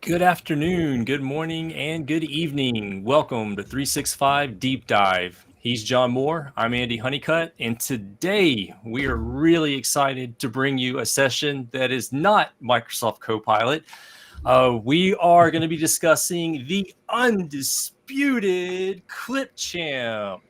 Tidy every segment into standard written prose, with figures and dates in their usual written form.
Good afternoon, good morning, and good evening. Welcome to 365 Deep Dive. He's John Moore. I'm Andy Honeycutt, and today we are really excited to bring you a session that is not Microsoft Copilot. We are going to be discussing the undisputed Clipchamp.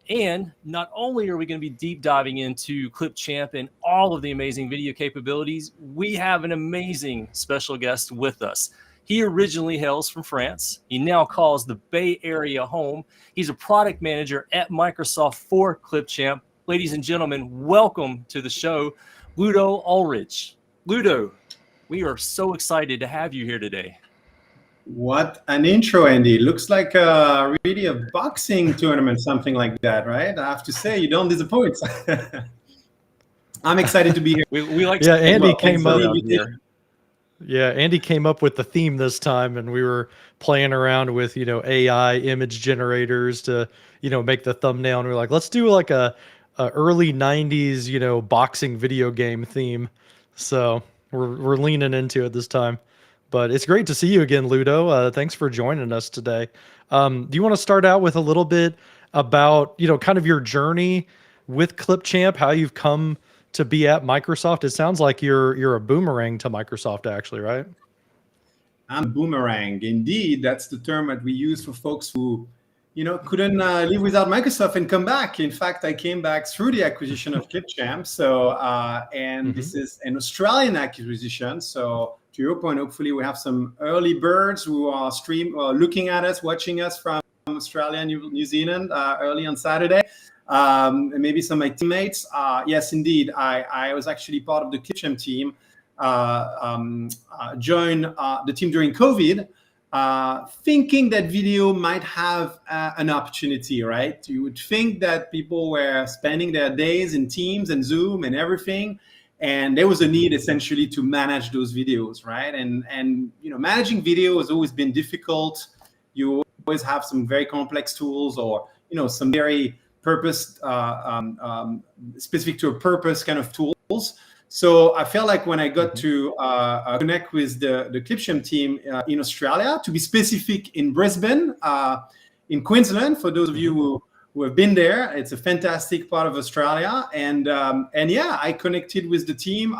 And not only are we going to be deep diving into Clipchamp and all of the amazing video capabilities, we have an amazing special guest with us. He originally hails from France. He now calls the Bay Area home. He's a product manager at Microsoft for Clipchamp. Ladies and gentlemen, welcome to the show, Ludo Ulrich. Ludo, we are so excited to have you here today. What an intro, Andy. Looks like really a boxing tournament, something like that, right? I have to say, you don't disappoint. I'm excited to be here. We like yeah, to Andy came up here. Yeah, Andy came up with the theme this time, and we were playing around with, AI image generators to, make the thumbnail. And we are like, let's do like a early 90s, boxing video game theme. So we're leaning into it this time. But it's great to see you again, Ludo. Thanks for joining us today. Do you want to start out with a little bit about, kind of your journey with Clipchamp, how you've come to be at Microsoft? It sounds like you're a boomerang to Microsoft, actually, right? I'm a boomerang. Indeed, that's the term that we use for folks who, couldn't live without Microsoft and come back. In fact, I came back through the acquisition of Clipchamp. So, this is an Australian acquisition. So, to your point, hopefully we have some early birds who are looking at us, watching us from Australia and New Zealand early on Saturday. And maybe some of my teammates. Yes, indeed. I was actually part of the Clipchamp team, joined the team during COVID, thinking that video might have an opportunity, right? You would think that people were spending their days in Teams and Zoom and everything, and there was a need essentially to manage those videos, right? And managing video has always been difficult. You always have some very complex tools, or some very purpose specific to a purpose kind of tools. So I felt like when I got to connect with the Clipchamp team in Australia, to be specific, in Brisbane, in Queensland, for those of you who have been there, it's a fantastic part of Australia. And yeah, I connected with the team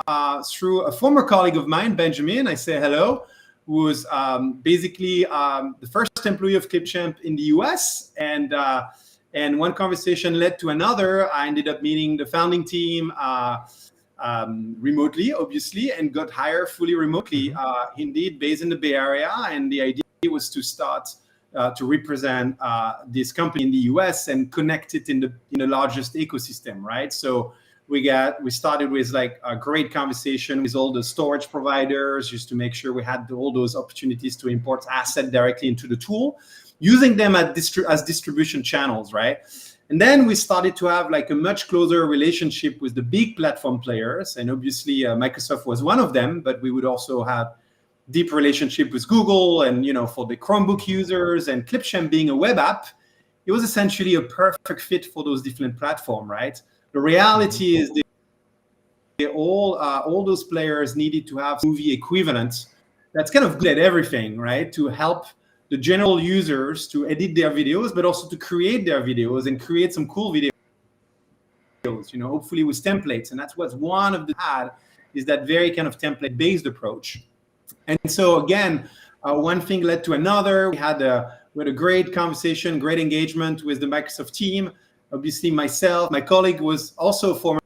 through a former colleague of mine, Benjamin. I say hello, who was basically the first employee of Clipchamp in the US. And one conversation led to another. I ended up meeting the founding team remotely, obviously, and got hired fully remotely, indeed, based in the Bay Area. And the idea was to start to represent this company in the US and connect it in the largest ecosystem, right? So we started with like a great conversation with all the storage providers, just to make sure we had all those opportunities to import assets directly into the tool, using them as distribution channels, right? And then we started to have like a much closer relationship with the big platform players. And obviously Microsoft was one of them, but we would also have deep relationship with Google and, for the Chromebook users, and Clipchamp being a web app, it was essentially a perfect fit for those different platforms, right? The reality is all those players needed to have movie equivalent that's kind of good at everything, right? To help the general users to edit their videos, but also to create their videos and create some cool videos, hopefully with templates. And that's what's one of the ad is that very kind of template-based approach. And so again, one thing led to another. We had a great conversation, great engagement with the Microsoft team. Obviously myself, my colleague was also a former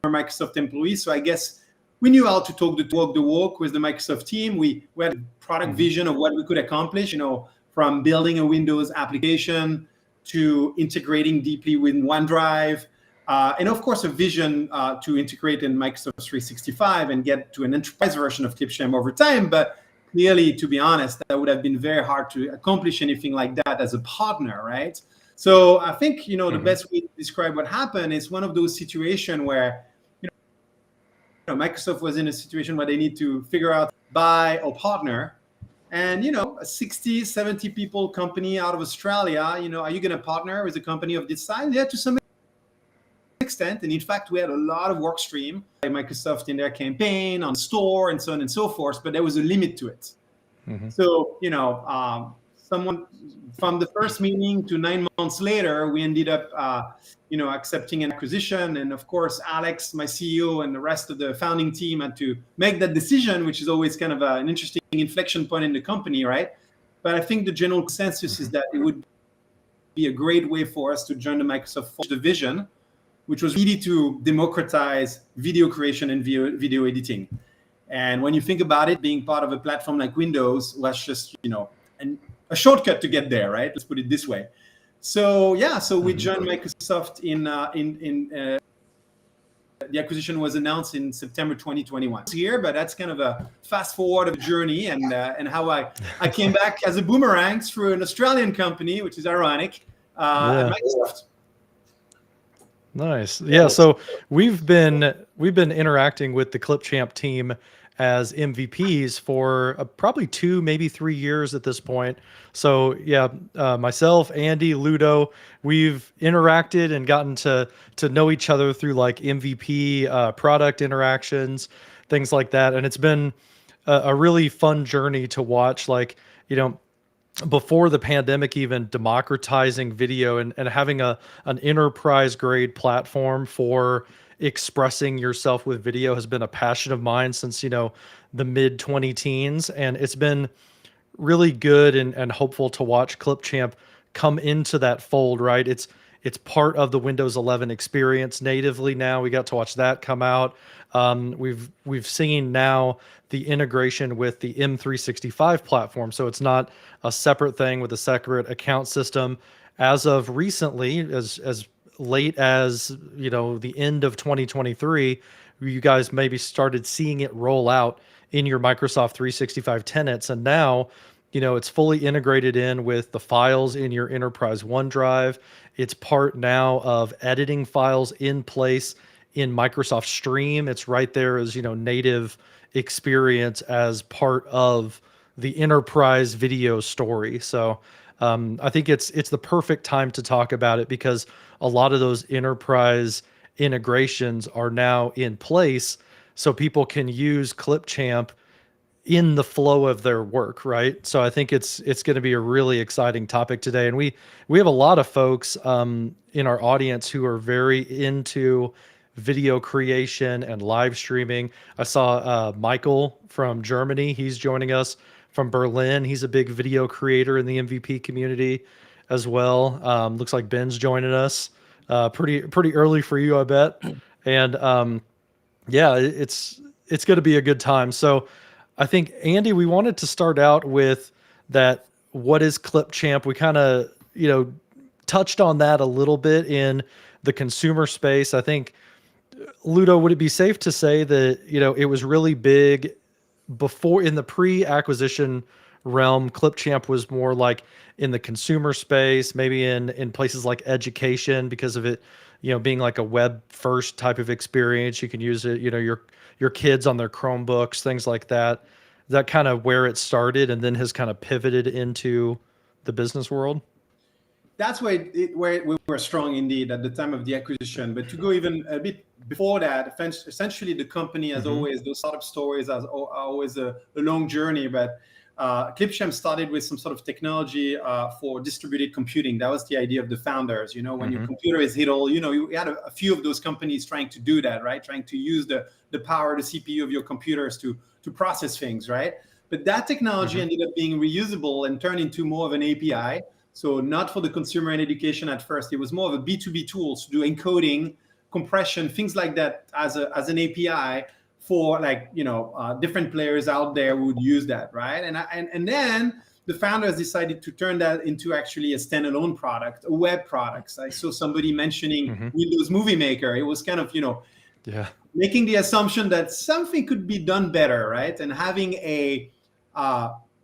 Microsoft employee. So I guess we knew how to walk the walk with the Microsoft team. We had a product vision of what we could accomplish, from building a Windows application to integrating deeply with OneDrive. And of course, a vision to integrate in Microsoft 365 and get to an enterprise version of Clipchamp over time. But clearly, to be honest, that would have been very hard to accomplish anything like that as a partner, right? So I think, the best way to describe what happened is one of those situations where Microsoft was in a situation where they need to figure out buy or partner. And, a 60, 70 people company out of Australia, are you going to partner with a company of this size? Yeah, to some extent. And in fact, we had a lot of work stream by Microsoft in their campaign on store and so on and so forth, but there was a limit to it. So, someone from the first meeting to 9 months later, we ended up, accepting an acquisition. And of course, Alex, my CEO, and the rest of the founding team had to make that decision, which is always kind of an interesting inflection point in the company, right? But I think the general consensus is that it would be a great way for us to join the Microsoft division, which was really to democratize video creation and video editing. And when you think about it, being part of a platform like Windows was just, a shortcut to get there, right? Let's put it this way. So we joined Microsoft in the acquisition was announced in September 2021 here, but that's kind of a fast forward of the journey and how I came back as a boomerang through an Australian company, which is ironic, at Microsoft. Nice. Yeah. So we've been interacting with the Clipchamp team as MVPs for probably 2, maybe 3 years at this point. So myself, Andy, Ludo, we've interacted and gotten to know each other through like MVP product interactions, things like that. And it's been a really fun journey to watch, like, before the pandemic, even democratizing video and having an enterprise grade platform for expressing yourself with video has been a passion of mine since, the mid 2010s. And it's been really good and hopeful to watch Clipchamp come into that fold, right? It's part of the Windows 11 experience natively now. We got to watch that come out. We've seen now the integration with the M365 platform. So it's not a separate thing with a separate account system. As of recently, as late as, the end of 2023, you guys maybe started seeing it roll out in your Microsoft 365 tenants. And now, it's fully integrated in with the files in your enterprise OneDrive. It's part now of editing files in place in Microsoft Stream. It's right there as, native experience as part of the enterprise video story. So I think it's the perfect time to talk about it because a lot of those enterprise integrations are now in place so people can use Clipchamp in the flow of their work, right? So I think it's going to be a really exciting topic today. And we have a lot of folks in our audience who are very into video creation and live streaming. I saw Michael from Germany. He's joining us from Berlin. He's a big video creator in the MVP community as well. Looks like Ben's joining us pretty early for you, I bet. And it's going to be a good time. So I think, Andy, we wanted to start out with that. What is Clipchamp? We kind of, touched on that a little bit in the consumer space. I think, Ludo, would it be safe to say that, it was really big before in the pre-acquisition realm? Clipchamp was more like in the consumer space, maybe in places like education because of it, being like a web first type of experience. You can use it, your kids on their Chromebooks, things like that. Is that kind of where it started and then has kind of pivoted into the business world? That's where we were strong indeed at the time of the acquisition. But to go even a bit before that, essentially the company, as always, those startup stories are always a long journey. But Clipchamp started with some sort of technology for distributed computing. That was the idea of the founders. When your computer is idle, you had a few of those companies trying to do that, right? Trying to use the power, the CPU of your computers to process things, right? But that technology ended up being reusable and turned into more of an API. So not for the consumer and education at first. It was more of a B2B tool to do encoding, compression, things like that as an API for different players out there who would use that, right? And then the founders decided to turn that into actually a standalone product, a web product. I saw somebody mentioning Windows Movie Maker. It was kind of, making the assumption that something could be done better, right? And having a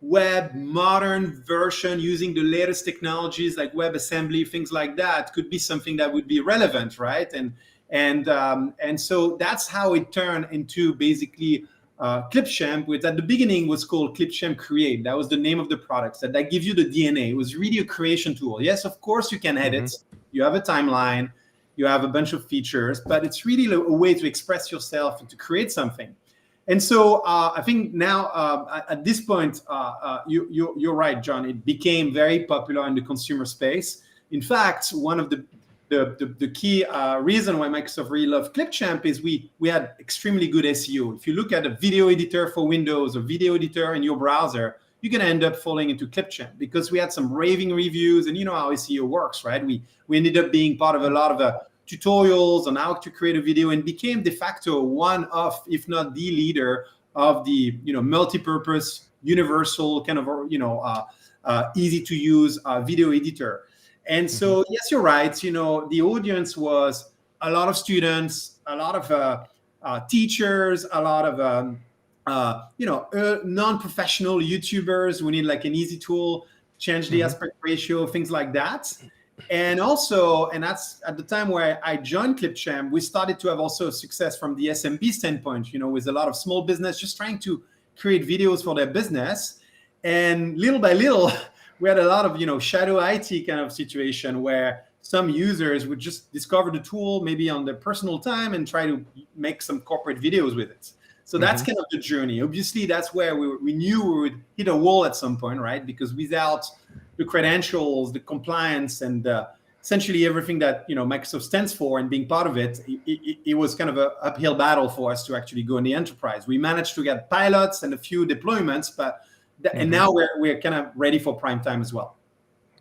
web modern version using the latest technologies like WebAssembly, things like that, could be something that would be relevant, right? And so that's how it turned into basically Clipchamp, which at the beginning was called Clipchamp Create. That was the name of the product. That gives you the DNA. It was really a creation tool. Yes, of course you can edit. You have a timeline. You have a bunch of features, but it's really a way to express yourself and to create something. And so I think now at this point, you're right, John. It became very popular in the consumer space. In fact, one of the key reason why Microsoft really loved Clipchamp is we had extremely good SEO. If you look at a video editor for Windows or video editor in your browser, you're going to end up falling into Clipchamp because we had some raving reviews, and you know how SEO works, right? We ended up being part of a lot of tutorials on how to create a video and became de facto one of, if not the leader of the multi-purpose, universal kind of easy to use video editor. And so yes, you're right. The audience was a lot of students, a lot of teachers, a lot of non-professional YouTubers who need like an easy tool, change the aspect ratio, things like that. And also, and that's at the time where I joined Clipchamp, we started to have also success from the SMB standpoint, with a lot of small business just trying to create videos for their business. And little by little, we had a lot of, shadow IT kind of situation where some users would just discover the tool maybe on their personal time and try to make some corporate videos with it. So that's kind of the journey. Obviously, that's where we knew we would hit a wall at some point, right? Because without the credentials, the compliance, and essentially everything that Microsoft stands for and being part of it, it was kind of an uphill battle for us to actually go in the enterprise. We managed to get pilots and a few deployments, but and now we're kind of ready for prime time as well.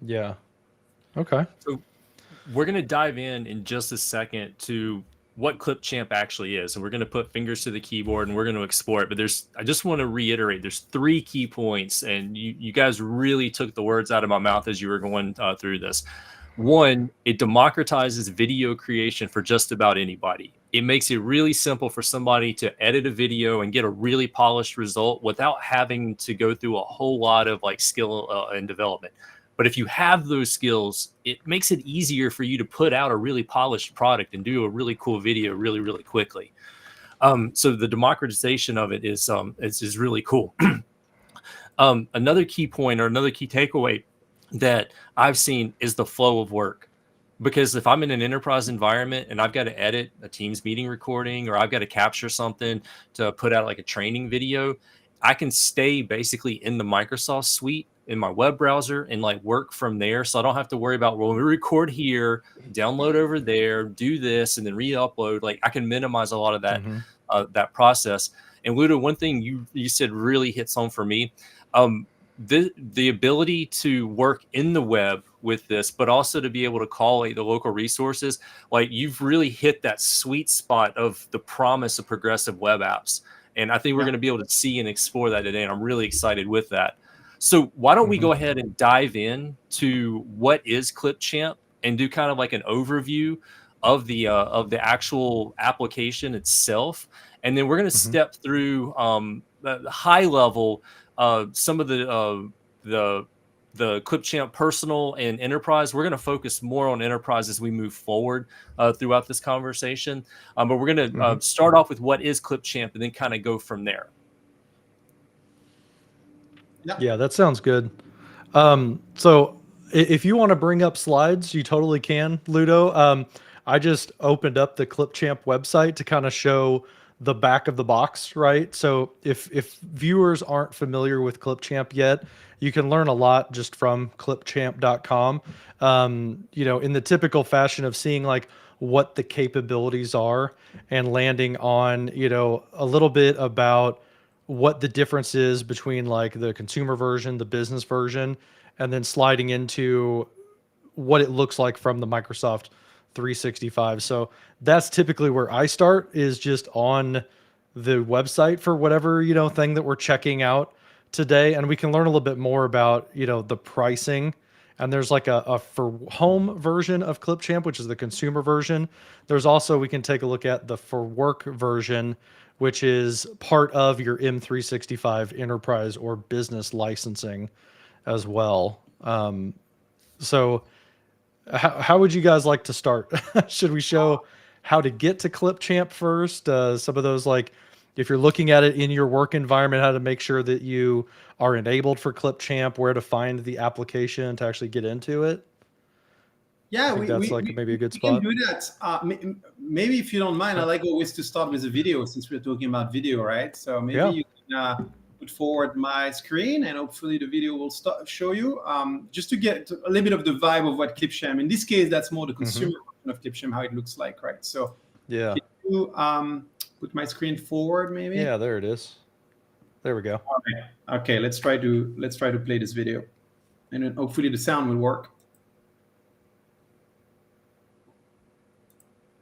Yeah. Okay. So we're going to dive in just a second to what Clipchamp actually is. And we're going to put fingers to the keyboard and we're going to explore it. But I just want to reiterate, there's 3 key points. And you guys really took the words out of my mouth as you were going through this. 1, it democratizes video creation for just about anybody. It makes it really simple for somebody to edit a video and get a really polished result without having to go through a whole lot of like skill and development. But if you have those skills, it makes it easier for you to put out a really polished product and do a really cool video really, really quickly. So the democratization of it is really cool. Another key point or another key takeaway that I've seen is the flow of work. Because if I'm in an enterprise environment and I've got to edit a Teams meeting recording or I've got to capture something to put out like a training video, I can stay basically in the Microsoft suite in my web browser and like work from there. So I don't have to worry about, well, we record here, download over there, do this, and then re-upload. Like I can minimize a lot of that, that process. And Ludo, one thing you said really hits home for me. The ability to work in the web with this, but also to be able to call the local resources, like you've really hit that sweet spot of the promise of progressive web apps. And I think we're going to be able to see and explore that today. And I'm really excited with that. So why don't we go ahead and dive in to what is Clipchamp and do kind of like an overview of the actual application itself. And then we're going to step through the high level some of the Clipchamp personal and enterprise. We're going to focus more on enterprise as we move forward throughout this conversation. But we're going to start off with what is Clipchamp and then kind of go from there. Yeah, that sounds good. So if you want to bring up slides, you totally can, Ludo. I just opened up the Clipchamp website to kind of show the back of the box, right? So if viewers aren't familiar with Clipchamp yet, you can learn a lot just from clipchamp.com. In the typical fashion of seeing like what the capabilities are and landing on, a little bit about what the difference is between like the consumer version, the business version, and then sliding into what it looks like from the Microsoft 365. So that's typically where I start, is just on the website for whatever, thing that we're checking out today. And we can learn a little bit more about, the pricing. And there's like a for home version of Clipchamp, which is the consumer version. There's also, we can take a look at the for work version, which is part of your M365 enterprise or business licensing as well. So how would you guys like to start? Should we show how to get to Clipchamp first? Some of those, like if you're looking at it in your work environment, how to make sure that you are enabled for Clipchamp, where to find the application to actually get into it? Yeah, I think that's maybe a good we spot. can do that. Maybe if you don't mind, I like always to start with a video since we're talking about video, right? So maybe you can put forward my screen and hopefully the video will show you. Just to get a little bit of the vibe of what Clipchamp. In this case, that's more the consumer version of Clipchamp, how it looks like, right? So yeah. can you put my screen forward, maybe? Yeah, there it is. There we go. Okay, let's try to play this video, and then hopefully the sound will work.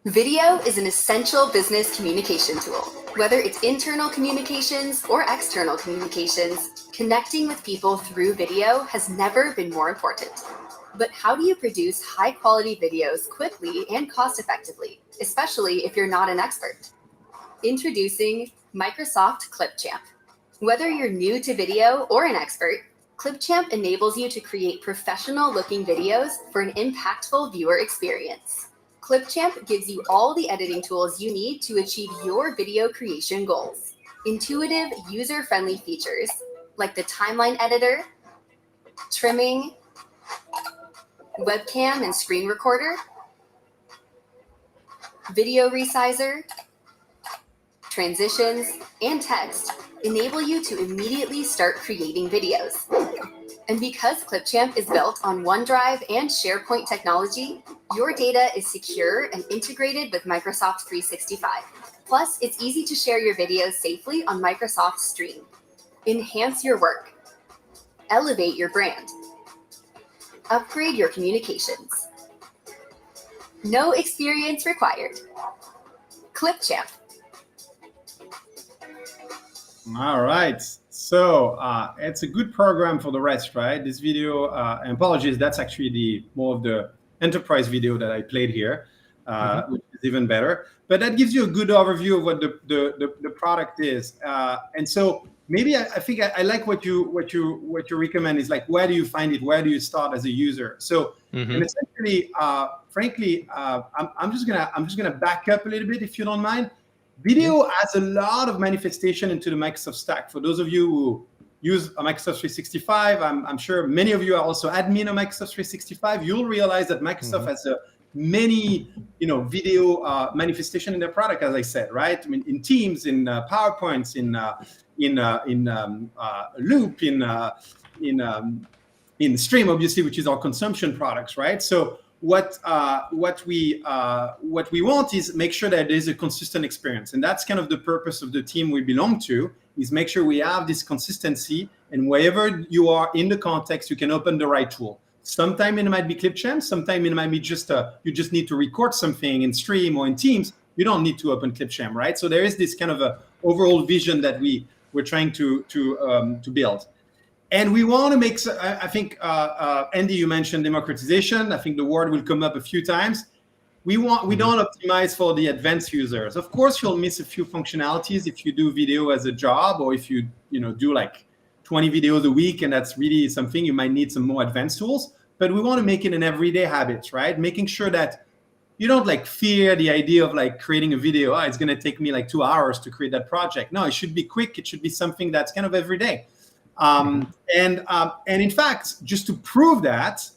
Video is an essential business communication tool. Whether it's internal communications or external communications, connecting with people through video has never been more important. But how do you produce high-quality videos quickly and cost-effectively, especially if you're not an expert? Introducing Microsoft Clipchamp. Whether you're new to video or an expert, Clipchamp enables you to create professional-looking videos for an impactful viewer experience. Clipchamp gives you all the editing tools you need to achieve your video creation goals. Intuitive, user-friendly features like the timeline editor, trimming, webcam and screen recorder, video resizer, transitions, and text enable you to immediately start creating videos. And because Clipchamp is built on OneDrive and SharePoint technology, your data is secure and integrated with Microsoft 365. Plus, it's easy to share your videos safely on Microsoft Stream. Enhance your work. Elevate your brand. Upgrade your communications. No experience required. Clipchamp. All right. So it's a good program for the rest, right? This video, and apologies, that's actually the more of the enterprise video that I played here, which is even better. But that gives you a good overview of what the product is. And so maybe I think I like what you recommend is like, where do you find it? Where do you start as a user? So and essentially, frankly, I'm just gonna back up a little bit if you don't mind. Video has a lot of manifestation into the Microsoft stack. For those of you who use a Microsoft 365, I'm sure many of you are also admin on Microsoft 365. You'll realize that Microsoft has many, video manifestation in their product, as I said, right? I mean, in Teams, in PowerPoints, in Loop, in Stream, obviously, which is our consumption products, right? So what we want is make sure that there's a consistent experience, and that's kind of the purpose of the team we belong to, is make sure we have this consistency, and wherever you are in the context, you can open the right tool. Sometimes it might be Clipchamp, sometimes it might be just you just need to record something in Stream or in Teams. You don't need to open Clipchamp, right? So there is this kind of a overall vision that we're trying to build. And we want to make, I think, Andy, you mentioned democratization. I think the word will come up a few times. We don't optimize for the advanced users. Of course, you'll miss a few functionalities if you do video as a job, or if you do like 20 videos a week, and that's really something you might need some more advanced tools. But we want to make it an everyday habit, right? Making sure that you don't like fear the idea of like creating a video. It's going to take me like 2 hours to create that project. No, it should be quick. It should be something that's kind of everyday. And in fact, just to prove that,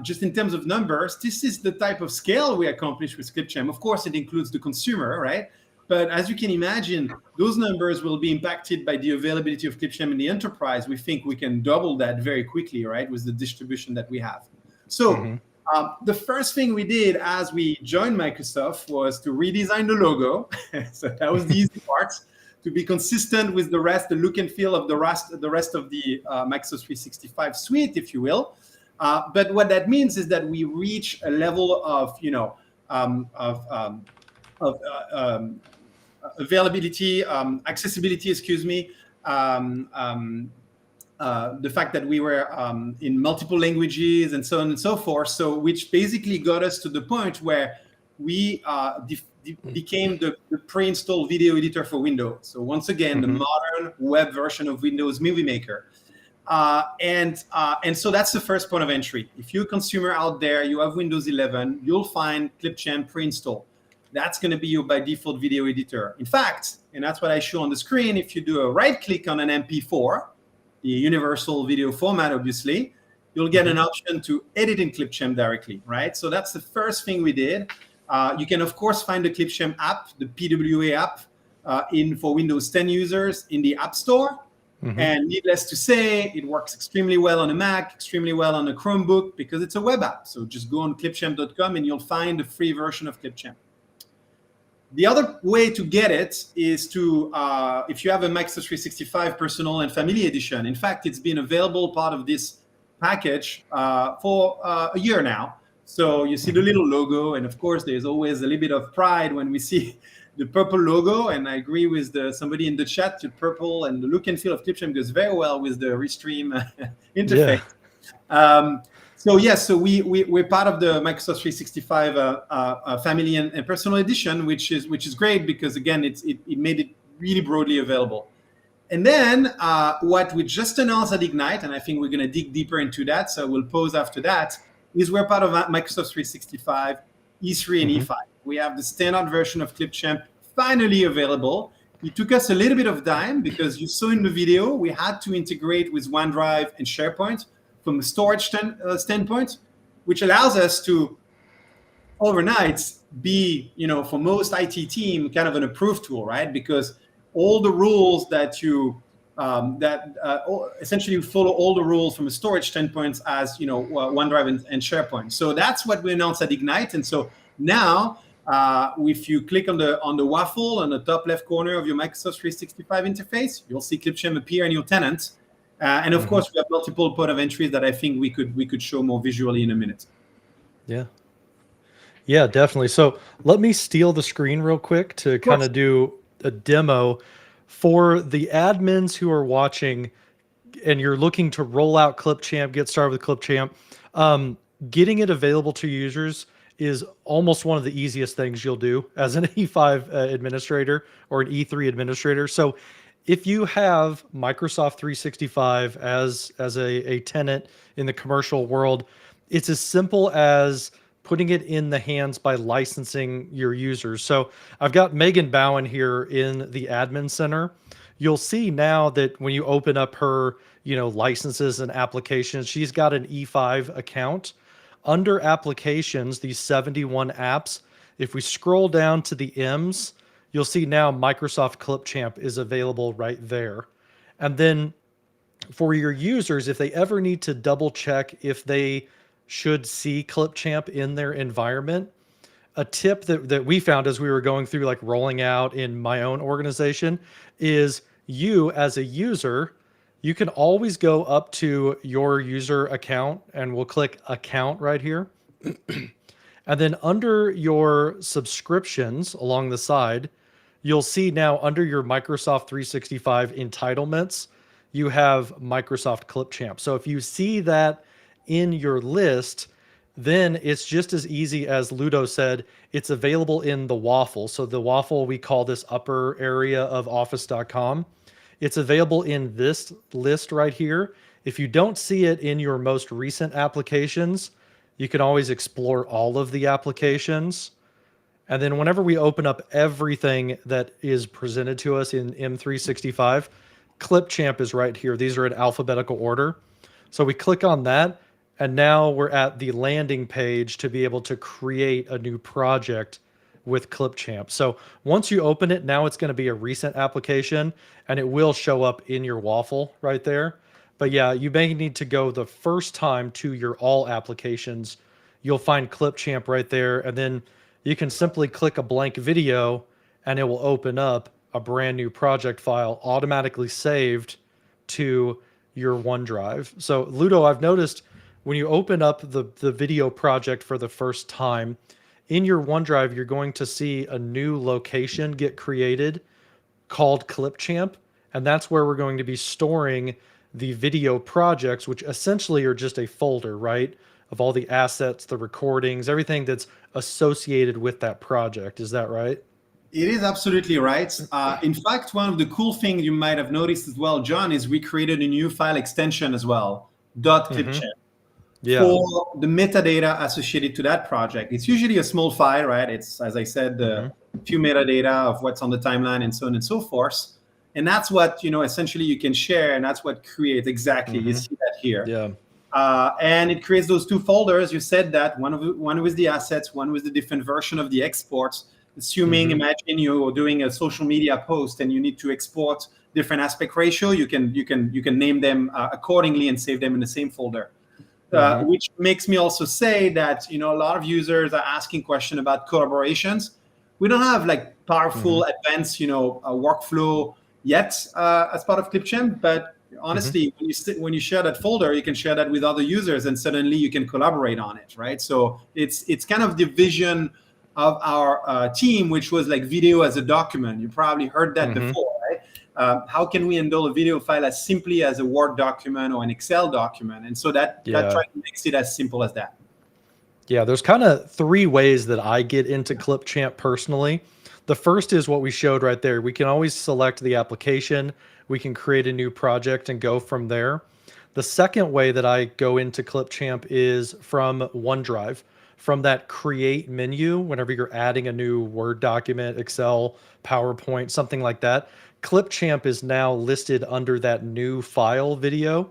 just in terms of numbers, this is the type of scale we accomplish with Clipchamp. Of course, it includes the consumer, right? But as you can imagine, those numbers will be impacted by the availability of Clipchamp in the enterprise. We think we can double that very quickly, right, with the distribution that we have. So the first thing we did as we joined Microsoft was to redesign the logo. So that was the easy part. To be consistent with the look and feel of the rest of the Microsoft 365 suite, if you will. But what that means is that we reach a level of, availability, accessibility, the fact that we were in multiple languages and so on and so forth. So which basically got us to the point where we became the pre-installed video editor for Windows. So once again, the modern web version of Windows Movie Maker. And so that's the first point of entry. If you're a consumer out there, you have Windows 11, you'll find Clipchamp pre-installed. That's going to be your by default video editor. In fact, and that's what I show on the screen, if you do a right click on an MP4, the universal video format, obviously, you'll get an option to edit in Clipchamp directly, right? So that's the first thing we did. You can, of course, find the Clipchamp app, the PWA app, for Windows 10 users in the App Store. And needless to say, it works extremely well on a Mac, extremely well on a Chromebook, because it's a web app. So just go on clipchamp.com and you'll find the free version of Clipchamp. The other way to get it is to, if you have a Microsoft 365 Personal and Family Edition. In fact, it's been available part of this package for a year now. So you see the little logo, and of course, there's always a little bit of pride when we see the purple logo. And I agree with somebody in the chat, the purple and the look and feel of Clipchamp goes very well with the Restream interface. Yeah. So yes, so we're part of the Microsoft 365 Family and Personal Edition, which is great because again, it made it really broadly available. And then what we just announced at Ignite, and I think we're going to dig deeper into that, so we'll pause after that, is we're part of Microsoft 365 E3 and E5. We have the standard version of Clipchamp finally available. It took us a little bit of time because you saw in the video, we had to integrate with OneDrive and SharePoint from a storage standpoint, which allows us to overnight be, for most IT team, kind of an approved tool, right? Because all the rules that essentially follow all the rules from a storage standpoint as, OneDrive and SharePoint. So that's what we announced at Ignite. And so now, if you click on the waffle on the top left corner of your Microsoft 365 interface, you'll see Clipchamp appear in your tenant. And of course, we have multiple point of entries that I think we could show more visually in a minute. Yeah, definitely. So let me steal the screen real quick to kind of do a demo for the admins who are watching and you're looking to roll out Clipchamp, get started with Clipchamp. Getting it available to users is almost one of the easiest things you'll do as an E5 administrator or an E3 administrator. So if you have Microsoft 365 as a tenant in the commercial world, it's as simple as putting it in the hands by licensing your users. So I've got Megan Bowen here in the admin center. You'll see now that when you open up her, licenses and applications, she's got an E5 account. Under applications, these 71 apps, if we scroll down to the M's, you'll see now Microsoft Clipchamp is available right there. And then for your users, if they ever need to double check if they should see Clipchamp in their environment, a tip that we found as we were going through like rolling out in my own organization is you as a user, you can always go up to your user account and we'll click account right here. And then under your subscriptions along the side, you'll see now under your Microsoft 365 entitlements, you have Microsoft Clipchamp. So if you see that in your list, then it's just as easy as Ludo said, it's available in the waffle. So the waffle, we call this upper area of office.com. It's available in this list right here. If you don't see it in your most recent applications, you can always explore all of the applications. And then whenever we open up everything that is presented to us in M365, Clipchamp is right here. These are in alphabetical order. So we click on that, and now we're at the landing page to be able to create a new project with Clipchamp. So once you open it, now it's going to be a recent application, and it will show up in your waffle right there. But yeah, you may need to go the first time to your all applications. You'll find Clipchamp right there, and then you can simply click a blank video and it will open up a brand new project file automatically saved to your OneDrive. So Ludo, I've noticed when you open up the video project for the first time, in your OneDrive, you're going to see a new location get created called Clipchamp. And that's where we're going to be storing the video projects, which essentially are just a folder, right? Of all the assets, the recordings, everything that's associated with that project. Is that right? It is absolutely right. In fact, one of the cool things you might have noticed as well, John, is we created a new file extension as well, .clipchamp, for the metadata associated to that project. It's usually a small file, right? It's, as I said, a few metadata of what's on the timeline and so on and so forth. And that's what, essentially you can share, and that's what creates exactly. You see that here. Yeah. And it creates those two folders. You said that one with the assets, one with the different version of the exports. Assuming, imagine you're doing a social media post and you need to export different aspect ratio. You can name them accordingly and save them in the same folder. Which makes me also say that a lot of users are asking questions about collaborations. We don't have like powerful, advanced workflow yet as part of Clipchamp, but honestly, when you share that folder, you can share that with other users, and suddenly you can collaborate on it, right? So it's kind of the vision of our team, which was like video as a document. You probably heard that before, right? How can we handle a video file as simply as a Word document or an Excel document? And so that makes it as simple as that. Yeah, there's kind of three ways that I get into Clipchamp personally. The first is what we showed right there. We can always select the application. We can create a new project and go from there. The second way that I go into Clipchamp is from OneDrive. From that create menu, whenever you're adding a new Word document, Excel, PowerPoint, something like that, Clipchamp is now listed under that new file video.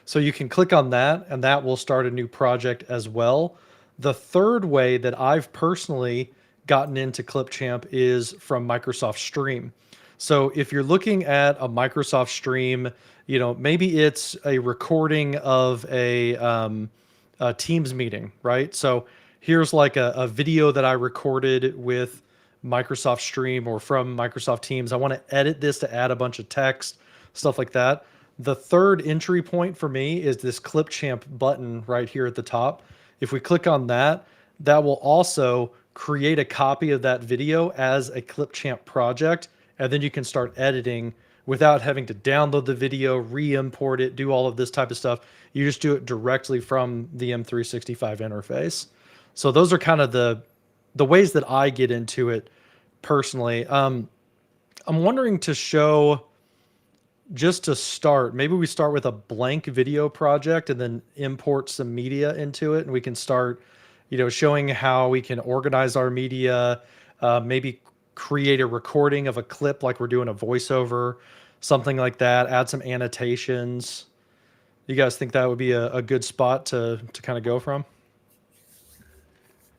So you can click on that and that will start a new project as well. The third way that I've personally gotten into Clipchamp is from Microsoft Stream. So if you're looking at a Microsoft Stream, maybe it's a recording of a Teams meeting, right? So here's like a video that I recorded with Microsoft Stream or from Microsoft Teams. I want to edit this to add a bunch of text, stuff like that. The third entry point for me is this Clipchamp button right here at the top. If we click on that, that will also create a copy of that video as a Clipchamp project, and then you can start editing without having to download the video, re-import it, do all of this type of stuff. You just do it directly from the M365 interface. So those are kind of the ways that I get into it personally. I'm wondering to show, just to start, maybe we start with a blank video project and then import some media into it, and we can start, showing how we can organize our media, maybe create a recording of a clip like we're doing a voiceover, something like that, add some annotations. You guys think that would be a good spot to kind of go from?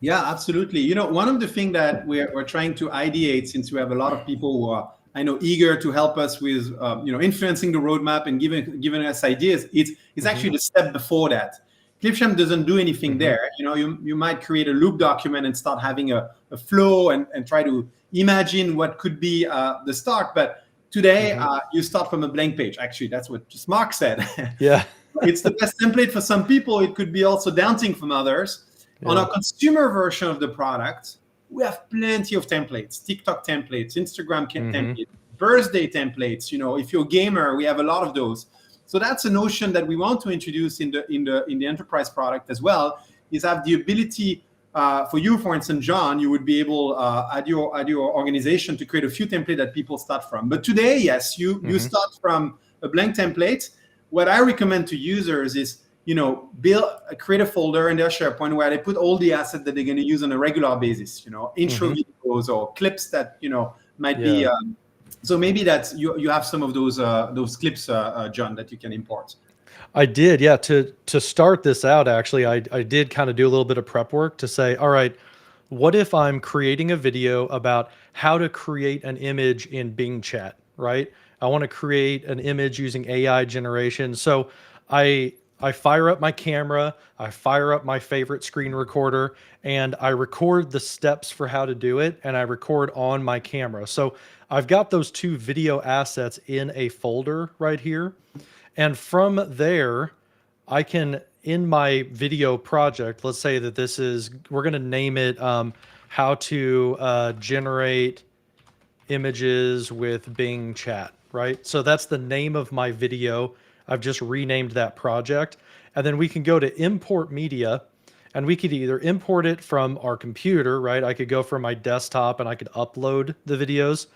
Yeah, absolutely. One of the things that we're trying to ideate, since we have a lot of people who are, I know, eager to help us with, influencing the roadmap and giving us ideas, it's actually the step before that. Clipchamp doesn't do anything there. You might create a loop document and start having a flow and try to imagine what could be the start. But today, you start from a blank page. Actually, that's what just Mark said. Yeah. It's the best template for some people. It could be also daunting from others. Yeah. On our consumer version of the product, we have plenty of templates, TikTok templates, Instagram templates, birthday templates. If you're a gamer, we have a lot of those. So that's a notion that we want to introduce in the enterprise product as well, is have the ability for you, for instance, John, you would be able at your organization to create a few templates that people start from. But today, yes, you start from a blank template. What I recommend to users is, create a folder in their SharePoint where they put all the assets that they're going to use on a regular basis, intro videos or clips that, might be. So maybe that's you have some of those clips, John, that you can import. I did, yeah. To start this out, actually, I did kind of do a little bit of prep work to say, all right, what if I'm creating a video about how to create an image in Bing Chat, right? I want to create an image using AI generation. So I fire up my camera, I fire up my favorite screen recorder, and I record the steps for how to do it, and I record on my camera. So I've got those two video assets in a folder right here. And from there, I can, in my video project, let's say that this is, we're going to name it how to generate images with Bing Chat, right? So that's the name of my video. I've just renamed that project. And then we can go to import media, and we could either import it from our computer, right? I could go from my desktop and I could upload the videos.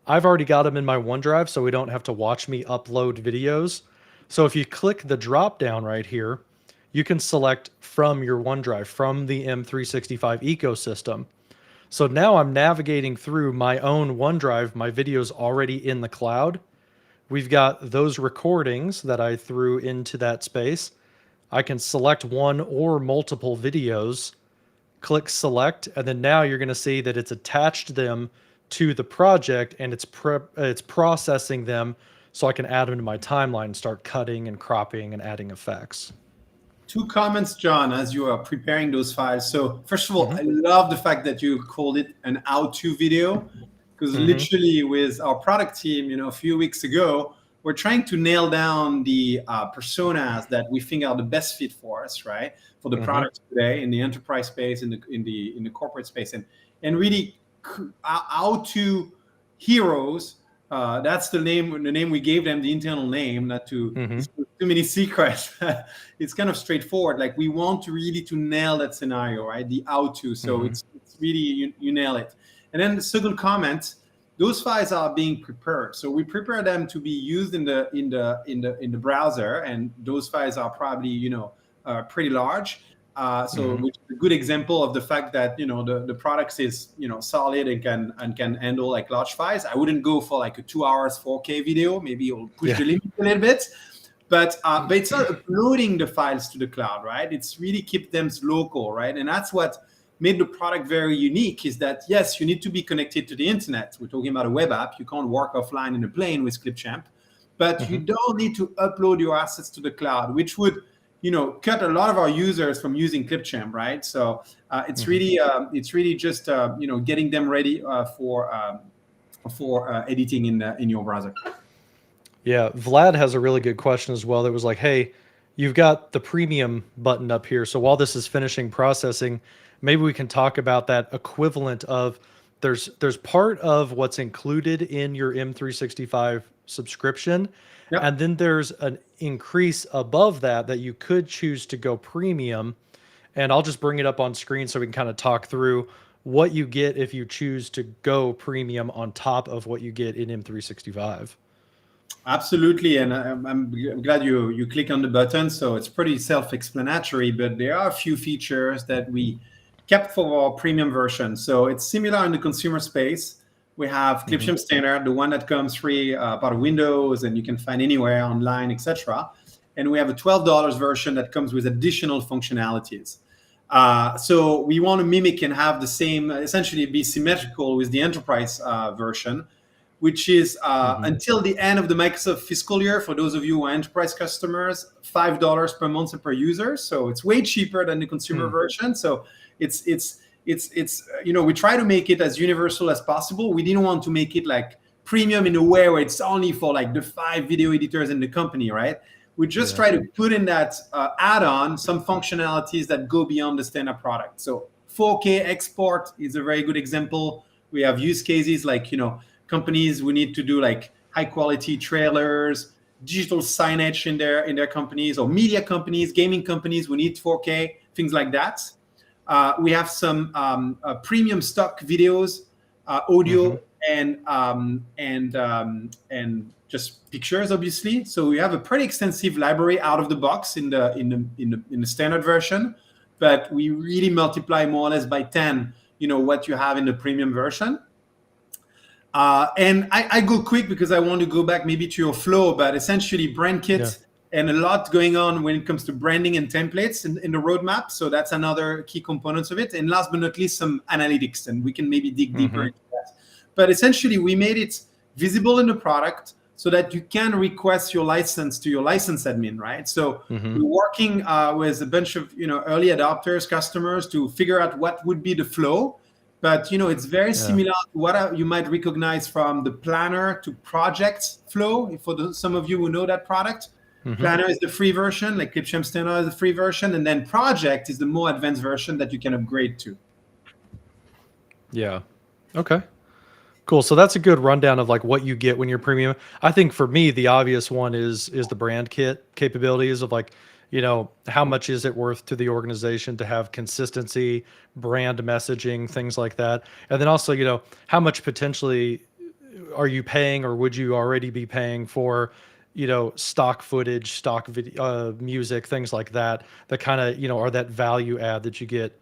I've already got them in my OneDrive, so we don't have to watch me upload videos. So if you click the drop down right here, you can select from your OneDrive, from the M365 ecosystem. So now I'm navigating through my own OneDrive. My video's already in the cloud. We've got those recordings that I threw into that space. I can select one or multiple videos, click select, and then now you're going to see that it's attached them to the project, and it's processing them so I can add them to my timeline and start cutting and cropping and adding effects. 2 comments, John, as you are preparing those files. So first of all, I love the fact that you called it an how-to video, because literally with our product team, a few weeks ago, we're trying to nail down the personas that we think are the best fit for us, right? For the products today in the enterprise space, in the corporate space, and really how-to heroes. That's the name we gave them, the internal name, not to too many secrets. It's kind of straightforward. Like, we want to really to nail that scenario, right? The how to. So it's really, you nail it. And then the second comment, those files are being prepared. So we prepare them to be used in the browser, and those files are probably, pretty large. Which is a good example of the fact that the product is solid and can handle like large files. I wouldn't go for like a 2 hours 4K video. Maybe you'll push the limit a little bit, but it's not uploading the files to the cloud, right? It's really keep them local, right? And that's what made the product very unique, is that yes, you need to be connected to the internet. We're talking about a web app. You can't work offline in a plane with Clipchamp, but you don't need to upload your assets to the cloud, which would cut a lot of our users from using Clipchamp, right? So it's really just getting them ready for editing in your browser. Yeah, Vlad has a really good question as well. That was like, hey, you've got the premium button up here. So while this is finishing processing, maybe we can talk about that equivalent of there's part of what's included in your M365 subscription. Yep. And then there's an increase above that you could choose to go premium. And I'll just bring it up on screen so we can kind of talk through what you get if you choose to go premium on top of what you get in M365. Absolutely. And I'm glad you click on the button. So it's pretty self-explanatory, but there are a few features that we kept for our premium version. So it's similar in the consumer space. We have Clipchamp Standard, the one that comes free part of Windows and you can find anywhere online, etc. And we have a $12 version that comes with additional functionalities. So we want to mimic and have the same, essentially be symmetrical with the enterprise version, which is until the end of the Microsoft fiscal year. For those of you who are enterprise customers, $5 per month and per user. So it's way cheaper than the consumer version. So it's we try to make it as universal as possible. We didn't want to make it like premium in a way where it's only for like the 5 video editors in the company, right? We just try to put in that add-on some functionalities that go beyond the standard product. So 4K export is a very good example. We have use cases like, companies who need to do like high quality trailers, digital signage in their companies, or media companies, gaming companies who need 4K, things like that. We have some premium stock videos, audio, and just pictures, obviously. So we have a pretty extensive library out of the box in the standard version, but we really multiply more or less by 10, what you have in the premium version. And I go quick because I want to go back maybe to your flow, but essentially brand kit and a lot going on when it comes to branding and templates in the roadmap. So that's another key components of it. And last but not least, some analytics, and we can maybe dig deeper into that. But essentially, we made it visible in the product so that you can request your license to your license admin, right? So we're working with a bunch of early adopters, customers, to figure out what would be the flow. But it's very similar to what you might recognize from the planner to project flow. For some of you who know that product, Planner is the free version, like Clipchamp Standard is the free version, and then Project is the more advanced version that you can upgrade to. Yeah. Okay. Cool. So that's a good rundown of like what you get when you're premium. I think for me, the obvious one is the brand kit capabilities of like, how much is it worth to the organization to have consistency, brand messaging, things like that. And then also, how much potentially are you paying, or would you already be paying for, stock footage, stock video, music, things like that, that kind of, are that value add that you get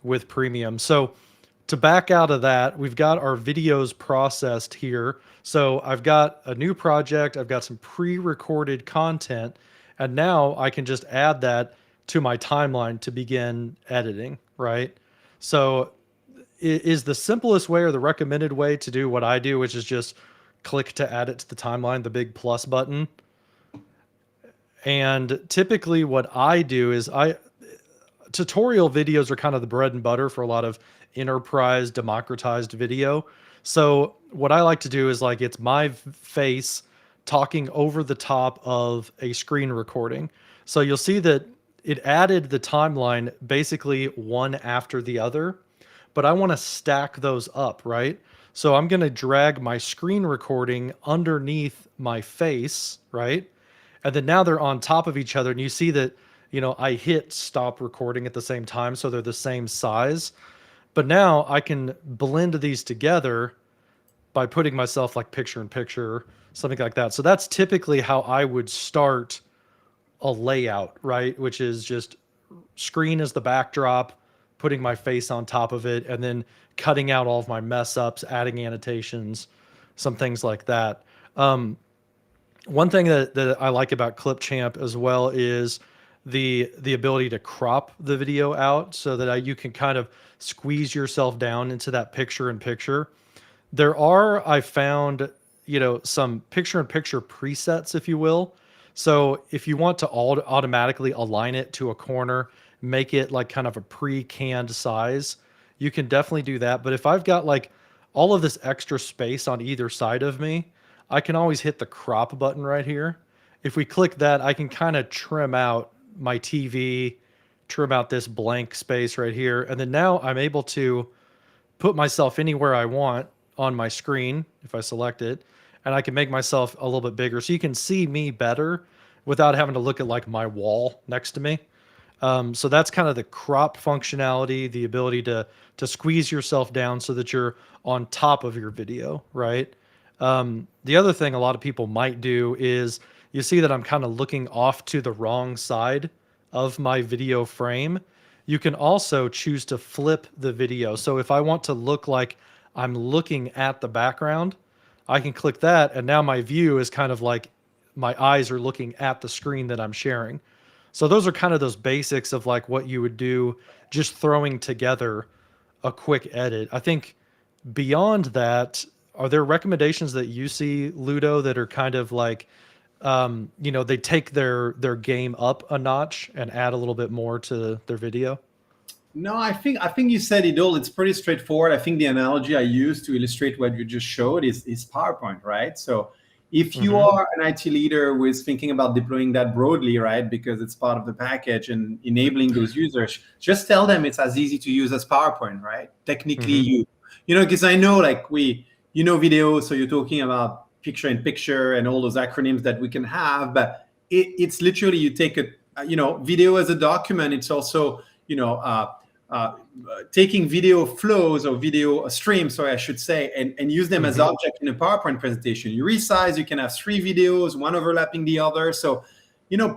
with premium. So to back out of that, we've got our videos processed here. So I've got a new project, I've got some pre-recorded content, and now I can just add that to my timeline to begin editing, right? So is the simplest way or the recommended way to do what I do, which is just click to add it to the timeline, the big plus button. And typically what I do is tutorial videos are kind of the bread and butter for a lot of enterprise democratized video. So what I like to do is like, it's my face talking over the top of a screen recording. So you'll see that it added the timeline basically one after the other, but I want to stack those up, right? So I'm going to drag my screen recording underneath my face, right? And then now they're on top of each other, and you see that, you know, I hit stop recording at the same time, so they're the same size. But now I can blend these together by putting myself like picture in picture, something like that. So that's typically how I would start a layout, right? Which is just screen as the backdrop, putting my face on top of it, and then cutting out all of my mess ups, adding annotations, some things like that. One thing that I like about Clipchamp as well is the ability to crop the video out so that you can kind of squeeze yourself down into that picture in picture. There are, I found, you know, some picture in picture presets, if you will. So if you want to automatically align it to a corner, make it like kind of a pre-canned size, you can definitely do that. But if I've got like all of this extra space on either side of me, I can always hit the crop button right here. If we click that, I can kind of trim out my TV, trim out this blank space right here. And then now I'm able to put myself anywhere I want on my screen if I select it, and I can make myself a little bit bigger so you can see me better without having to look at like my wall next to me. So that's kind of the crop functionality, the ability to squeeze yourself down so that you're on top of your video, right? The other thing a lot of people might do is you see that I'm kind of looking off to the wrong side of my video frame. You can also choose to flip the video. So if I want to look like I'm looking at the background, I can click that, and now my view is kind of like my eyes are looking at the screen that I'm sharing. So those are kind of those basics of like what you would do, just throwing together a quick edit. I think beyond that, are there recommendations that you see, Ludo, that are kind of like, you know, they take their game up a notch and add a little bit more to their video? No, I think you said it all. It's pretty straightforward. I think the analogy I use to illustrate what you just showed is PowerPoint, right? So if you are an IT leader who is thinking about deploying that broadly, right, because it's part of the package and enabling those users, just tell them it's as easy to use as PowerPoint, right? Technically, you know, because I know like video, so you're talking about picture in picture and all those acronyms that we can have, but it's literally you take video as a document. It's also, taking video flows or video streams, sorry, I should say, and use them as object in a PowerPoint presentation. You resize, you can have 3 videos, one overlapping the other. So,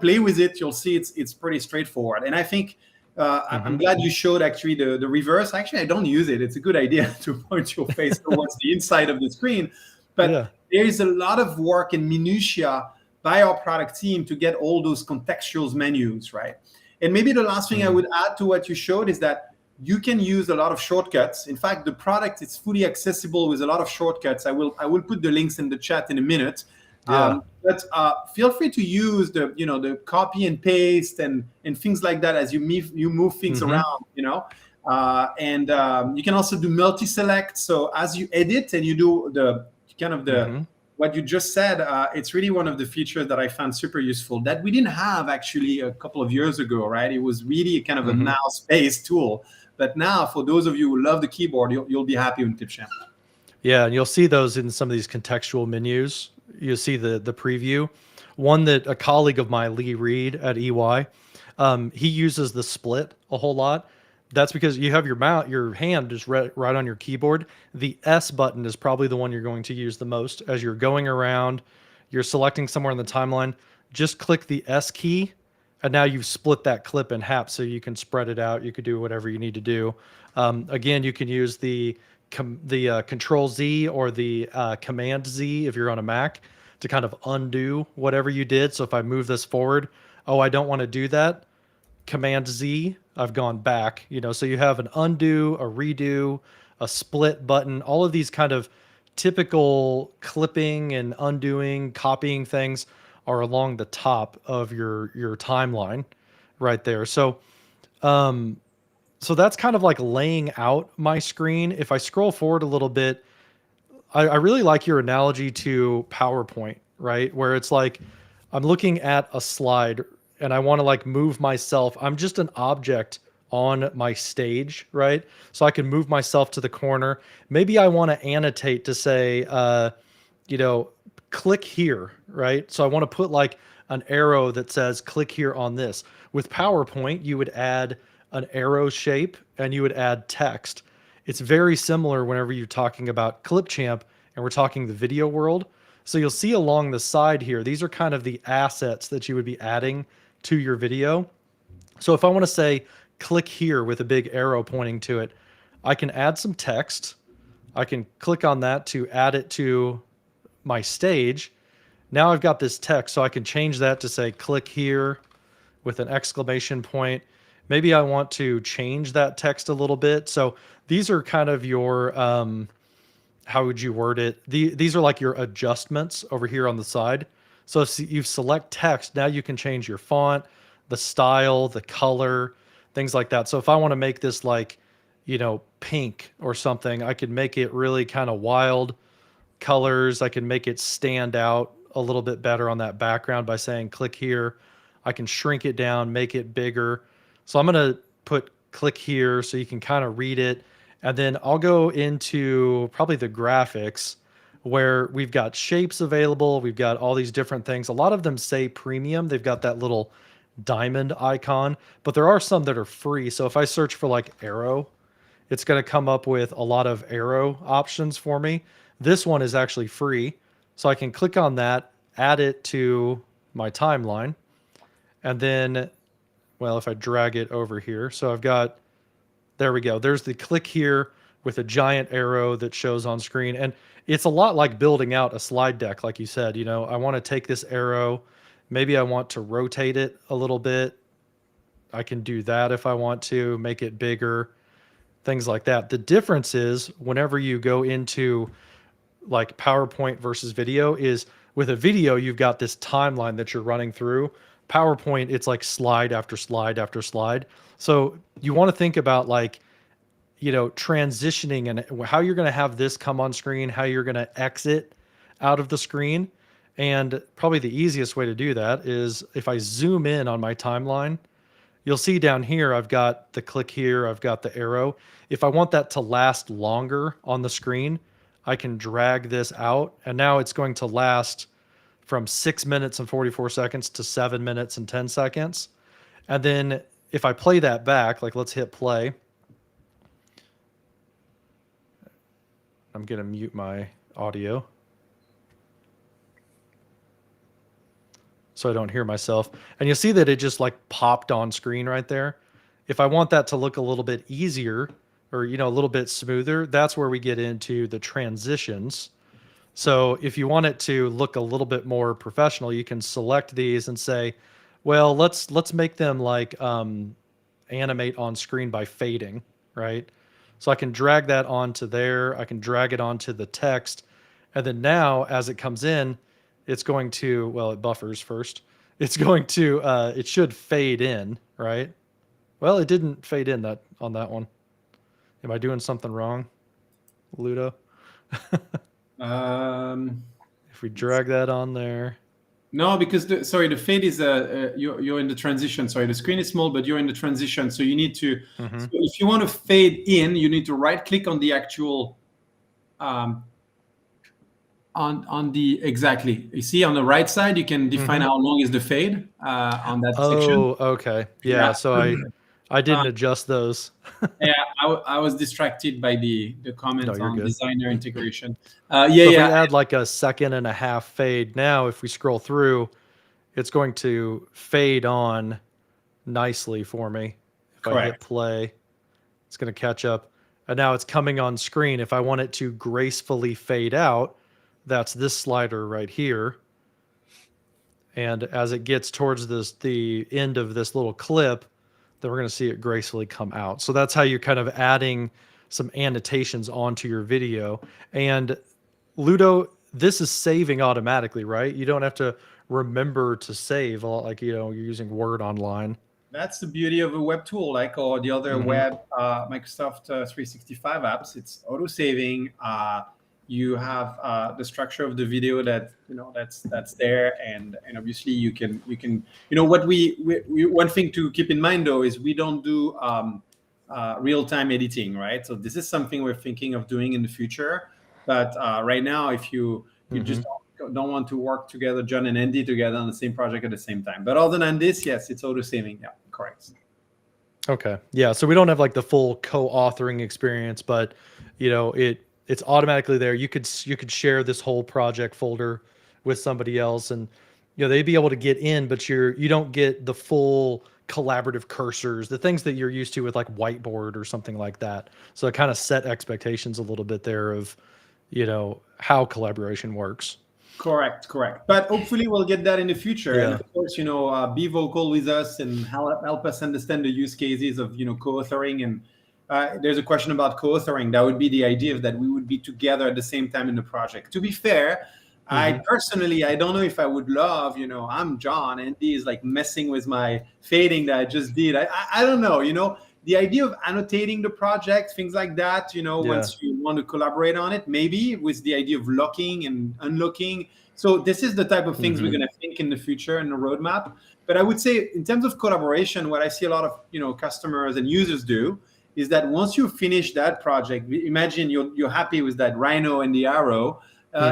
play with it. You'll see it's pretty straightforward. And I think I'm glad you showed actually the reverse. Actually, I don't use it. It's a good idea to point your face towards the inside of the screen. But there is a lot of work and minutia by our product team to get all those contextual menus, right? And maybe the last thing I would add to what you showed is that you can use a lot of shortcuts. In fact, the product is fully accessible with a lot of shortcuts. I will put the links in the chat in a minute. But feel free to use the copy and paste and things like that as you move things around. And you can also do multi-select. So as you edit and you do what you just said, it's really one of the features that I found super useful that we didn't have actually a couple of years ago, right? It was really kind of a mouse-based tool. But now, for those of you who love the keyboard, you'll be happy with Clipchamp. Yeah, and you'll see those in some of these contextual menus. You'll see the preview. One that a colleague of mine, Lee Reed at EY, he uses the split a whole lot. That's because you have your hand just right on your keyboard. The S button is probably the one you're going to use the most as you're going around. You're selecting somewhere in the timeline. Just click the S key, and now you've split that clip in half, so you can spread it out. You could do whatever you need to do. Again, you can use the Control Z or the Command Z if you're on a Mac to kind of undo whatever you did. So if I move this forward, I don't want to do that. Command Z, I've gone back, so you have an undo, a redo, a split button, all of these kind of typical clipping and undoing, copying things are along the top of your timeline right there. So that's kind of like laying out my screen. If I scroll forward a little bit, I really like your analogy to PowerPoint, right? Where it's like I'm looking at a slide and I want to like move myself. I'm just an object on my stage, right? So I can move myself to the corner. Maybe I want to annotate to say, click here, right? So I want to put like an arrow that says click here on this. With PowerPoint, you would add an arrow shape and you would add text. It's very similar whenever you're talking about Clipchamp and we're talking the video world. So you'll see along the side here, these are kind of the assets that you would be adding to your video. So if I want to say click here with a big arrow pointing to it, I can add some text. I can click on that to add it to my stage. Now I've got this text, so I can change that to say click here with an exclamation point. Maybe I want to change that text a little bit. So these are kind of your, how would you word it? These are like your adjustments over here on the side. So if you select text, now you can change your font, the style, the color, things like that. So if I want to make this like, pink or something, I could make it really kind of wild colors. I can make it stand out a little bit better on that background by saying click here. I can shrink it down, make it bigger. So I'm going to put click here so you can kind of read it. And then I'll go into probably the graphics where we've got shapes available. We've got all these different things. A lot of them say premium. They've got that little diamond icon, but there are some that are free. So if I search for like arrow, it's going to come up with a lot of arrow options for me. This one is actually free. So I can click on that, add it to my timeline. And then, well, if I drag it over here, so I've got, there we go. There's the click here with a giant arrow that shows on screen. And it's a lot like building out a slide deck, like you said. I want to take this arrow. Maybe I want to rotate it a little bit. I can do that if I want to, make it bigger, things like that. The difference is whenever you go into like PowerPoint versus video is with a video, you've got this timeline that you're running through. PowerPoint, it's like slide after slide after slide. So you want to think about like, transitioning and how you're going to have this come on screen, how you're going to exit out of the screen. And probably the easiest way to do that is if I zoom in on my timeline, you'll see down here, I've got the click here, I've got the arrow. If I want that to last longer on the screen, I can drag this out and now it's going to last from 6 minutes and 44 seconds to 7 minutes and 10 seconds. And then if I play that back, like let's hit play. I'm going to mute my audio so I don't hear myself. And you'll see that it just like popped on screen right there. If I want that to look a little bit easier or, a little bit smoother, that's where we get into the transitions. So if you want it to look a little bit more professional, you can select these and say, well, let's make them like animate on screen by fading, right? So I can drag that onto there. I can drag it onto the text. And then now as it comes in, it's going to, well, it buffers first. It's going to, it should fade in, right? Well, it didn't fade in that on that one. Am I doing something wrong, Ludo? If we drag that on there. No, because the fade is you're in the transition. Sorry, the screen is small, but you're in the transition. So you need to, so if you want to fade in, you need to right click on the actual, on the, exactly. You see on the right side, you can define how long is the fade on that section. Oh, okay. Yeah. So I didn't adjust those. Yeah, I was distracted by the comment on good. designer integration. So if we add like a 1.5 seconds fade now, if we scroll through, it's going to fade on nicely for me. If I hit play, it's going to catch up. And now it's coming on screen. If I want it to gracefully fade out, that's this slider right here. And as it gets towards the end of this little clip, then we're going to see it gracefully come out. So that's how you're kind of adding some annotations onto your video. And Ludo, this is saving automatically, right? You don't have to remember to save, like, you're using Word online. That's the beauty of a web tool, like or the other web Microsoft 365 apps. It's auto saving. You have the structure of the video that that's there, and obviously you can what we one thing to keep in mind though is we don't do real-time editing, right? So this is something we're thinking of doing in the future, but right now if you just don't want to work together, John and Andy together on the same project at the same time. But other than this, yes, it's auto saving. Yeah, correct. Okay. Yeah. So we don't have like the full co-authoring experience, but it's automatically there. You could share this whole project folder with somebody else, and they'd be able to get in, but you don't get the full collaborative cursors, the things that you're used to with like Whiteboard or something like that. So it kind of set expectations a little bit there of how collaboration works. Correct. But hopefully we'll get that in the future. Yeah. And of course, be vocal with us and help us understand the use cases of, co-authoring. And there's a question about co-authoring. That would be the idea of that we would be together at the same time in the project. To be fair, I personally, I don't know if I would love, I'm John, and he is like messing with my fading that I just did. I don't know, the idea of annotating the project, things like that, once you want to collaborate on it, maybe with the idea of locking and unlocking. So this is the type of things we're going to think in the future in the roadmap. But I would say in terms of collaboration, what I see a lot of, customers and users do is that once you finish that project, imagine you're happy with that rhino and the arrow,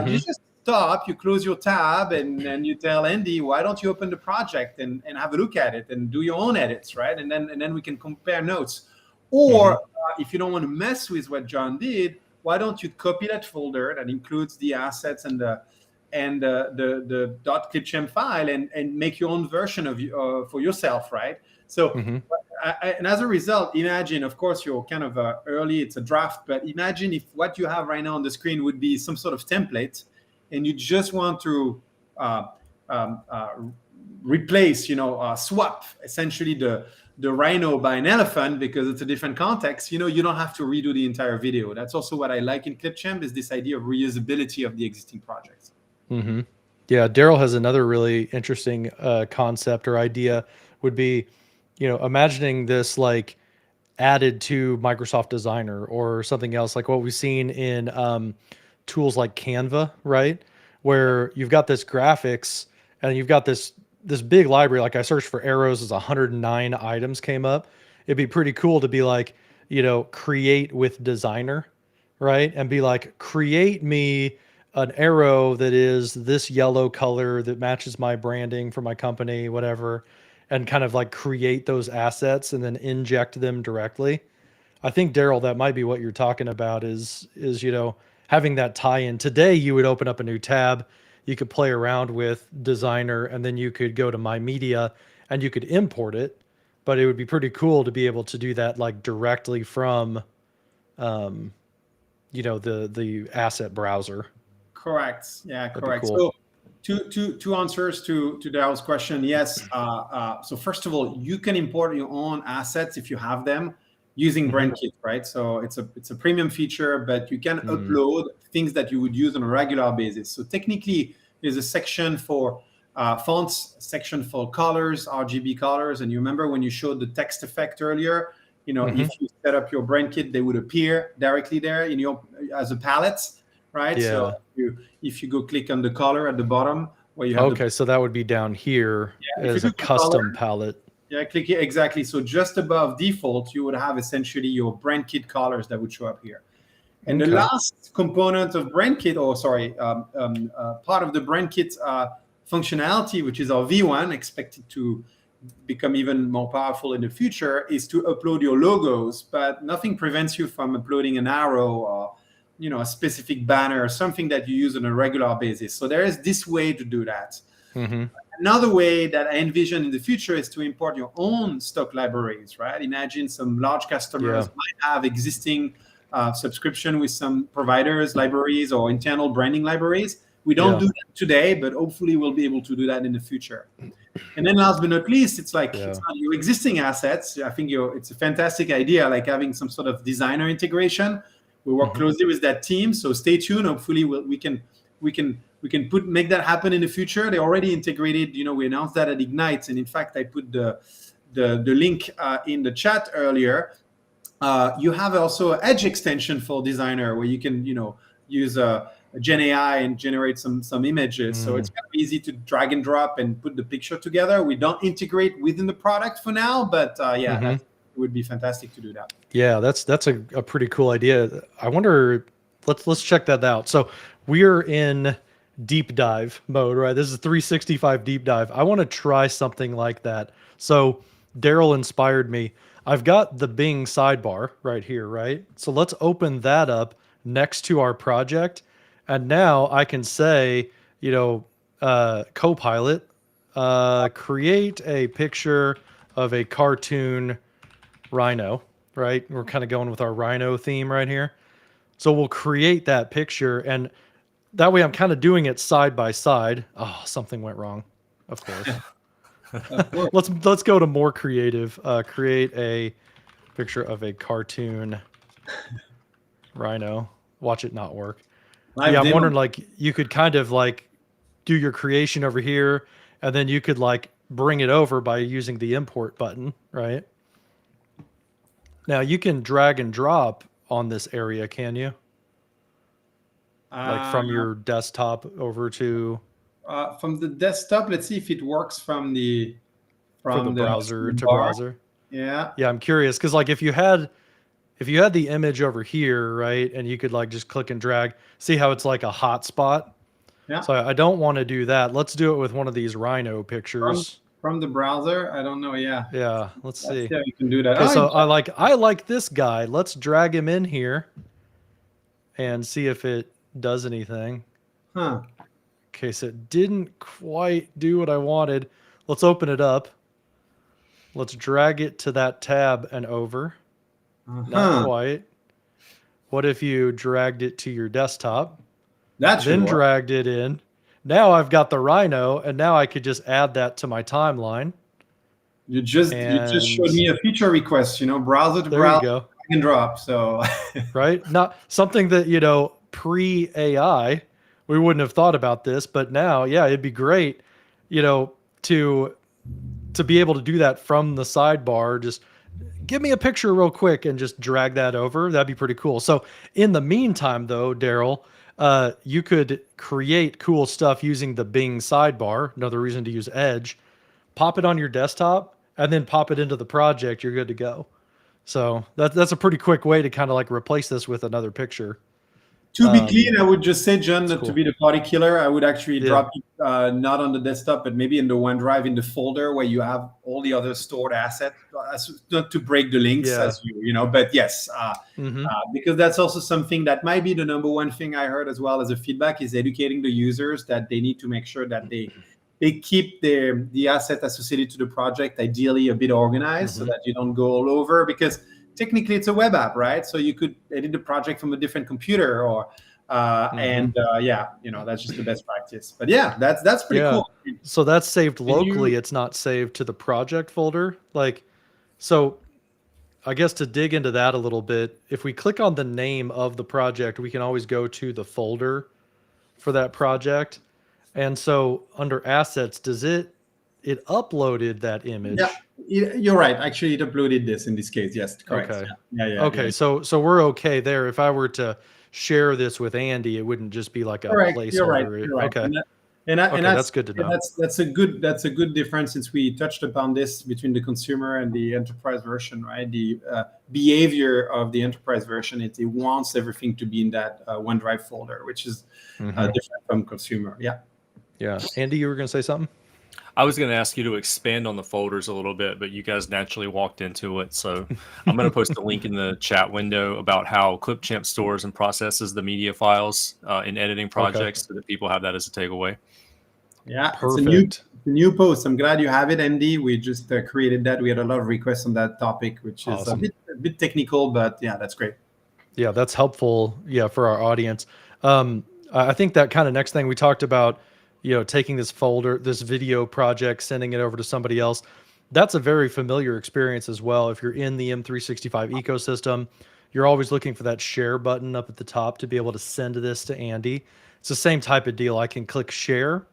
you just stop, you close your tab, and you tell Andy, why don't you open the project and have a look at it and do your own edits, right? And then we can compare notes. Or if you don't want to mess with what John did, why don't you copy that folder that includes the assets and the .clipchamp file and make your own version of for yourself, right? So and as a result, imagine, of course, you're kind of early, it's a draft, but imagine if what you have right now on the screen would be some sort of template, and you just want to replace, swap essentially the rhino by an elephant because it's a different context, you don't have to redo the entire video. That's also what I like in Clipchamp, is this idea of reusability of the existing projects. Yeah, Daryl has another really interesting concept or idea would be, imagining this like added to Microsoft Designer or something else, like what we've seen in tools like Canva, right? Where you've got this graphics and you've got this big library. Like I searched for arrows, as 109 items came up. It'd be pretty cool to be like, create with Designer, right? And be like, create me an arrow that is this yellow color that matches my branding for my company, whatever, and kind of like create those assets and then inject them directly. I think, Daryl, that might be what you're talking about is having that tie-in. Today, you would open up a new tab, you could play around with Designer, and then you could go to My Media and you could import it. But it would be pretty cool to be able to do that like directly from, the asset browser. Correct. Yeah, That'd correct. Cool. So two answers to Daryl's question. Yes. So first of all, you can import your own assets if you have them, using BrandKit, right? So it's a premium feature, but you can upload things that you would use on a regular basis. So technically, there's a section for fonts, section for colors, RGB colors. And you remember when you showed the text effect earlier, if you set up your BrandKit, they would appear directly there in your as a palette, right? Yeah. So if you go click on the color at the bottom where you have so that would be down here as a custom palette. Yeah, click here. Exactly. So just above default, you would have essentially your BrandKit colors that would show up here. And the last component of BrandKit, part of the BrandKit functionality, which is our V1, expected to become even more powerful in the future, is to upload your logos. But nothing prevents you from uploading an arrow or a specific banner or something that you use on a regular basis. So there is this way to do that. Another way that I envision in the future is to import your own stock libraries, right? Imagine some large customers might have existing subscription with some providers, libraries, or internal branding libraries. We don't Yeah. do that today, but hopefully we'll be able to do that in the future. And then last but not least, it's like it's not your existing assets. I think it's a fantastic idea, like having some sort of designer integration. We work closely with that team, so stay tuned. Hopefully we can make that happen in the future. They already integrated. We announced that at Ignite, and in fact, I put the link in the chat earlier. You have also an Edge extension for designer where you can use a Gen AI and generate some images. So it's kind of easy to drag and drop and put the picture together. We don't integrate within the product for now, but it would be fantastic to do that. Yeah, that's a pretty cool idea. I wonder, let's check that out. So we're in deep dive mode, right? This is 365 deep dive. I want to try something like that. So Daryl inspired me. I've got the Bing sidebar right here, right? So let's open that up next to our project. And now I can say, Copilot, create a picture of a cartoon rhino, right? We're kind of going with our rhino theme right here. So we'll create that picture, and that way I'm kind of doing it side by side. Oh, something went wrong, of course. Let's go to more creative. Create a picture of a cartoon rhino. Watch it not work. I'm wondering, like, you could kind of like do your creation over here, and then you could like bring it over by using the import button, right? Now you can drag and drop on this area, can you? Like from your desktop over to from the desktop. Let's see if it works from the browser to bar. browser. Yeah. I'm curious because like if you had the image over here, right, and you could like just click and drag, see how it's like a hotspot. Yeah. So I don't want to do that. Let's do it with one of these rhino pictures. From the browser, I don't know. Yeah. Let's see. Yeah, you can do that. Okay, so I like this guy. Let's drag him in here and see if it does anything. Okay, so it didn't quite do what I wanted. Let's open it up. Let's drag it to that tab and over. Not quite. What if you dragged it to your desktop? Then dragged it in. Now I've got the rhino, and now I could just add that to my timeline. You just showed me a feature request, browser to browser, drag and drop. So right, not something that pre AI we wouldn't have thought about this, but now it'd be great, to be able to do that from the sidebar. Just give me a picture real quick and just drag that over. That'd be pretty cool. So in the meantime, though, Daryl, you could create cool stuff using the Bing sidebar. Another reason to use Edge. Pop it on your desktop and then pop it into the project. You're good to go. So that's a pretty quick way to kind of like replace this with another picture. To be clean, I would just say, John, not cool. to be the party killer, I would actually drop it not on the desktop, but maybe in the OneDrive in the folder where you have all the other stored assets, not to break the links as but yes, because that's also something that might be the number one thing I heard as well as a feedback is educating the users that they need to make sure that they keep the asset associated to the project ideally a bit organized so that you don't go all over, because technically it's a web app, right? So you could edit the project from a different computer or that's just the best practice. But that's pretty cool. So that's saved locally. It's not saved to the project folder. So I guess to dig into that a little bit, if we click on the name of the project, we can always go to the folder for that project. And so under assets, does it uploaded that image? Yeah, you're right. Actually, it uploaded this in this case. Yes, correct. Okay. Yeah. So we're okay there. If I were to share this with Andy, it wouldn't just be like a placeholder. You're right. Okay. And that's good to know. That's a good difference, since we touched upon this between the consumer and the enterprise version, right? The behavior of the enterprise version, it wants everything to be in that OneDrive folder, which is different from consumer. Yeah. Andy, you were going to say something? I was going to ask you to expand on the folders a little bit, but you guys naturally walked into it. So I'm going to post a link in the chat window about how Clipchamp stores and processes the media files in editing projects so that people have that as a takeaway. Yeah, perfect. It's a new post. I'm glad you have it, Andy. We just created that. We had a lot of requests on that topic, which is a bit technical, but that's great. Yeah, that's helpful. Yeah, for our audience. I think that kind of next thing we talked about, taking this folder, this video project, sending it over to somebody else. That's a very familiar experience as well. If you're in the M365 ecosystem, you're always looking for that share button up at the top to be able to send this to Andy. It's the same type of deal. I can click share.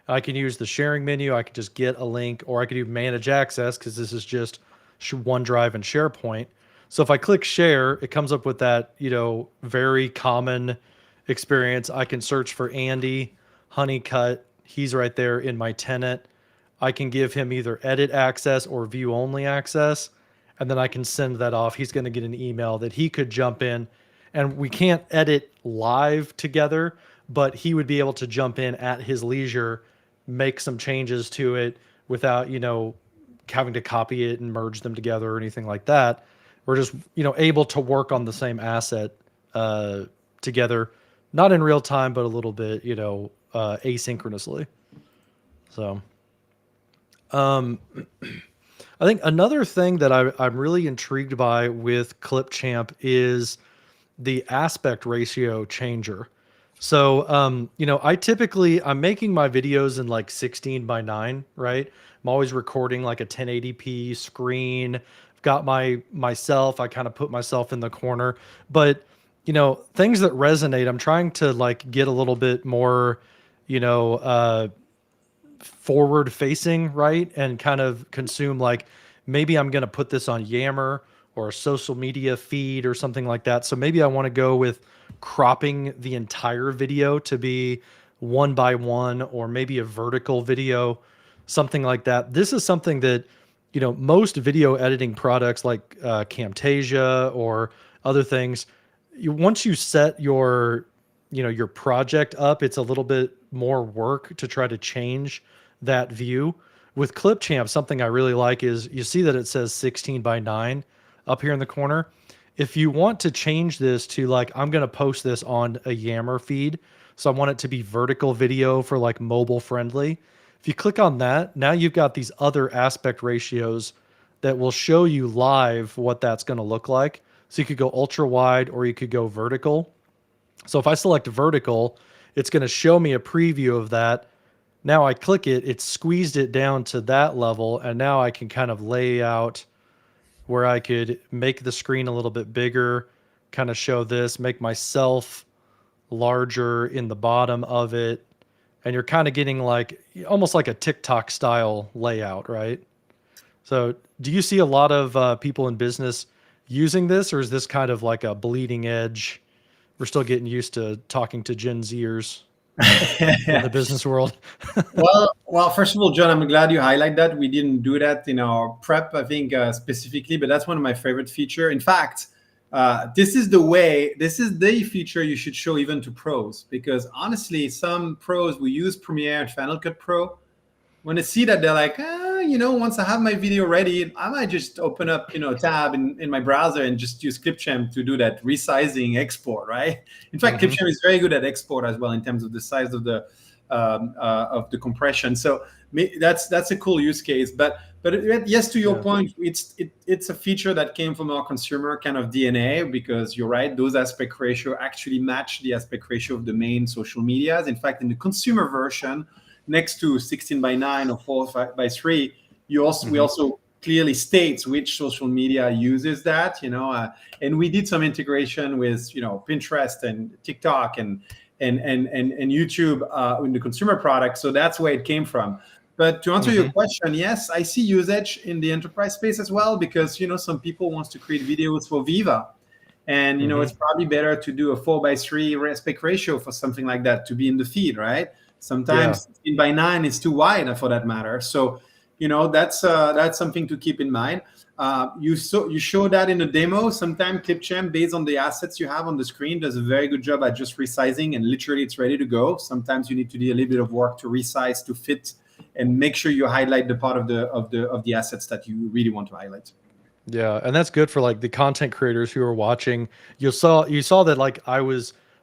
I can use the sharing menu. I can just get a link, or I can do manage access because this is just OneDrive and SharePoint. So if I click share, it comes up with that, very common experience. I can search for Andy Honeycutt. He's right there in my tenant. I can give him either edit access or view only access, and then I can send that off. He's going to get an email that he could jump in, and we can't edit live together, but he would be able to jump in at his leisure, make some changes to it without, having to copy it and merge them together or anything like that. We're just, able to work on the same asset together, not in real time, but a little bit, asynchronously. So, I think another thing that I'm really intrigued by with Clipchamp is the aspect ratio changer. So, I'm making my videos in like 16:9, right? I'm always recording like a 1080p screen. I've got myself, I kind of put myself in the corner, but things that resonate, I'm trying to like get a little bit more, forward facing, right? And kind of consume, like, maybe I'm going to put this on Yammer or a social media feed or something like that. So maybe I want to go with cropping the entire video to be 1:1, or maybe a vertical video, something like that. This is something that, most video editing products like Camtasia or other things, once you set your project up, it's a little bit more work to try to change that view. With Clipchamp, something I really like is, you see that it says 16:9 up here in the corner. If you want to change this to, like, I'm going to post this on a Yammer feed, so I want it to be vertical video for like mobile friendly. If you click on that, now you've got these other aspect ratios that will show you live what that's going to look like. So you could go ultra wide or you could go vertical. So if I select vertical, it's going to show me a preview of that. Now I click it, it's squeezed it down to that level, and now I can kind of lay out where I could make the screen a little bit bigger, kind of show this, make myself larger in the bottom of it. And you're kind of getting like almost like a TikTok style layout, right? So do you see a lot of people in business using this, or is this kind of like a bleeding edge? We're still getting used to talking to Gen Zers in the business world. Well, first of all, John, I'm glad you highlight that. We didn't do that in our prep, I think, specifically, but that's one of my favorite features. In fact, this is the feature you should show even to pros, because honestly, some pros who use Premiere and Final Cut Pro, when they see that, they're like, once I have my video ready, I might just open up, a tab in my browser and just use Clipchamp to do that resizing export, right? In fact, Clipchamp is very good at export as well in terms of the size of the compression. So that's a cool use case. But yes, to your point, it's a feature that came from our consumer kind of DNA, because you're right, those aspect ratio actually match the aspect ratio of the main social medias. In fact, in the consumer version, next to 16:9 or 4:3, we also clearly states which social media uses that, and we did some integration with, Pinterest and TikTok and YouTube in the consumer product. So that's where it came from. But to answer your question, yes, I see usage in the enterprise space as well, because, some people want to create videos for Viva. And, it's probably better to do a 4:3 aspect ratio for something like that to be in the feed, right? Sometimes 16:9 is too wide for that matter. So, that's something to keep in mind. You show that in a demo. Sometimes Clipchamp, based on the assets you have on the screen, does a very good job at just resizing, and literally it's ready to go. Sometimes you need to do a little bit of work to resize to fit and make sure you highlight the part of the assets that you really want to highlight. Yeah, and that's good for like the content creators who are watching. You saw that like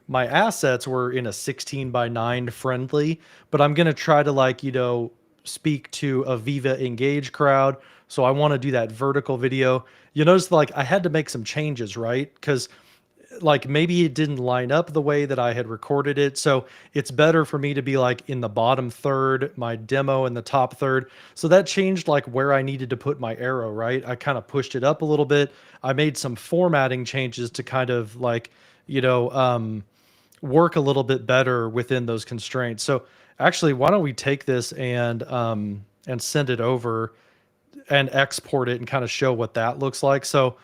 my assets were in a 16:9 friendly, but I'm gonna try to speak to a Viva Engage crowd. So I want to do that vertical video. You notice like I had to make some changes, right? Because like maybe it didn't line up the way that I had recorded it. So it's better for me to be like in the bottom third, my demo in the top third. So that changed like where I needed to put my arrow, right? I kind of pushed it up a little bit. I made some formatting changes to kind of like, work a little bit better within those constraints. So actually, why don't we take this and send it over and export it and kind of show what that looks like. So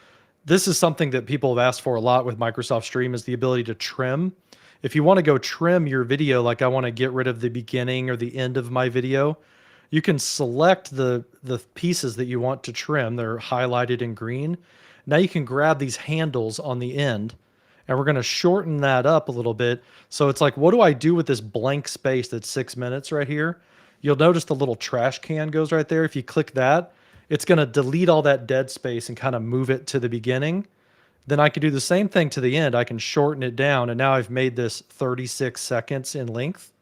this is something that people have asked for a lot with Microsoft Stream, is the ability to trim. If you want to go trim your video, like I want to get rid of the beginning or the end of my video, you can select the pieces that you want to trim. They're highlighted in green. Now you can grab these handles on the end, and we're going to shorten that up a little bit. So it's like, what do I do with this blank space that's 6 minutes right here? You'll notice the little trash can goes right there. If you click that, it's going to delete all that dead space and kind of move it to the beginning. Then I can do the same thing to the end. I can shorten it down, and now I've made this 36 seconds in length.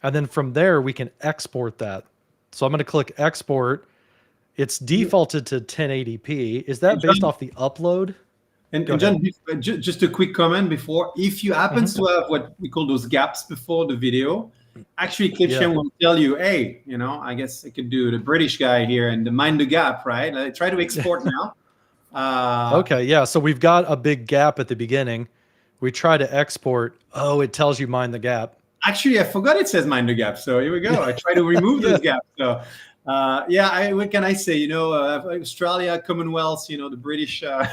And then from there, we can export that. So I'm going to click export. It's defaulted to 1080p. Is that based off the upload? And John, just a quick comment before. If you happen to have what we call those gaps before the video, actually Clipchamp will tell you, hey, I guess I could do the British guy here and mind the gap, right? I try to export now. Okay, yeah. So we've got a big gap at the beginning. We try to export. Oh, it tells you mind the gap. Actually, I forgot it says mind the gap. So here we go. I try to remove those gaps. So what can I say? Australia, Commonwealth, the British. So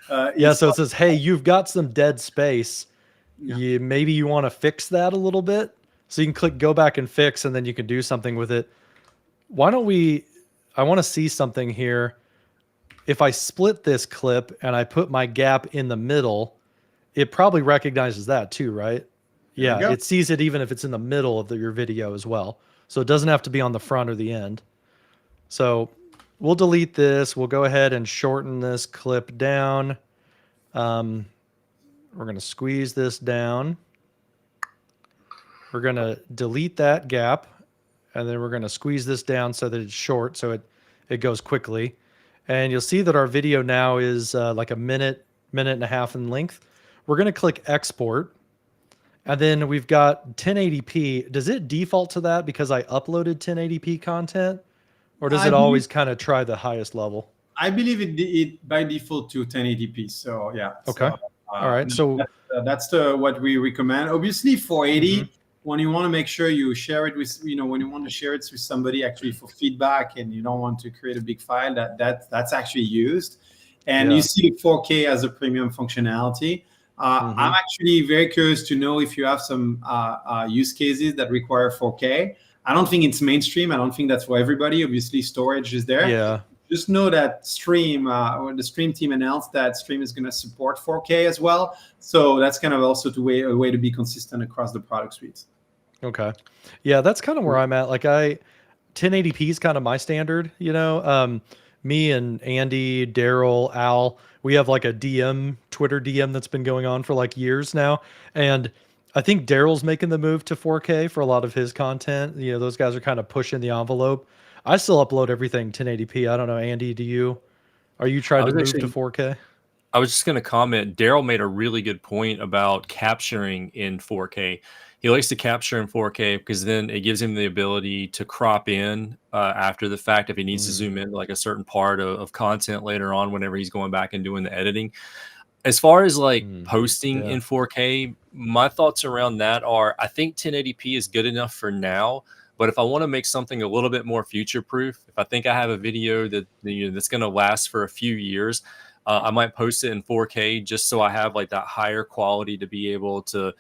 it says, hey, you've got some dead space. Maybe you want to fix that a little bit. So you can click go back and fix, and then you can do something with it. Why don't I want to see something here. If I split this clip and I put my gap in the middle, it probably recognizes that too, right? Yeah, it sees it even if it's in the middle of your video as well. So it doesn't have to be on the front or the end. So we'll delete this. We'll go ahead and shorten this clip down. We're going to squeeze this down. We're going to delete that gap, and then we're going to squeeze this down so that it's short, so it goes quickly. And you'll see that our video now is like a minute and a half in length. We're going to click export, and then we've got 1080p. Does it default to that because I uploaded 1080p content, or does it always kind of try the highest level? I believe it by default to 1080p. So yeah. Okay. All right. So that's what we recommend. Obviously, 480. When you want to make sure you share it with, when you want to share it with somebody actually for feedback, and you don't want to create a big file, that's actually used. And you see 4K as a premium functionality. I'm actually very curious to know if you have some use cases that require 4K. I don't think it's mainstream. I don't think that's for everybody. Obviously, storage is there. Yeah. Just know that the Stream team announced that Stream is going to support 4K as well. So that's kind of also a way to be consistent across the product suites. Okay. Yeah, that's kind of where I'm at. Like 1080p is kind of my standard, me and Andy, Daryl, Al, we have like a Twitter DM that's been going on for like years now. And I think Daryl's making the move to 4K for a lot of his content. Those guys are kind of pushing the envelope. I still upload everything 1080p. I don't know, Andy, are you trying to move to 4K? I was just going to comment. Daryl made a really good point about capturing in 4K. He likes to capture in 4K because then it gives him the ability to crop in after the fact if he needs to zoom in like a certain part of content later on whenever he's going back and doing the editing. As far as posting in 4K, my thoughts around that are I think 1080p is good enough for now. But if I want to make something a little bit more future-proof, if I think I have a video that's going to last for a few years, I might post it in 4K just so I have like that higher quality to be able to,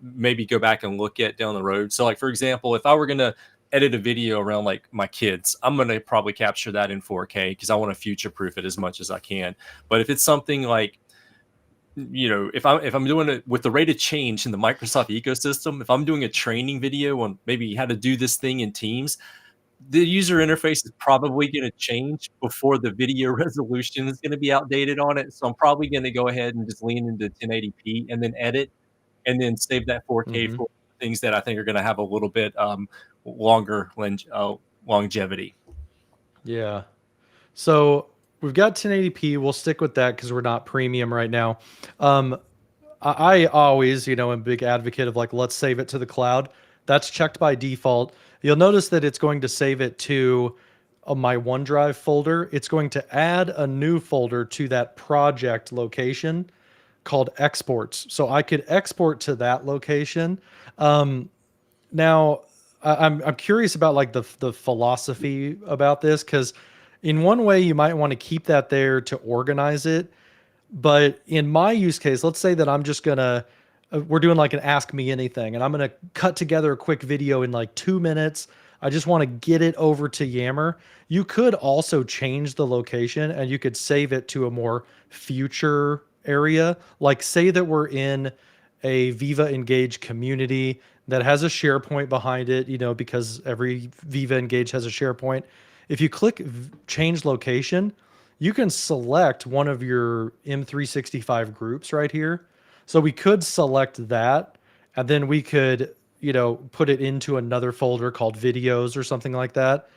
maybe go back and look at down the road. So like, for example, if I were going to edit a video around like my kids, I'm going to probably capture that in 4K because I want to future-proof it as much as I can. But if it's something like, if I'm doing it with the rate of change in the Microsoft ecosystem, if I'm doing a training video on maybe how to do this thing in Teams, the user interface is probably going to change before the video resolution is going to be outdated on it. So I'm probably going to go ahead and just lean into 1080p and then edit and then save that 4K for things that I think are going to have a little bit longer longevity. Yeah. So we've got 1080p. We'll stick with that because we're not premium right now. I always, am a big advocate of like, let's save it to the cloud. That's checked by default. You'll notice that it's going to save it to my OneDrive folder. It's going to add a new folder to that project location called exports. So I could export to that location. Now, I'm curious about like the philosophy about this, because in one way you might want to keep that there to organize it. But in my use case, let's say that I'm just gonna, we're doing like an Ask Me Anything, and I'm gonna cut together a quick video in like 2 minutes. I just want to get it over to Yammer. You could also change the location and you could save it to a more future area. Like say that we're in a Viva Engage community that has a SharePoint behind it, because every Viva Engage has a SharePoint. If you click change location, you can select one of your M365 groups right here. So we could select that, and then we could, put it into another folder called videos or something like that,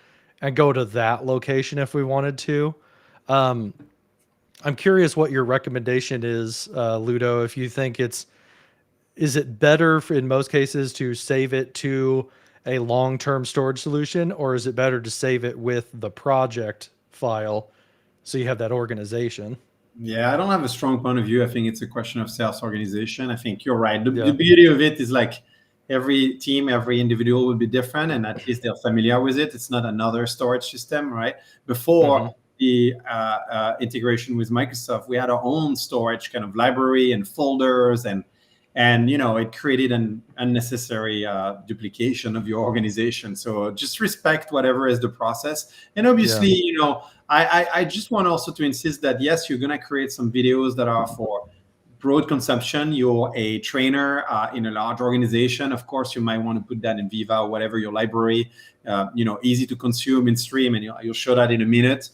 and go to that location if we wanted to. I'm curious what your recommendation is, Ludo, if you think is it better in most cases to save it to a long-term storage solution, or is it better to save it with the project file so you have that organization? Yeah, I don't have a strong point of view. I think it's a question of self-organization. I think you're right. The beauty of it is like every team, every individual will be different, and at least they're familiar with it. It's not another storage system, right? Before the integration with Microsoft, we had our own storage kind of library and folders, and it created an unnecessary duplication of your organization. So just respect whatever is the process. And obviously, I just want also to insist that, yes, you're going to create some videos that are for broad consumption. You're a trainer in a large organization. Of course, you might want to put that in Viva or whatever, your library, easy to consume in stream, and you'll show that in a minute.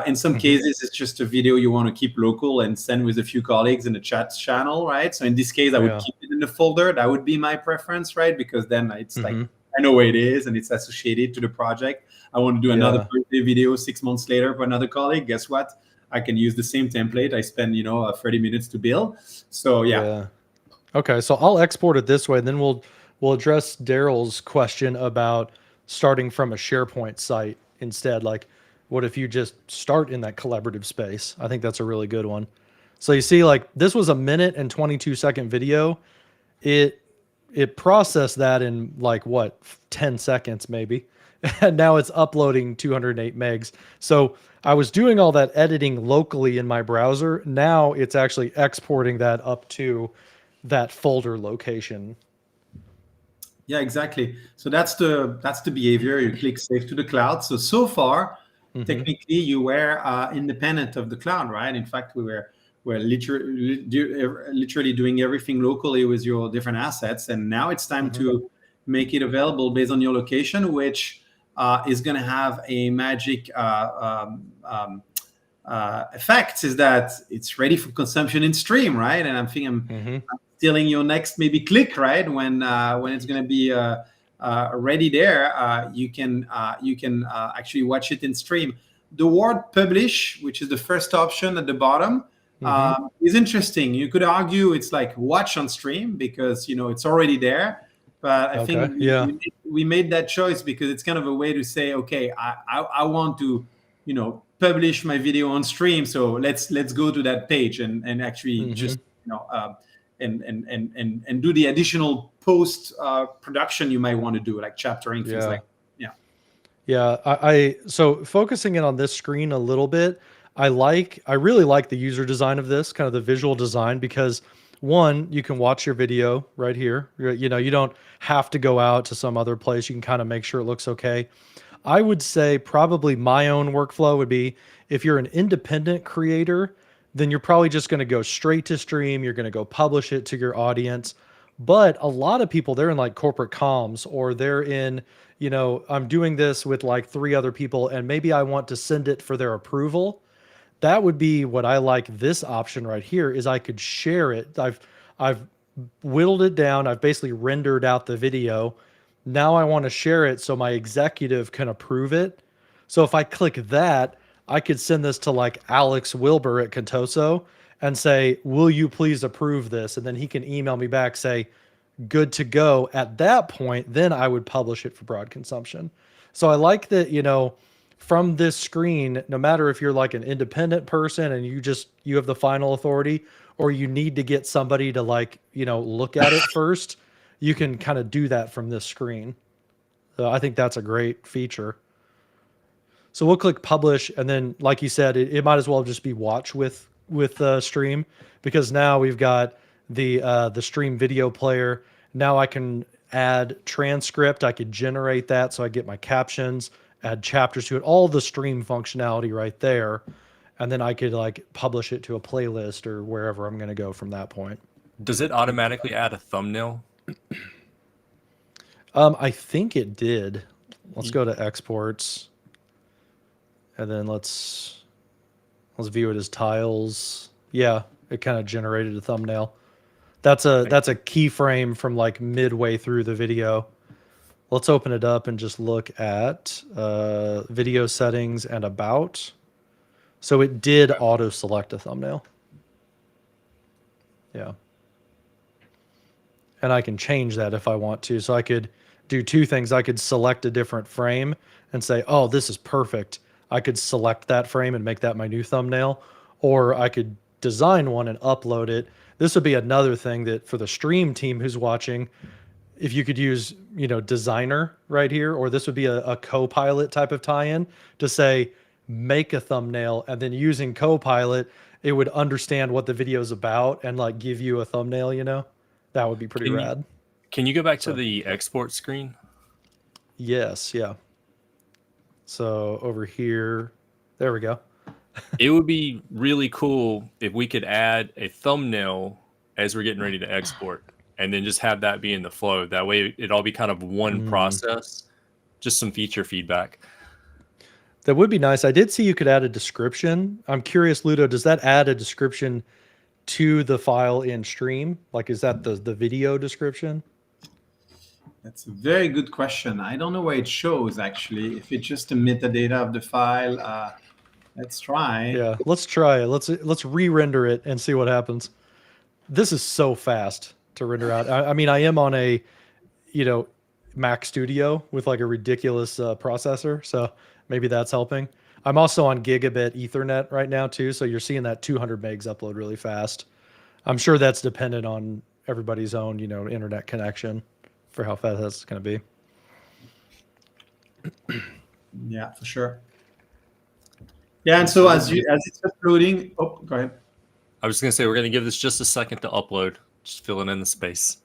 In some cases, it's just a video you want to keep local and send with a few colleagues in the chat channel, right? So in this case, I would keep it in the folder. That would be my preference, right? Because then it's like, I know where it is and it's associated to the project. I want to do another birthday video 6 months later for another colleague. Guess what? I can use the same template. I spend, 30 minutes to build. So Okay, so I'll export it this way, and then we'll address Daryl's question about starting from a SharePoint site instead. Like, what if you just start in that collaborative space? I think that's a really good one. So you see, like, this was a 1 and 22-second video. It processed that in like 10 seconds maybe. And now it's uploading 208 megs. So I was doing all that editing locally in my browser. Now it's actually exporting that up to that folder location. Yeah, exactly. So that's the behavior. You click save to the cloud. So far, technically you were independent of the cloud, right? In fact, we're literally doing everything locally with your different assets. And now it's time to make it available based on your location, which is going to have a magic effect, is that it's ready for consumption in stream, right? And I'm stealing your next maybe click, right? When it's going to be ready there, you can actually watch it in stream. The word publish, which is the first option at the bottom, is interesting. You could argue it's like watch on stream because it's already there. But I think we made that choice because it's kind of a way to say, okay, I want to, publish my video on stream. So let's go to that page and actually just and do the additional post production you might want to do, like chaptering things like so focusing in on this screen a little bit, I really like the user design of this, kind of the visual design, because one, you can watch your video right here. You don't have to go out to some other place. You can kind of make sure it looks okay. I would say probably my own workflow would be, if you're an independent creator, then you're probably just going to go straight to stream. You're going to go publish it to your audience. But a lot of people, they're in like corporate comms, or they're in, I'm doing this with like 3 other people, and maybe I want to send it for their approval. That would be what I like. This option right here is I could share it. I've whittled it down. I've basically rendered out the video. Now I want to share it so my executive can approve it. So if I click that, I could send this to like Alex Wilbur at Contoso and say, will you please approve this? And then he can email me back, say, good to go. At that point, then I would publish it for broad consumption. So I like that, you know, from this screen, no matter if you're like an independent person and you have the final authority, or you need to get somebody to like, you know, look at it first, you can kind of do that from this screen. So I think that's a great feature. So we'll click publish, and then like you said, it might as well just be watch with stream, because now we've got the stream video player. Now I can add transcript. I could generate that, so I get my captions, add chapters to it, all the stream functionality right there. And then I could like publish it to a playlist or wherever I'm going to go from that point. Does it automatically add a thumbnail? I think it did. Let's go to exports, and then let's view it as tiles. Yeah, it kind of generated a thumbnail. That's a keyframe from like midway through the video. Let's open it up and just look at video settings and about. So it did auto select a thumbnail. Yeah. And I can change that if I want to. So I could do two things. I could select a different frame and say, oh, this is perfect. I could select that frame and make that my new thumbnail. Or I could design one and upload it. This would be another thing that for the stream team who's watching, if you could use, you know, designer right here, or this would be a co-pilot type of tie-in to say, make a thumbnail, and then using Copilot, it would understand what the video is about and like give you a thumbnail, you know? That would be pretty rad. Can you go back to the export screen? Yes, yeah. So over here, there we go. It would be really cool if we could add a thumbnail as we're getting ready to export, and then just have that be in the flow. That way it'd all be kind of one process, just some feature feedback. That would be nice. I did see you could add a description. I'm curious, Ludo, does that add a description to the file in stream? Like, is that the video description? That's a very good question. I don't know where it shows, actually. If it's just the metadata of the file, let's try. Yeah, let's try it. Let's re-render it and see what happens. This is so fast to render out. I mean, I am on a, you know, Mac Studio with like a ridiculous processor, so maybe that's helping. I'm also on gigabit Ethernet right now too, so you're seeing that 200 megs upload really fast. I'm sure that's dependent on everybody's own, you know, internet connection for how fast that's going to be. Yeah, for sure. Yeah, and so as it's uploading, oh, go ahead. I was going to say, we're going to give this just a second to upload, just filling in the space.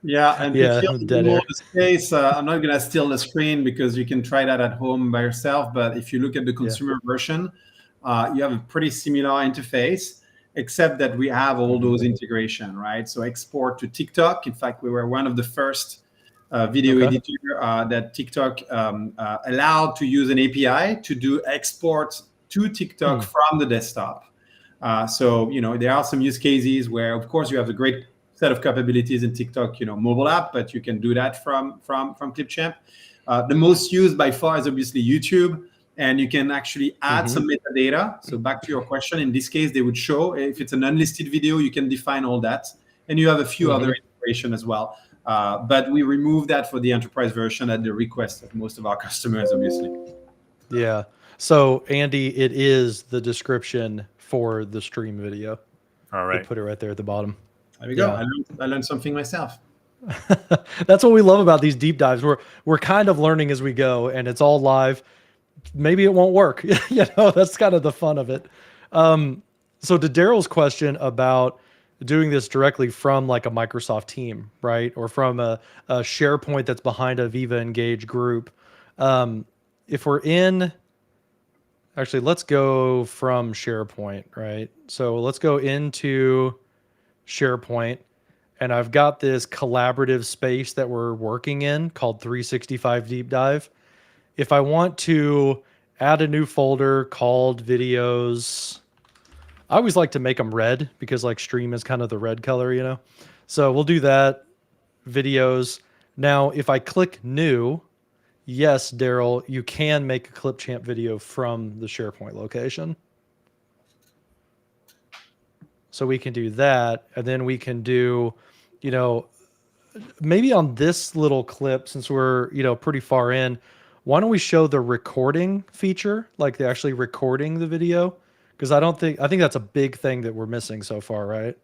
Yeah, and yeah, if you dead more air. the space, I'm not going to steal the screen because you can try that at home by yourself. But if you look at the consumer version, you have a pretty similar interface, except that we have all those integration, right? So export to TikTok. In fact, we were one of the first video editor that TikTok allowed to use an API to do export to TikTok from the desktop. So, you know, there are some use cases where, of course, you have a great set of capabilities in TikTok, you know, mobile app, but you can do that from Clipchamp. The most used by far is obviously YouTube, and you can actually add some metadata. So back to your question, in this case, they would show if it's an unlisted video, you can define all that, and you have a few other integration as well. But we remove that for the enterprise version at the request of most of our customers, obviously. Yeah. So Andy, it is the description for the stream video. All right. We put it right there at the bottom. There we go. Yeah. I learned something myself. That's what we love about these deep dives. We're kind of learning as we go, and it's all live. Maybe it won't work. You know, that's kind of the fun of it. So to Daryl's question about doing this directly from like a Microsoft team, right? Or from a SharePoint that's behind a Viva Engage group. If we're in, actually, let's go from SharePoint, right? So let's go into SharePoint, and I've got this collaborative space that we're working in called 365 Deep Dive. If I want to add a new folder called videos, I always like to make them red because like stream is kind of the red color, you know? So we'll do that, videos. Now, if I click new, yes, Daryl, you can make a Clipchamp video from the SharePoint location. So we can do that, and then we can do, you know, maybe on this little clip, since we're, you know, pretty far in, why don't we show the recording feature, like the actually recording the video? Because I think that's a big thing that we're missing so far, right?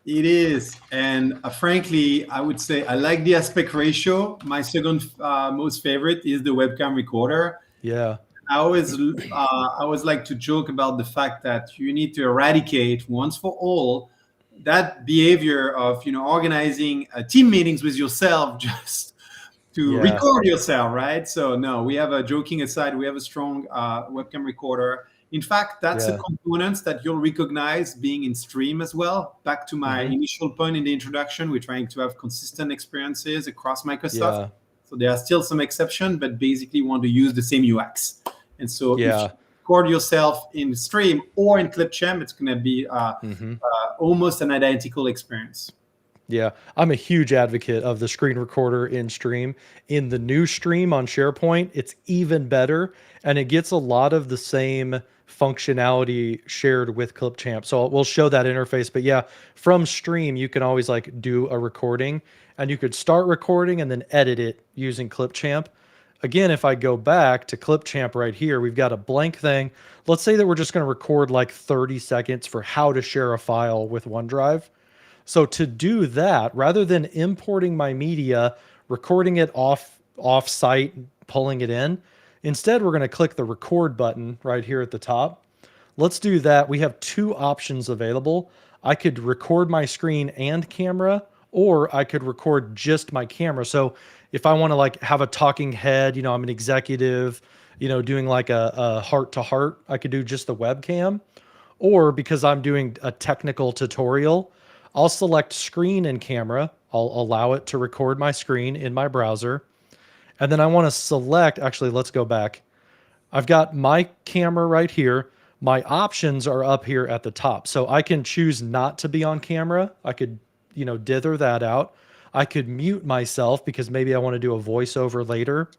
It is, and frankly, I would say I like the aspect ratio. My second most favorite is the webcam recorder. Yeah. I always like to joke about the fact that you need to eradicate once for all that behavior of organizing team meetings with yourself just to record yourself, right? So no, we have a joking aside, we have a strong webcam recorder. In fact, that's a component that you'll recognize being in stream as well. Back to my initial point in the introduction, we're trying to have consistent experiences across Microsoft. Yeah. So there are still some exceptions, but basically want to use the same UX. And so if you record yourself in stream or in Clipchamp, it's going to be almost an identical experience. Yeah, I'm a huge advocate of the screen recorder in stream. In the new stream on SharePoint, it's even better, and it gets a lot of the same functionality shared with Clipchamp. So we'll show that interface, but yeah, from stream, you can always like do a recording, and you could start recording and then edit it using Clipchamp. Again, if I go back to Clipchamp right here, we've got a blank thing. Let's say that we're just going to record like 30 seconds for how to share a file with OneDrive. So to do that, rather than importing my media, recording it off-site, pulling it in, instead we're going to click the record button right here at the top. Let's do that. We have two options available. I could record my screen and camera, or I could record just my camera. So if I want to like have a talking head, I'm an executive, doing like a heart-to-heart, I could do just the webcam. Or because I'm doing a technical tutorial, I'll select screen and camera. I'll allow it to record my screen in my browser. And then I want to select, actually, let's go back. I've got my camera right here. My options are up here at the top. So I can choose not to be on camera. I could, dither that out. I could mute myself because maybe I want to do a voiceover later.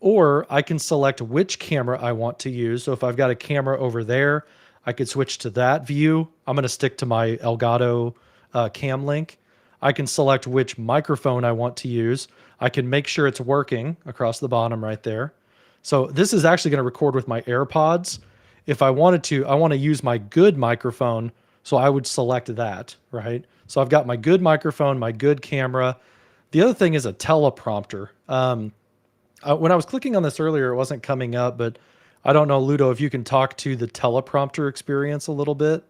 Or I can select which camera I want to use. So if I've got a camera over there, I could switch to that view. I'm going to stick to my Elgato cam link. I can select which microphone I want to use. I can make sure it's working across the bottom right there. So this is actually going to record with my AirPods. If I wanted to, I want to use my good microphone, so I would select that, right? So I've got my good microphone, my good camera. The other thing is a teleprompter. When I was clicking on this earlier, it wasn't coming up, but I don't know, Ludo, if you can talk to the teleprompter experience a little bit,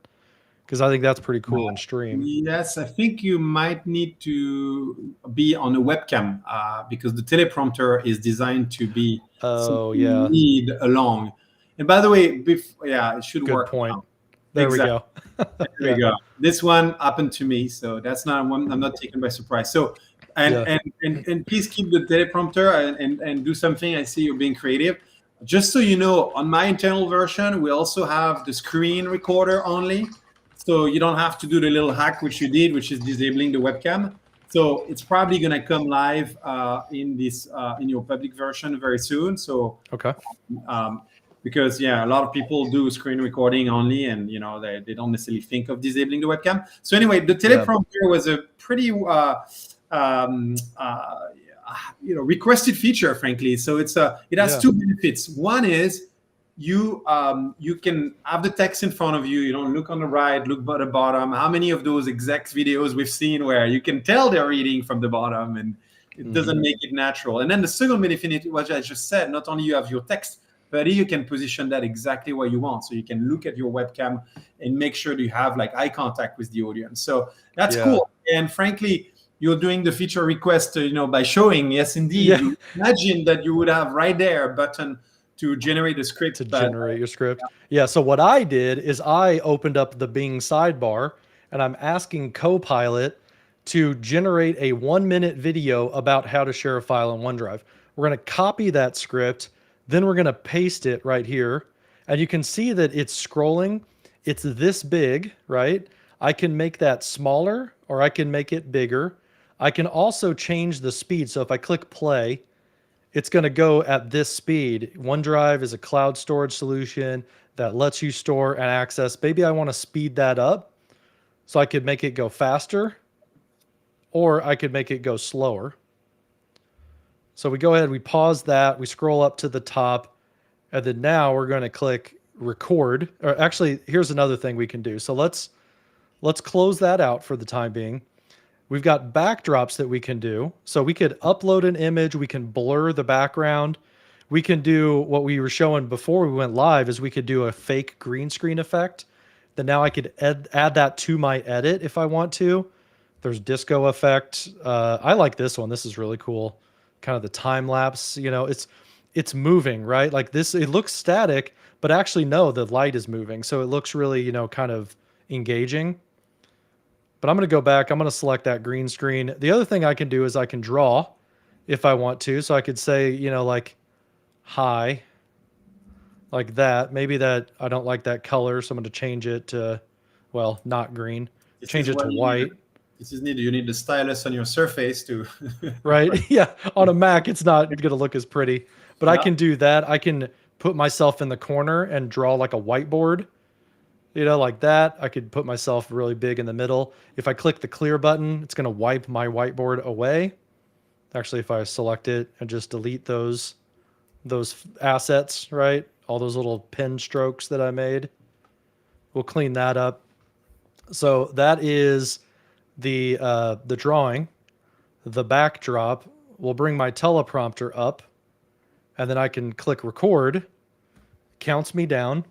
because I think that's pretty cool in stream. Yes, I think you might need to be on a webcam because the teleprompter is designed to be you need along. And by the way, it should work. Good point. Now. There we go. There we go. This one happened to me, so that's not one. I'm not taken by surprise. So, and please keep the teleprompter and do something. I see you're being creative. Just so you know, on my internal version, we also have the screen recorder only. So you don't have to do the little hack which you did, which is disabling the webcam. So it's probably going to come live in your public version very soon. So okay. Because a lot of people do screen recording only, and they don't necessarily think of disabling the webcam. So anyway, the teleprompter was a pretty requested feature, frankly. So it has two benefits. One is you can have the text in front of you. You don't look on the right, look at the bottom. How many of those execs videos we've seen where you can tell they're reading from the bottom and it doesn't make it natural? And then the second benefit, what I just said, not only you have your text, but you can position that exactly where you want. So you can look at your webcam and make sure that you have like eye contact with the audience. So that's cool. And frankly, you're doing the feature request, by showing, yes, indeed. Yeah. You imagine that you would have right there a button to generate a script. Generate your script. Yeah. So what I did is I opened up the Bing sidebar and I'm asking Copilot to generate a 1-minute video about how to share a file in OneDrive. We're going to copy that script. Then we're going to paste it right here. And you can see that it's scrolling. It's this big, right? I can make that smaller or I can make it bigger. I can also change the speed. So if I click play, it's going to go at this speed. OneDrive is a cloud storage solution that lets you store and access. Maybe I want to speed that up so I could make it go faster, or I could make it go slower. So we go ahead, we pause that, we scroll up to the top, and then now we're going to click record. Or actually, here's another thing we can do. So let's close that out for the time being. We've got backdrops that we can do. So we could upload an image, we can blur the background. We can do what we were showing before we went live, is we could do a fake green screen effect. Then now I could add that to my edit if I want to. There's disco effect. I like this one. This is really cool. Kind of the time lapse, you know, it's moving, right? Like this, it looks static, but actually no, the light is moving. So it looks really, you know, kind of engaging. But I'm going to go back. I'm going to select that green screen. The other thing I can do is I can draw if I want to. So I could say, you know, like hi, like that. Maybe that I don't like that color, so I'm going to change it to, well, not green. Change it to white. This is needed. You need the stylus on your Surface to. Right. Yeah. On a Mac, it's not going to look as pretty, but I can do that. I can put myself in the corner and draw like a whiteboard, you know, like that. I could put myself really big in the middle. If I click the clear button, it's going to wipe my whiteboard away. Actually, if I select it and just delete those assets, right? All those little pen strokes that I made, we'll clean that up. So that is the drawing. The backdrop. We'll bring my teleprompter up, and then I can click record. Counts me down.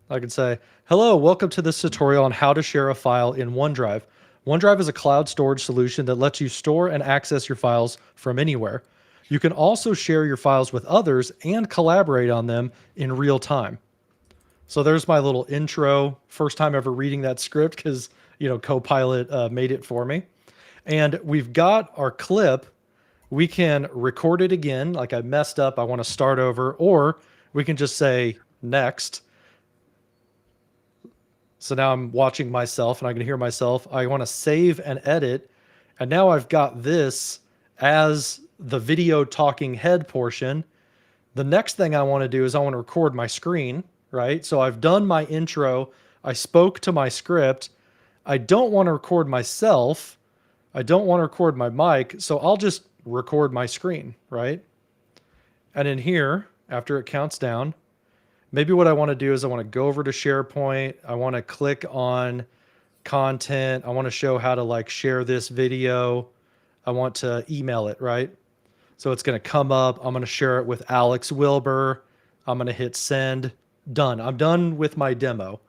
I can say, hello, welcome to this tutorial on how to share a file in OneDrive. OneDrive is a cloud storage solution that lets you store and access your files from anywhere. You can also share your files with others and collaborate on them in real time. So there's my little intro. First time ever reading that script because, you know, Copilot made it for me. And we've got our clip. We can record it again. Like I messed up, I want to start over, or we can just say next. So now I'm watching myself and I can hear myself. I want to save and edit. And now I've got this as the video talking head portion. The next thing I want to do is I want to record my screen, right? So I've done my intro. I spoke to my script. I don't want to record myself. I don't want to record my mic. So I'll just record my screen, right? And in here, after it counts down, maybe what I want to do is I want to go over to SharePoint. I want to click on content. I want to show how to like share this video. I want to email it, right? So it's going to come up. I'm going to share it with Alex Wilbur. I'm going to hit send. Done. I'm done with my demo.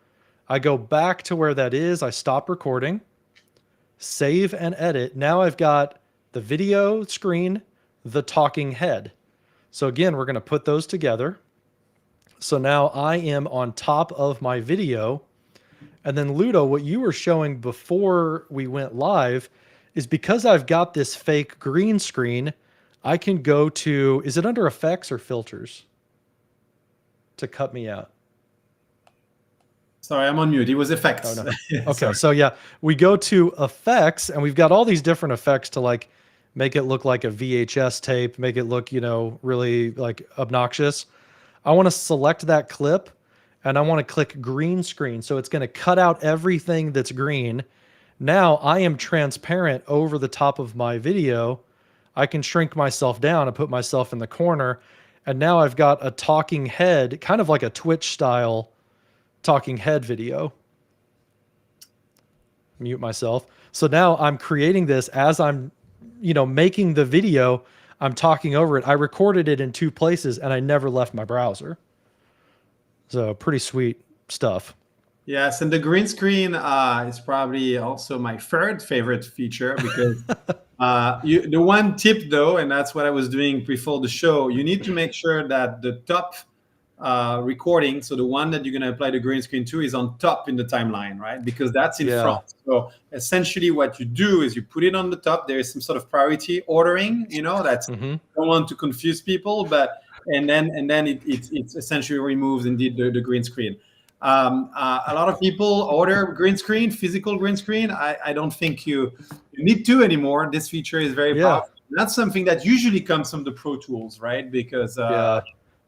I go back to where that is. I stop recording, save and edit. Now I've got the video screen, the talking head. So again, we're going to put those together. So now I am on top of my video. And then Ludo, what you were showing before we went live is because I've got this fake green screen, I can go to, is it under effects or filters to cut me out? Sorry, I'm on mute. It was effects. Oh, no. Okay, so yeah, we go to effects and we've got all these different effects to like make it look like a VHS tape, make it look, you know, really like obnoxious. I want to select that clip and I want to click green screen. So it's going to cut out everything that's green. Now I am transparent over the top of my video. I can shrink myself down and put myself in the corner. And now I've got a talking head, kind of like a Twitch style talking head video. Mute myself. So now I'm creating this as I'm, you know, making the video. I'm talking over it. I recorded it in 2 places and I never left my browser. So pretty sweet stuff. Yes, and the green screen is probably also my third favorite feature because the one tip though, and that's what I was doing before the show, you need to make sure that the top recording, so the one that you're going to apply the green screen to, is on top in the timeline, right? Because that's in front. So essentially what you do is you put it on the top. There is some sort of priority ordering, you know, that's don't want to confuse people, but and then it essentially removes indeed the green screen. A lot of people order green screen, physical green screen. I don't think you need to anymore. This feature is very powerful. That's something that usually comes from the Pro Tools, right? Because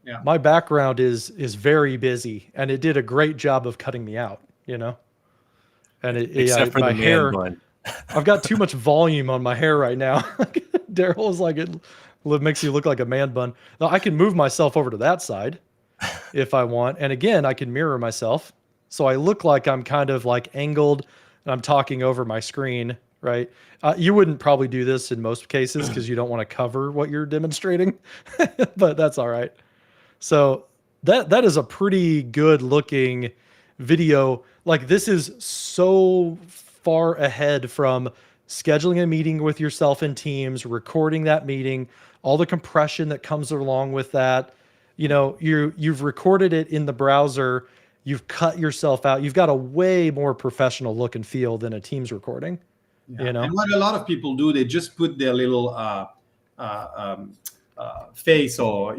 Yeah. My background is very busy, and it did a great job of cutting me out, you know. And Except for my the man hair, bun. I've got too much volume on my hair right now. Daryl was like, it makes you look like a man bun. Now, I can move myself over to that side if I want, and again, I can mirror myself, so I look like I'm kind of like angled, and I'm talking over my screen, right? You wouldn't probably do this in most cases because you don't want to cover what you're demonstrating, but that's all right. So that is a pretty good looking video. Like, this is so far ahead from scheduling a meeting with yourself in Teams, recording that meeting, all the compression that comes along with that. You know, you've recorded it in the browser, you've cut yourself out. You've got a way more professional look and feel than a Teams recording. Yeah. You know, and what a lot of people do, they just put their little face, or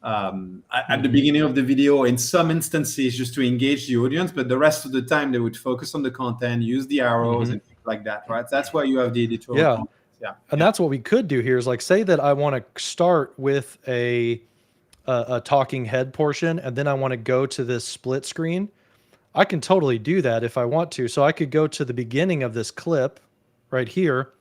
at the beginning of the video, in some instances, just to engage the audience, but the rest of the time they would focus on the content, use the arrows and things like that, right? That's why you have the editorial content. Yeah. And that's what we could do here is, like, say that I want to start with a talking head portion, and then I want to go to this split screen. I can totally do that if I want to. So I could go to the beginning of this clip right here,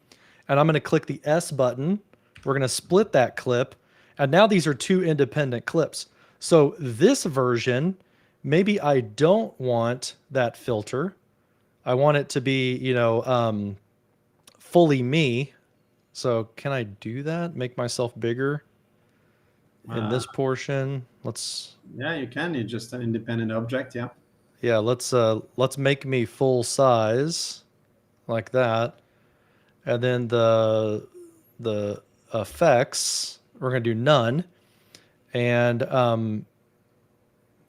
and I'm going to click the S button. We're going to split that clip. And now these are two independent clips. So this version, maybe I don't want that filter. I want it to be, fully me. So can I do that? Make myself bigger in this portion? Yeah, you can. You're just an independent object. Yeah. Yeah, let's make me full size like that. And then the effects, we're going to do none. And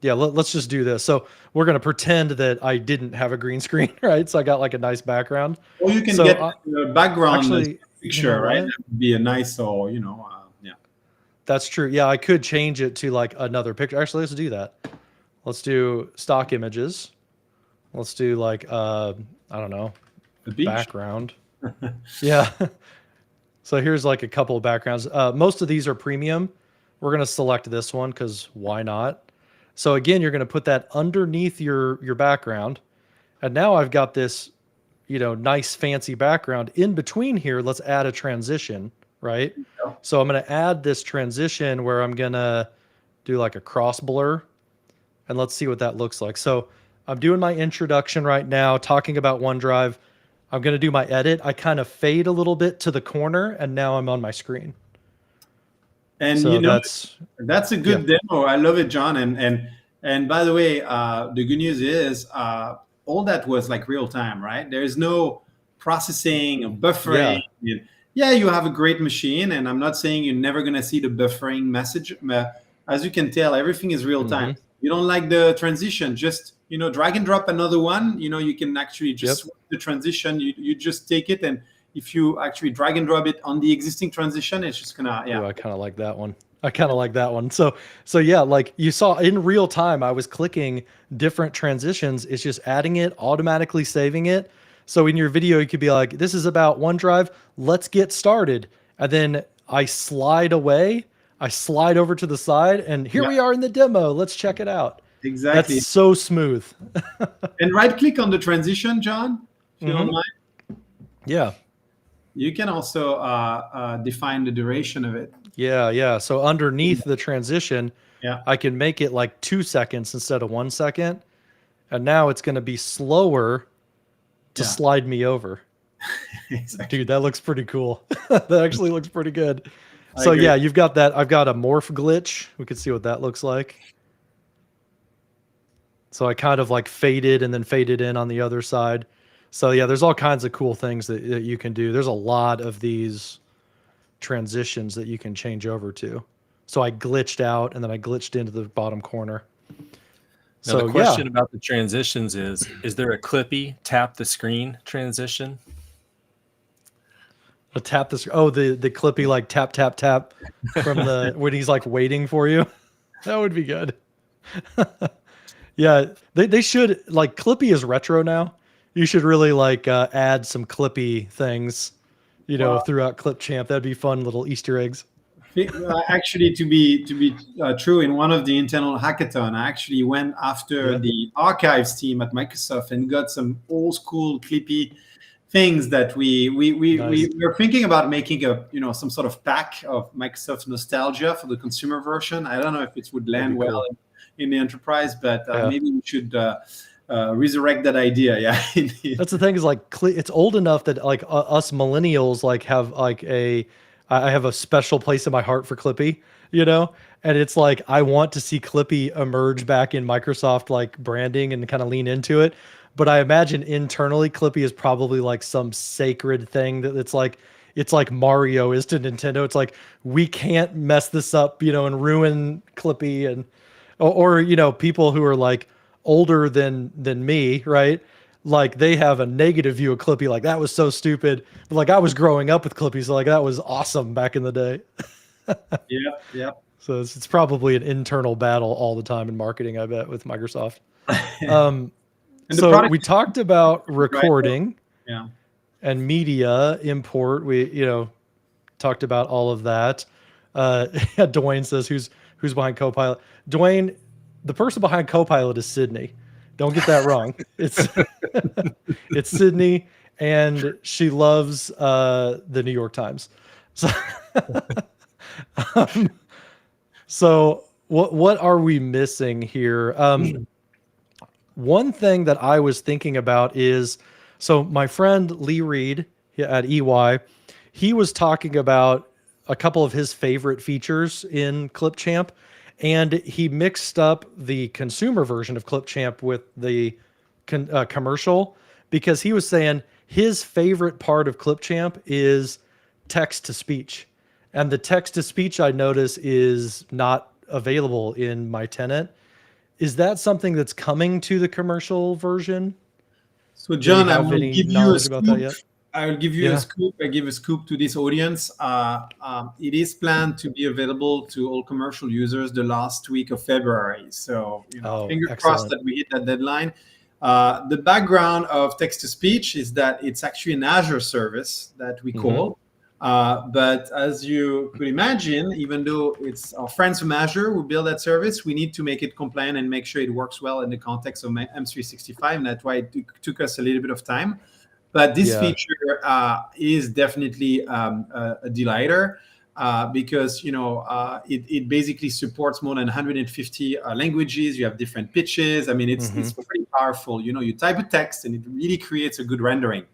let's just do this. So we're going to pretend that I didn't have a green screen, right? So I got like a nice background. Or you can get the background actually, picture, right? That would be a nice, yeah. That's true. Yeah, I could change it to like another picture. Actually, let's do that. Let's do stock images. Let's do like, I don't know, background. Yeah. So here's like a couple of backgrounds. Most of these are premium. We're going to select this one because why not? So again, you're going to put that underneath your background. And now I've got this, nice fancy background. In between here, let's add a transition, right? Yeah. So I'm going to add this transition where I'm going to do like a cross blur. And let's see what that looks like. So I'm doing my introduction right now, talking about OneDrive. I'm going to do my edit. I kind of fade a little bit to the corner, and now I'm on my screen. And so that's a good demo. I love it, John. And by the way, the good news is all that was like real time, right? There's no processing or buffering. Yeah, you have a great machine, and I'm not saying you're never going to see the buffering message. As you can tell, everything is real time. You don't like the transition, just drag and drop another one. You can actually just switch the transition. You just take it, and if you actually drag and drop it on the existing transition, it's just gonna I kind of like that one. So yeah, like you saw in real time, I was clicking different transitions. It's just adding it, automatically saving it. So in your video, you could be like, this is about OneDrive. Let's get started. And then I slide away. I slide over to the side, and here we are in the demo. Let's check it out. Exactly. That's so smooth. And right-click on the transition, John, if you don't mind. Yeah. You can also define the duration of it. Yeah. So underneath the transition, I can make it like 2 seconds instead of 1 second. And now it's going to be slower to slide me over. Exactly. Dude, that looks pretty cool. That actually looks pretty good. So yeah, you've got that. I've got a morph glitch. We can see what that looks like. So I kind of like faded and then faded in on the other side. So yeah, there's all kinds of cool things that you can do. There's a lot of these transitions that you can change over to. So I glitched out and then I glitched into the bottom corner. Now the question about the transitions is there a Clippy tap the screen transition? A tap the the Clippy like tap from the when he's like waiting for you. That would be good. Yeah, they should, like, Clippy is retro now. You should really like add some Clippy things throughout Clipchamp. That'd be fun little Easter eggs. Actually, to be true, in one of the internal hackathon, I actually went after the archives team at Microsoft and got some old school Clippy things that we were thinking about making some sort of pack of Microsoft nostalgia for the consumer version. I don't know if it would land well in the enterprise, but maybe we should resurrect that idea. Yeah, that's the thing, is like it's old enough that like us millennials like have like I have a special place in my heart for Clippy, and it's like I want to see Clippy emerge back in Microsoft like branding and kind of lean into it. But I imagine internally Clippy is probably like some sacred thing that it's like Mario is to Nintendo. It's like, we can't mess this up, and ruin Clippy, and or people who are like older than me, right? Like they have a negative view of Clippy, like that was so stupid. But like I was growing up with Clippy, so like that was awesome back in the day. Yeah. So it's probably an internal battle all the time in marketing, I bet, with Microsoft. So we talked about recording and media import. We talked about all of that. Dwayne says, who's behind Copilot? Dwayne, the person behind Copilot is Sydney. Don't get that wrong. It's it's Sydney, and she loves the New York Times. So, so what are we missing here? One thing that I was thinking about is, so my friend Lee Reed at EY, he was talking about a couple of his favorite features in Clipchamp, and he mixed up the consumer version of Clipchamp with the commercial, because he was saying his favorite part of Clipchamp is text to speech. And the text to speech, I notice, is not available in my tenant. Is that something that's coming to the commercial version? So John, I will give you a about that yet? I will give you a scoop. I give a scoop to this audience. It is planned to be available to all commercial users the last week of February. So fingers crossed that we hit that deadline. The background of text-to-speech is that it's actually an Azure service that we call. But as you could imagine, even though it's our friends from Azure who build that service, we need to make it compliant and make sure it works well in the context of M365. And that's why it took us a little bit of time. But this feature is definitely a delighter because it basically supports more than 150 languages. You have different pitches. I mean, it's pretty powerful. You type a text and it really creates a good rendering.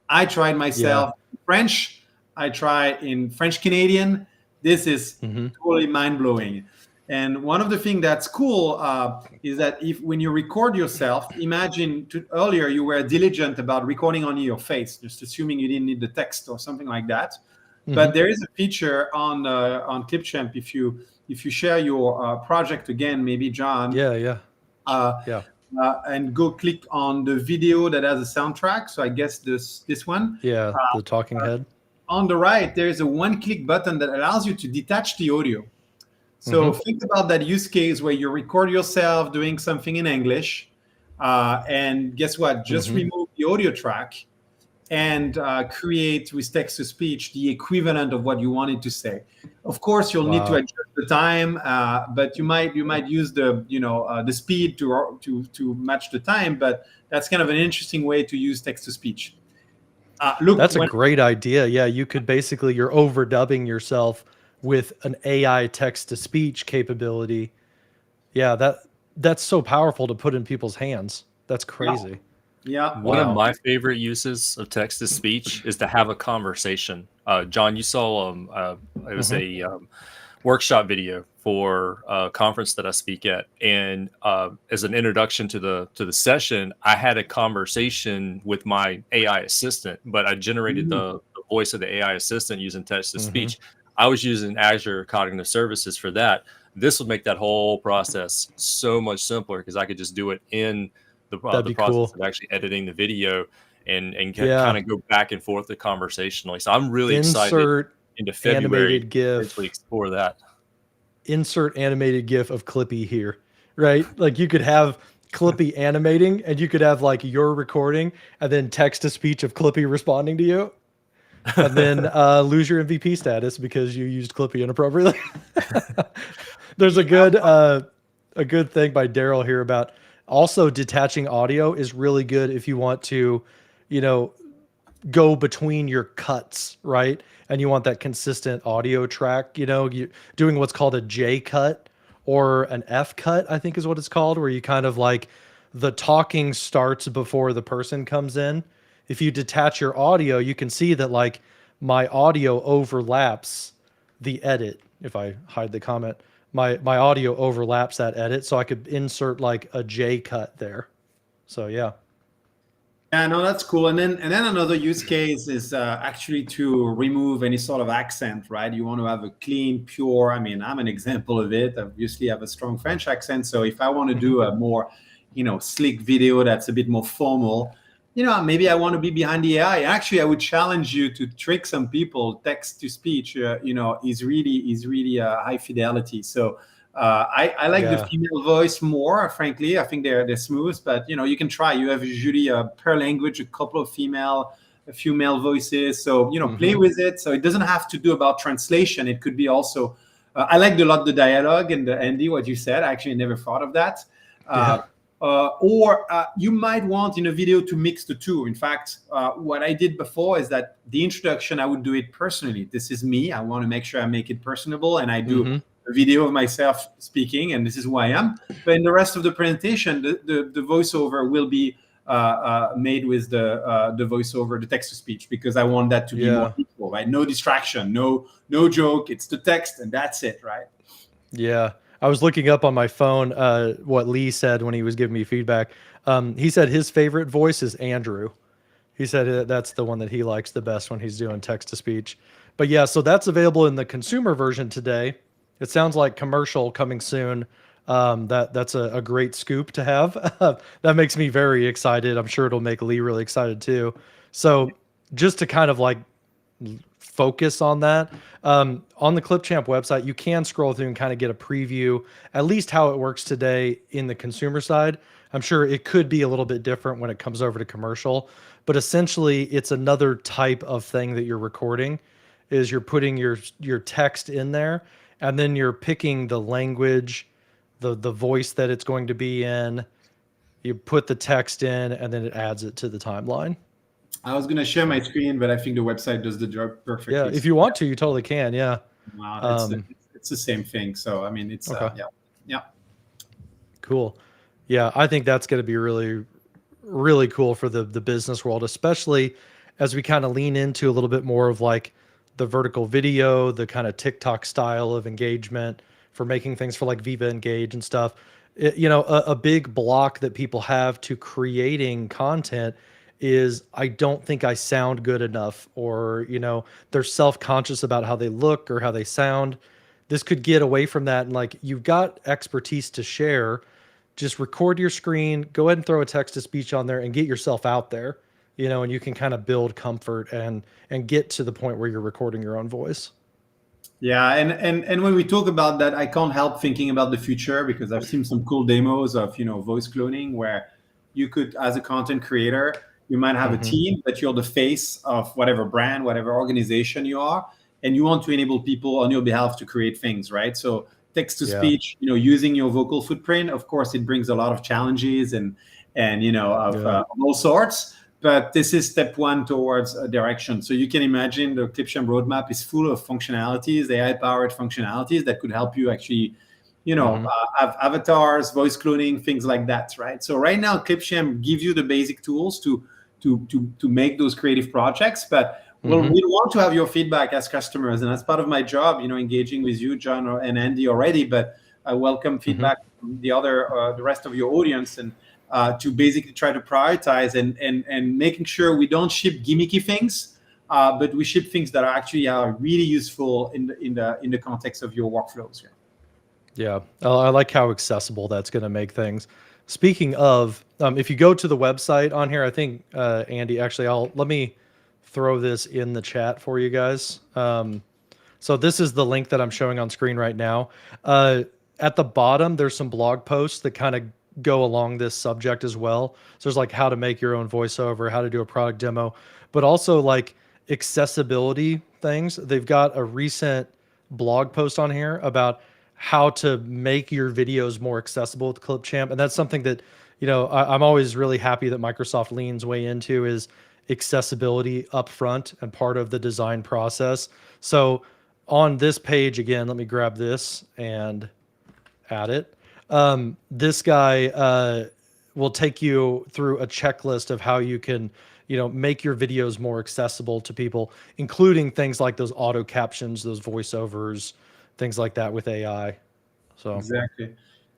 I tried myself in French. I try in French Canadian. This is totally mind blowing. And one of the things that's cool is that when you record yourself, imagine earlier you were diligent about recording only your face, just assuming you didn't need the text or something like that. But there is a feature on Clipchamp, if you share your project again, maybe John. And go click on the video that has a soundtrack. So I guess this one. Yeah, the talking head. On the right, there is a one-click button that allows you to detach the audio. So think about that use case where you record yourself doing something in English, and guess what? Just remove the audio track and create with text-to-speech the equivalent of what you wanted to say. Of course, you'll need to adjust the time, but you might use the the speed to match the time. But that's kind of an interesting way to use text-to-speech. That's a great idea. Yeah, you could basically, you're overdubbing yourself with an AI text-to-speech capability. Yeah, that's so powerful to put in people's hands. That's crazy. Yeah. One of my favorite uses of text-to-speech is to have a conversation. John, you saw it was a workshop video for a conference that I speak at, and as an introduction to the session, I had a conversation with my AI assistant, but I generated the voice of the AI assistant using text-to-speech. I was using Azure Cognitive Services for that. This would make that whole process so much simpler because I could just do it in the process of actually editing the video and kind of go back and forth conversationally. So I'm really excited into February to explore that. Insert animated GIF of Clippy here, right? Like you could have Clippy animating, and you could have like your recording and then text to speech of Clippy responding to you. and then lose your MVP status because you used Clippy inappropriately. There's a good thing by Daryl here about also detaching audio is really good if you want to, you know, go between your cuts, right? And you want that consistent audio track, you know, you doing what's called a J cut or an F cut, I think is what it's called, where you kind of like the talking starts before the person comes in. If you detach your audio, you can see that like my audio overlaps the edit. If I hide the comment, my audio overlaps that edit, so I could insert like a J cut there. So yeah. Yeah, no, that's cool. And then another use case is actually to remove any sort of accent, right? You want to have a clean, pure. I mean, I'm an example of it. Obviously, I have a strong French accent, so if I want to do a more, slick video that's a bit more formal, maybe I want to be behind the AI. Actually, I would challenge you to trick some people. Text to speech, is really high fidelity. So. I like the female voice more, frankly. I think they're smooth, but you can try. You have usually per language a couple of a few male voices. So play with it. So it doesn't have to do about translation. It could be also. I liked a lot the dialogue and Andy, what you said. I actually never thought of that. Or you might want in a video to mix the two. In fact, what I did before is that the introduction, I would do it personally. This is me. I want to make sure I make it personable, and I do a video of myself speaking, and this is who I am. But in the rest of the presentation, the voiceover will be made with the voiceover, the text to speech, because I want that to be more equal, right? No distraction, no joke. It's the text, and that's it, right? Yeah. I was looking up on my phone what Lee said when he was giving me feedback. He said his favorite voice is Andrew. He said that's the one that he likes the best when he's doing text to speech. But yeah, so that's available in the consumer version today. It sounds like commercial coming soon. That's a great scoop to have. That makes me very excited. I'm sure it'll make Lee really excited too. So just to kind of like focus on that, on the Clipchamp website, you can scroll through and kind of get a preview, at least how it works today in the consumer side. I'm sure it could be a little bit different when it comes over to commercial, but essentially it's another type of thing that you're recording is you're putting your text in there, and then you're picking the language, the voice that it's going to be in. You put the text in, and then it adds it to the timeline. I was going to share my screen, but I think the website does the job perfectly. Yeah, if you want to, you totally can. Yeah. Wow, it's the same thing. So, I mean, it's, okay. Yeah. Cool. Yeah, I think that's going to be really, really cool for the business world, especially as we kind of lean into a little bit more of like the vertical video, the kind of TikTok style of engagement for making things for like Viva Engage and stuff. A big block that people have to creating content is I don't think I sound good enough, or, they're self-conscious about how they look or how they sound. This could get away from that. And like, you've got expertise to share, just record your screen, go ahead and throw a text to speech on there and get yourself out there. And you can kind of build comfort and get to the point where you're recording your own voice. Yeah, and when we talk about that, I can't help thinking about the future, because I've seen some cool demos of voice cloning where you could, as a content creator, you might have a team, but you're the face of whatever brand, whatever organization you are, and you want to enable people on your behalf to create things, right? So text to speech, using your vocal footprint, of course, it brings a lot of challenges and of all sorts. But this is step one towards a direction. So you can imagine the Clipchamp roadmap is full of functionalities, AI-powered functionalities that could help you actually, have avatars, voice cloning, things like that, right? So right now, Clipchamp gives you the basic tools to make those creative projects. But we want to have your feedback as customers, and that's part of my job, engaging with you, John and Andy already. But I welcome feedback from the rest of your audience, and to basically try to prioritize and making sure we don't ship gimmicky things, but we ship things that are really useful in the context of your workflows. Yeah, I like how accessible that's going to make things. Speaking of, if you go to the website on here, I think Andy, actually, let me throw this in the chat for you guys. So this is the link that I'm showing on screen right now. At the bottom, there's some blog posts that kind of go along this subject as well. So there's like how to make your own voiceover, how to do a product demo, but also like accessibility things. They've got a recent blog post on here about how to make your videos more accessible with Clipchamp. And that's something that, I'm always really happy that Microsoft leans way into is accessibility up front and part of the design process. So on this page, again, let me grab this and add it. This guy will take you through a checklist of how you can, make your videos more accessible to people, including things like those auto captions, those voiceovers, things like that with AI. So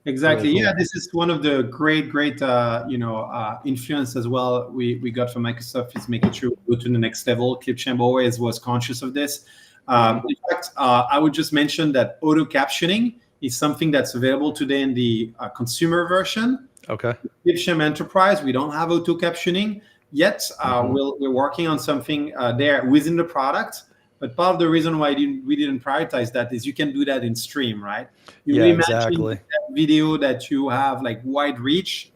Exactly. Really cool. Yeah, this is one of the great influence as well we got from Microsoft is making sure we go to the next level. Clipchamp always was conscious of this. In fact, I would just mention that auto captioning is something that's available today in the consumer version. Okay. Clipchamp Enterprise, we don't have auto captioning yet. We're working on something there within the product. But part of the reason why we didn't prioritize that is you can do that in stream, right? You imagine exactly. that video that you have like wide reach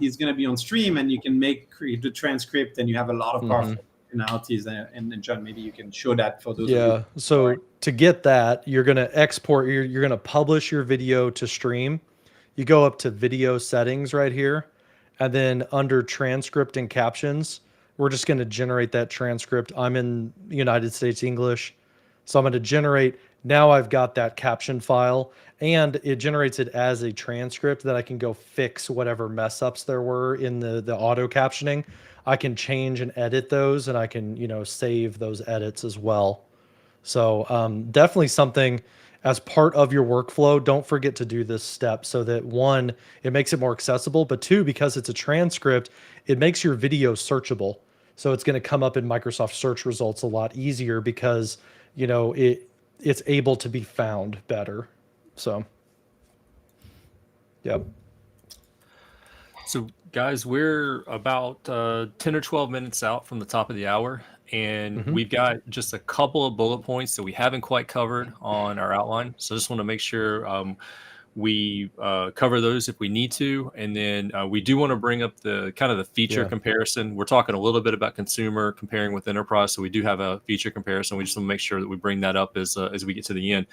is going to be on stream, and you can create the transcript, and you have a lot of powerful functionalities. And John, maybe you can show that for those. Yeah. So to get that, you're going to export. You're going to publish your video to stream. You go up to video settings right here, and then under transcript and captions, we're just going to generate that transcript. I'm in United States English, so I'm going to generate. Now I've got that caption file, and it generates it as a transcript that I can go fix whatever mess ups there were in the auto captioning. I can change and edit those, and I can save those edits as well. So definitely something as part of your workflow. Don't forget to do this step so that one, it makes it more accessible, but two, because it's a transcript, it makes your video searchable. So it's going to come up in Microsoft search results a lot easier because, it's able to be found better. So, yep. So guys, we're about 10 or 12 minutes out from the top of the hour, and we've got just a couple of bullet points that we haven't quite covered on our outline. So I just want to make sure we cover those if we need to. And then we do want to bring up the kind of the feature comparison. We're talking a little bit about consumer comparing with enterprise. So we do have a feature comparison. We just want to make sure that we bring that up as we get to the end.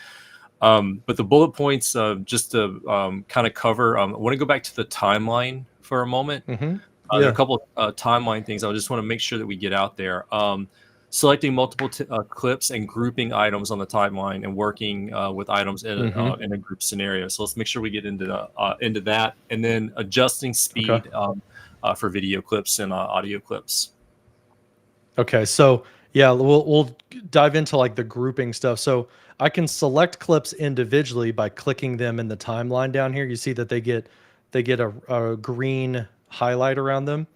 But the bullet points, just to kind of cover, I want to go back to the timeline for a moment. There are a couple of timeline things I just want to make sure that we get out there. Selecting multiple clips and grouping items on the timeline and working with items in a group scenario. So let's make sure we get into that, and then adjusting speed for video clips and audio clips. Okay, so yeah, we'll dive into like the grouping stuff. So I can select clips individually by clicking them in the timeline down here. You see that they get a green highlight around them.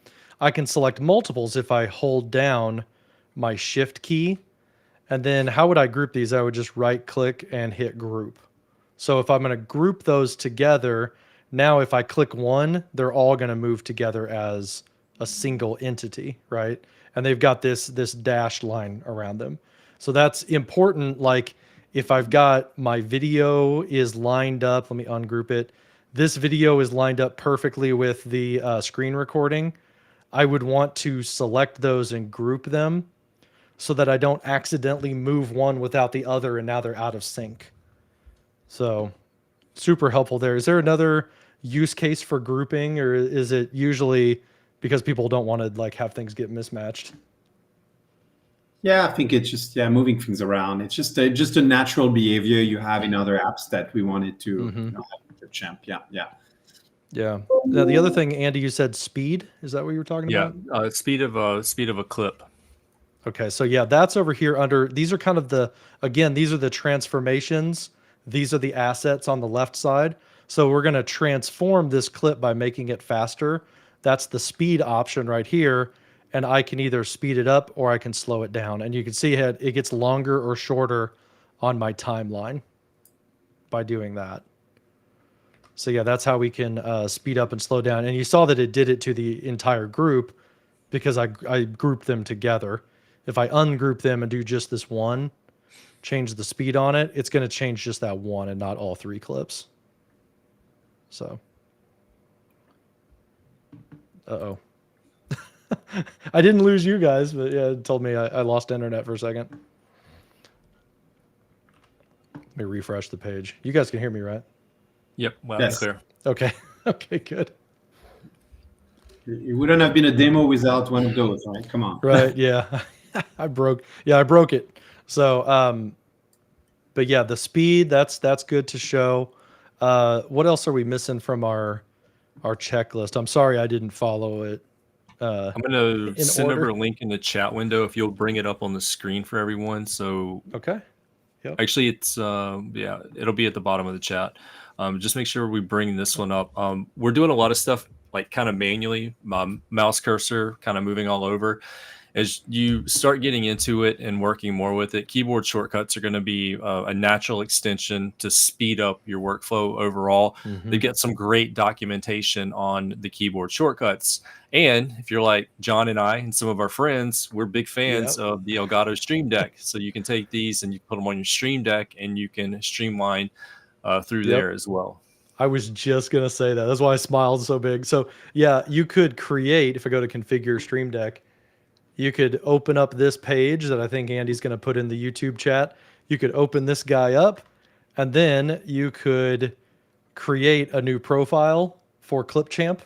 I can select multiples if I hold down my shift key. And then how would I group these? I would just right click and hit group. So if I'm going to group those together, now if I click one, they're all going to move together as a single entity, right? And they've got this dashed line around them. So that's important. Like if I've got my video is lined up, let me ungroup it. This video is lined up perfectly with the screen recording. I would want to select those and group them so that I don't accidentally move one without the other and now they're out of sync. So super helpful there. Is there another use case for grouping, or is it usually because people don't want to like have things get mismatched? Yeah, I think it's just moving things around. It's just a natural behavior you have in other apps that we wanted to have in Clipchamp. Yeah. Now the other thing, Andy, you said speed. Is that what you were talking about? Yeah, speed of a clip. Okay, so yeah, that's over here under. These are kind of these are the transformations. These are the assets on the left side. So we're going to transform this clip by making it faster. That's the speed option right here. And I can either speed it up or I can slow it down. And you can see it gets longer or shorter on my timeline by doing that. So yeah, that's how we can speed up and slow down. And you saw that it did it to the entire group because I grouped them together. If I ungroup them and do just this one, change the speed on it, it's going to change just that one and not all three clips. So, I didn't lose you guys, but yeah, it told me I lost internet for a second. Let me refresh the page. You guys can hear me, right? Yep, loud Yes. and clear. Okay. Okay, good. It wouldn't have been a demo without one of those, right? Come on. Right. Yeah. I broke it. So, but yeah, the speed, that's good to show. What else are we missing from our checklist? I'm sorry I didn't follow it. I'm going to send order. over a link in the chat window if you'll bring it up on the screen for everyone. So Okay. Yep. actually, it's yeah, it'll be at the bottom of the chat. Just make sure we bring this one up. We're doing a lot of stuff like kind of manually, mouse cursor kind of moving all over. As you start getting into it and working more with it, keyboard shortcuts are going to be a natural extension to speed up your workflow overall. They get some great documentation on the keyboard shortcuts. And if you're like John and I and some of our friends, we're big fans of the Elgato Stream Deck. So you can take these and you put them on your Stream Deck and you can streamline through there as well. I was just going to say that. That's why I smiled so big. So yeah, you could create, if I go to configure Stream Deck, you could open up this page that I think Andy's going to put in the YouTube chat. You could open this guy up, and then you could create a new profile for Clipchamp,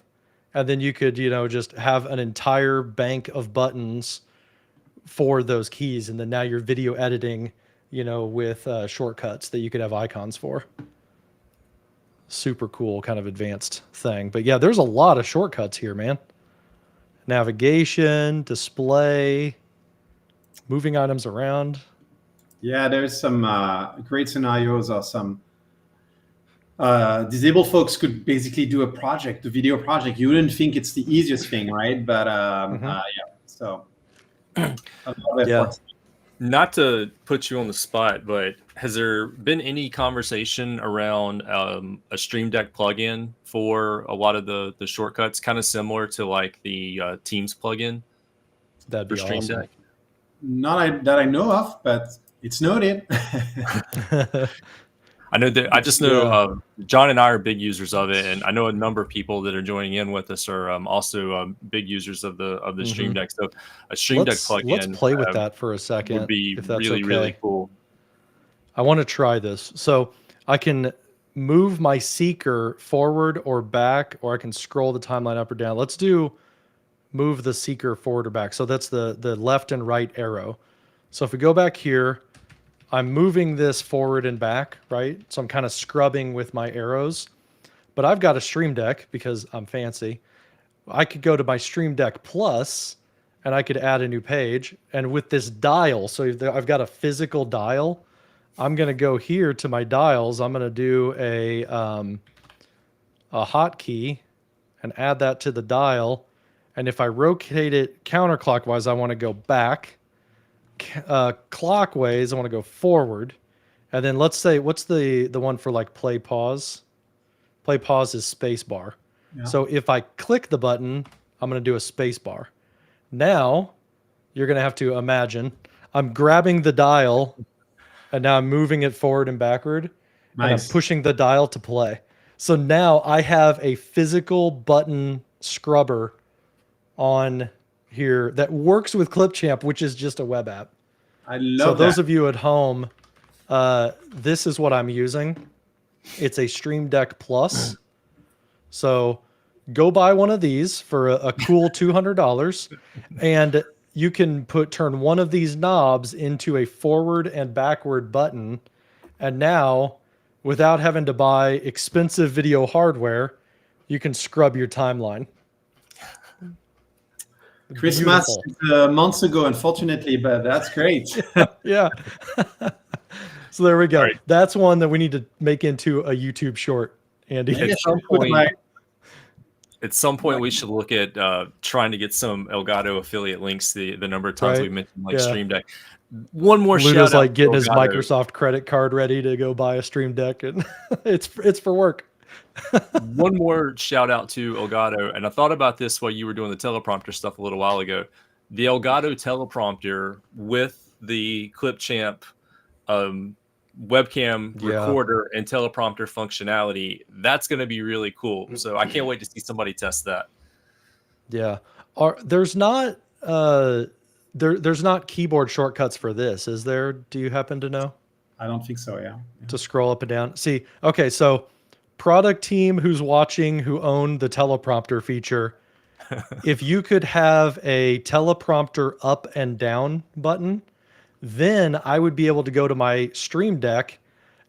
and then you could, just have an entire bank of buttons for those keys, and then now you're video editing, with shortcuts that you could have icons for. Super cool, kind of advanced thing. But yeah, there's a lot of shortcuts here, man. Navigation, display, moving items around. Yeah, there's some great scenarios or some disabled folks could basically do a video project. You wouldn't think it's the easiest thing, right? But yeah, so a lot of effort. Not to put you on the spot, but has there been any conversation around a Stream Deck plugin for a lot of the shortcuts, kind of similar to like the Teams plugin? That'd be Stream awesome. Deck? Not that I know of, but it's noted. I know that I just know John and I are big users of it, and I know a number of people that are joining in with us are also big users of the Stream Deck. So a Stream Deck plugin. Let's play with that for a second. Would be if that's really, okay. really cool. I want to try this. So I can move my seeker forward or back, or I can scroll the timeline up or down. Let's do move the seeker forward or back. So that's the left and right arrow. So if we go back here, I'm moving this forward and back, right? So I'm kind of scrubbing with my arrows. But I've got a Stream Deck because I'm fancy. I could go to my Stream Deck Plus and I could add a new page. And with this dial, so I've got a physical dial. I'm going to go here to my dials. I'm going to do a hotkey and add that to the dial. And if I rotate it counterclockwise, I want to go back. Clockwise, I want to go forward. And then let's say, what's the one for like play pause? Play pause is space bar. Yeah. So if I click the button, I'm going to do a space bar. Now you're going to have to imagine I'm grabbing the dial and now I'm moving it forward and backward. Nice. And I'm pushing the dial to play. So now I have a physical button scrubber on here that works with Clipchamp, which is just a web app. I love those of you at home, this is what I'm using. It's a Stream Deck Plus. So go buy one of these for a cool $200, and you can turn one of these knobs into a forward and backward button. And now, without having to buy expensive video hardware, you can scrub your timeline. Christmas months ago, unfortunately, but that's great. Yeah. So there we go. Right. That's one that we need to make into a YouTube short, Andy. At some point, we should look at trying to get some Elgato affiliate links. The number of times we mentioned Stream Deck. One more Ludos shout out. Like getting his Microsoft credit card ready to go buy a Stream Deck, and it's for work. One more shout out to Elgato, and I thought about this while you were doing the teleprompter stuff a little while ago. The Elgato teleprompter with the Clipchamp webcam recorder and teleprompter functionality, that's going to be really cool. So I can't wait to see somebody test that. Yeah. There's not there's not keyboard shortcuts for this, is there? Do you happen to know? I don't think so. Yeah. To scroll up and down. See, okay, so product team who's watching, who own the teleprompter feature, if you could have a teleprompter up and down button, then I would be able to go to my Stream Deck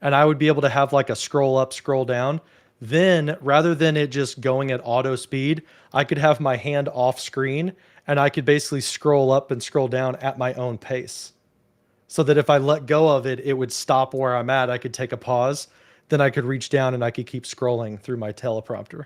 and I would be able to have like a scroll up, scroll down. Then rather than it just going at auto speed, I could have my hand off screen and I could basically scroll up and scroll down at my own pace. So that if I let go of it, it would stop where I'm at. I could take a pause, then I could reach down and I could keep scrolling through my teleprompter.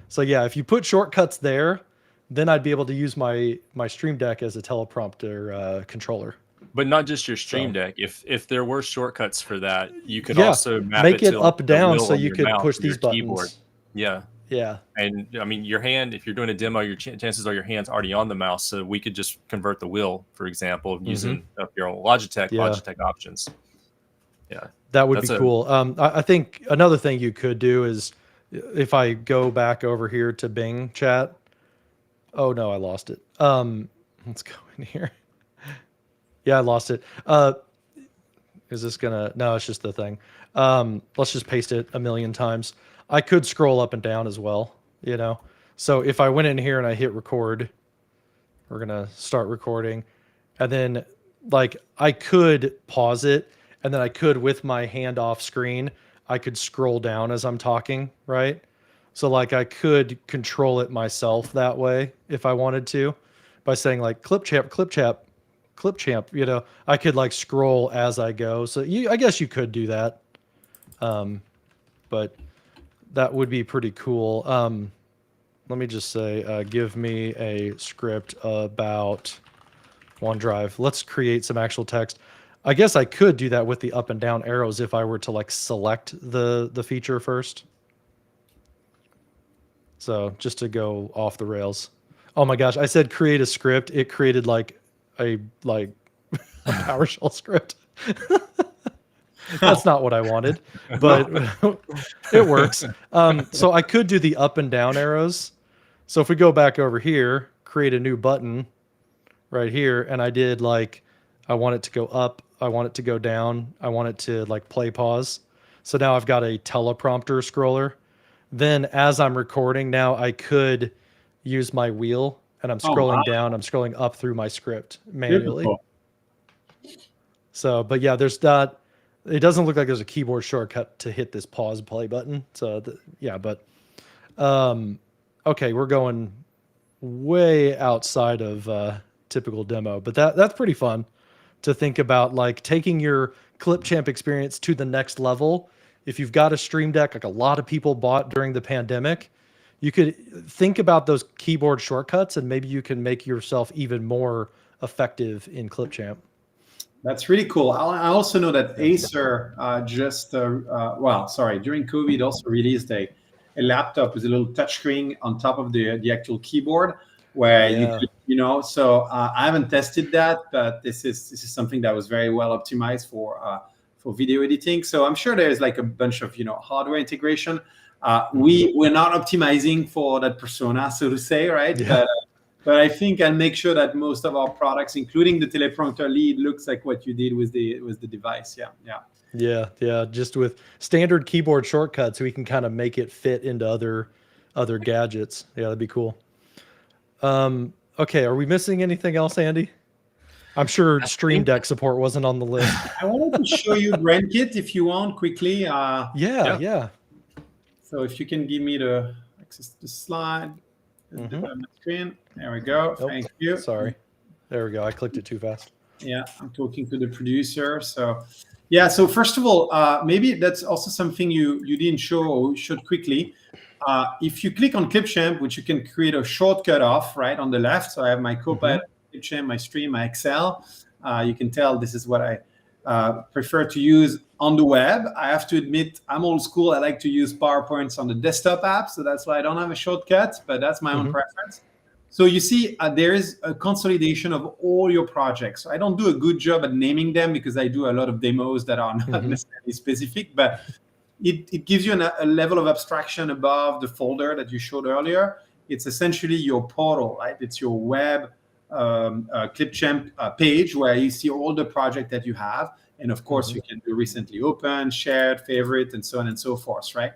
So yeah, if you put shortcuts there, then I'd be able to use my Stream Deck as a teleprompter controller. But not just your Stream Deck. If there were shortcuts for that, you could Yeah, also map make it to up the down wheel so on you your could mouse push or your these buttons. keyboard. Yeah. Yeah. And I mean, your hand, if you're doing a demo, your chances are your hand's already on the mouse. So we could just convert the wheel, for example, using your own Logitech options. Yeah. That would be cool. I think another thing you could do is if I go back over here to Bing chat. Oh no, I lost it. Let's go in here. Yeah, I lost it. Is this gonna, no, it's just the thing. Let's just paste it a million times. I could scroll up and down as well, you know? So if I went in here and I hit record, we're going to start recording. And then like I could pause it and then I could, with my hand off screen, I could scroll down as I'm talking, right? So like I could control it myself that way if I wanted to by saying like Clipchamp, you know, I could like scroll as I go. So I guess you could do that. But that would be pretty cool. Let me just say, give me a script about OneDrive. Let's create some actual text. I guess I could do that with the up and down arrows if I were to like select the feature first. So just to go off the rails. Oh my gosh, I said create a script. It created like a PowerShell script. That's not what I wanted, but it works. So I could do the up and down arrows. So if we go back over here, create a new button right here, and I did like, I want it to go up, I want it to go down, I want it to like play pause. So now I've got a teleprompter scroller. Then as I'm recording now, I could use my wheel and I'm scrolling down, I'm scrolling up through my script manually. Beautiful. So, but yeah, there's not, it doesn't look like there's a keyboard shortcut to hit this pause play button. So yeah, but okay, we're going way outside of typical demo, but that's pretty fun to think about, like taking your Clipchamp experience to the next level. If you've got a Stream Deck, like a lot of people bought during the pandemic, you could think about those keyboard shortcuts and maybe you can make yourself even more effective in Clipchamp. That's really cool. I also know that Acer during COVID also released a laptop with a little touchscreen on top of the actual keyboard where you could, you know, so I haven't tested that, but this is something that was very well optimized for video editing. So I'm sure there's like a bunch of, you know, hardware integration. We're not optimizing for that persona, so to say, right? Yeah. But I think I'll make sure that most of our products, including the teleprompter lead, looks like what you did with the device. Yeah. Just with standard keyboard shortcuts, we can kind of make it fit into other gadgets. Yeah, that'd be cool. Okay, are we missing anything else, Andy? I'm sure Stream Deck support wasn't on the list. I wanted to show you BrandKit if you want quickly. Yeah. So if you can give me the access to the slide, the screen. There we go. Oh, thank you. Sorry. There we go. I clicked it too fast. Yeah, I'm talking to the producer. So yeah, so first of all, maybe that's also something you didn't show or showed quickly. If you click on Clipchamp, which you can create a shortcut of right on the left. So I have my Copilot, Clipchamp, my Stream, my Excel. You can tell this is what I prefer to use on the web. I have to admit, I'm old school. I like to use PowerPoints on the desktop app. So that's why I don't have a shortcut, but that's my own preference. So you see, there is a consolidation of all your projects. So I don't do a good job at naming them because I do a lot of demos that are not necessarily specific, but it gives you a level of abstraction above the folder that you showed earlier. it's essentially your portal, right? It's your web Clipchamp page where you see all the project that you have. And of course, you can do recently opened, shared, favorite, and so on and so forth, right?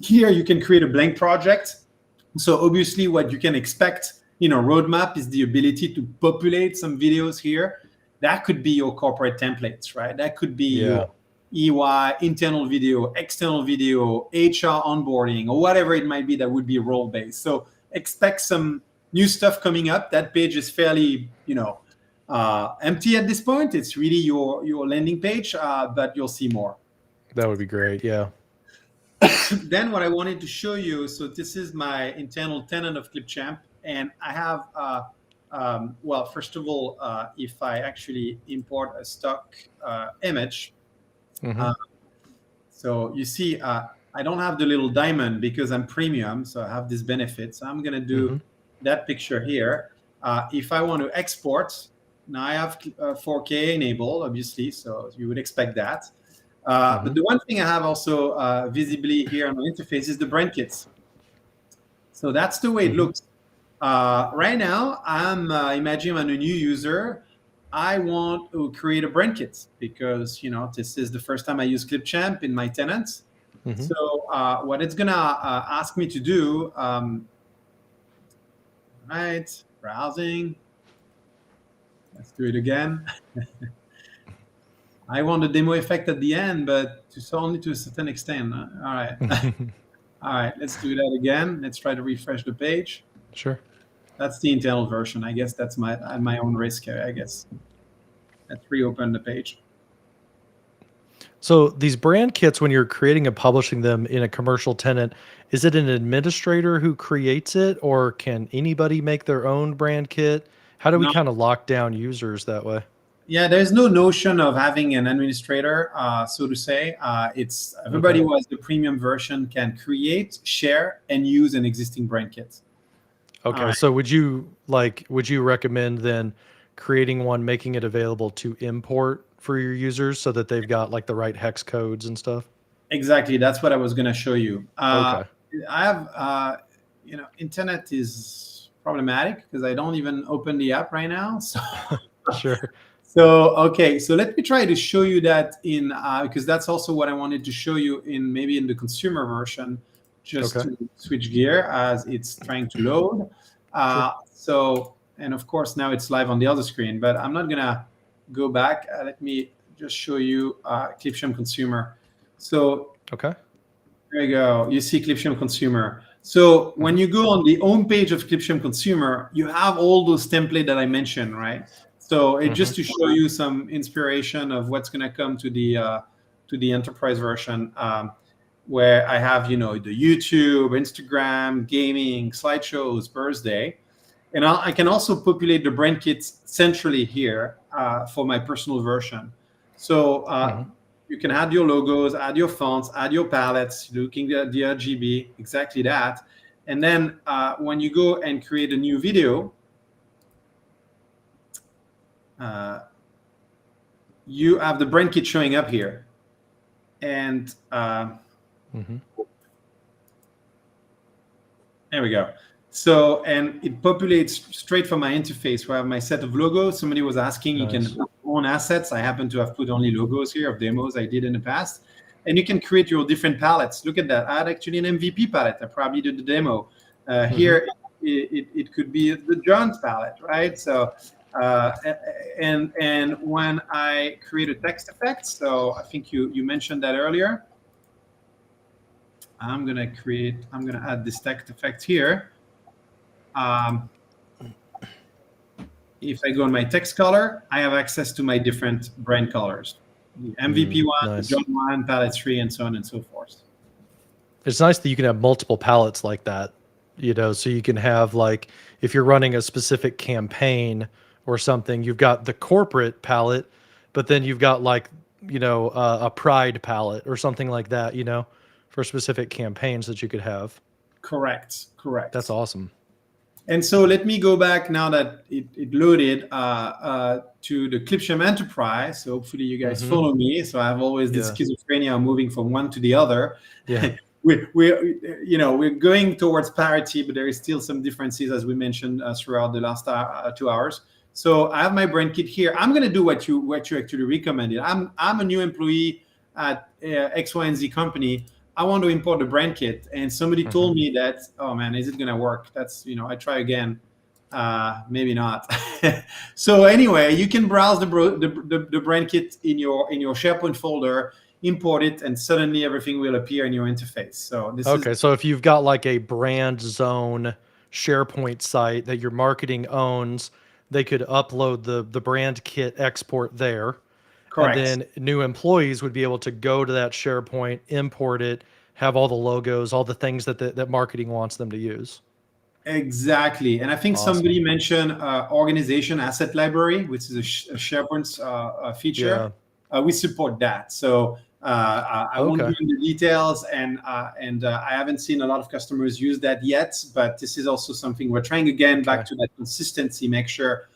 Here, you can create a blank project. So obviously, what you can expect in a roadmap is the ability to populate some videos here. That could be your corporate templates, right? That could be your EY, internal video, external video, HR onboarding, or whatever it might be that would be role-based. So expect some new stuff coming up. That page is fairly, empty at this point. It's really your landing page, but you'll see more. That would be great. Yeah. Then what I wanted to show you, so this is my internal tenant of Clipchamp, and I have, well, first of all, if I actually import a stock image, so you see, I don't have the little diamond because I'm premium, so I have this benefit. So I'm going to do that picture here. If I want to export, now I have 4K enabled, obviously, so you would expect that. But the one thing I have also visibly here on my interface is the brand kits. So that's the way it looks. Right now, imagine I'm a new user. I want to create a brand kit because, this is the first time I use Clipchamp in my tenants. So what it's going to ask me to do, right, browsing. Let's do it again. I want the demo effect at the end, but only to a certain extent. All right. All right, let's do that again. Let's try to refresh the page. Sure. That's the internal version. I guess that's at my own risk, I guess. Let's reopen the page. So these brand kits, when you're creating and publishing them in a commercial tenant, is it an administrator who creates it, or can anybody make their own brand kit? How do we kind of lock down users that way? Yeah, there's no notion of having an administrator, so to say. It's everybody who has the premium version can create, share, and use an existing brand kit. Okay, so would you recommend then creating one, making it available to import for your users so that they've got like the right hex codes and stuff? Exactly, that's what I was going to show you. I have, internet is problematic because I don't even open the app right now. So sure. So let me try to show you that in because that's also what I wanted to show you in the consumer version, just to switch gear as it's trying to load. So, and of course now it's live on the other screen, but I'm not gonna go back. Let me just show you Clipchamp consumer. So there you go. You see Clipchamp consumer. So when you go on the home page of Clipchamp consumer, you have all those templates that I mentioned, right? So it just to show you some inspiration of what's going to come to the enterprise version, where I have the YouTube, Instagram, gaming, slideshows, birthday, and I can also populate the brand kits centrally here for my personal version. So you can add your logos, add your fonts, add your palettes, looking at the RGB, exactly that, and then when you go and create a new video. You have the brand kit showing up here, and there we go. So, and it populates straight from my interface where I have my set of logos. Somebody was asking, you can own assets. I happen to have put only logos here of demos I did in the past, and you can create your different palettes. Look at that. I had actually an MVP palette. I probably did the demo. Here, it could be the John's palette, right? So. And when I create a text effect, so I think you mentioned that earlier. I'm gonna add this text effect here. If I go on my text color, I have access to my different brand colors, the MVP one, the John one, palette 3, and so on and so forth. It's nice that you can have multiple palettes like that, so you can have, like, if you're running a specific campaign or something, you've got the corporate palette, but then you've got a pride palette or something like that, for specific campaigns that you could have. Correct. That's awesome. And so let me go back now that it loaded to the Clipchamp Enterprise. So hopefully you guys follow me. So I have always this schizophrenia moving from one to the other. Yeah. we're going towards parity, but there is still some differences, as we mentioned throughout the last 2 hours. So I have my brand kit here. I'm going to do what you actually recommended. I'm a new employee at X, Y, and Z company. I want to import the brand kit, and somebody told me that, oh man, is it going to work? That's, I try again. Maybe not. So anyway, you can browse the brand kit in your SharePoint folder, import it, and suddenly everything will appear in your interface. So so if you've got like a brand zone SharePoint site that your marketing owns, they could upload the brand kit export there. correct. And then new employees would be able to go to that SharePoint, import it, have all the logos, all the things that marketing wants them to use. Exactly. And I think Awesome. somebody mentioned organization asset library, which is a SharePoint feature. We support that. So I won't go into details, and I haven't seen a lot of customers use that yet, but this is also something we're trying again, back to that consistency, make sure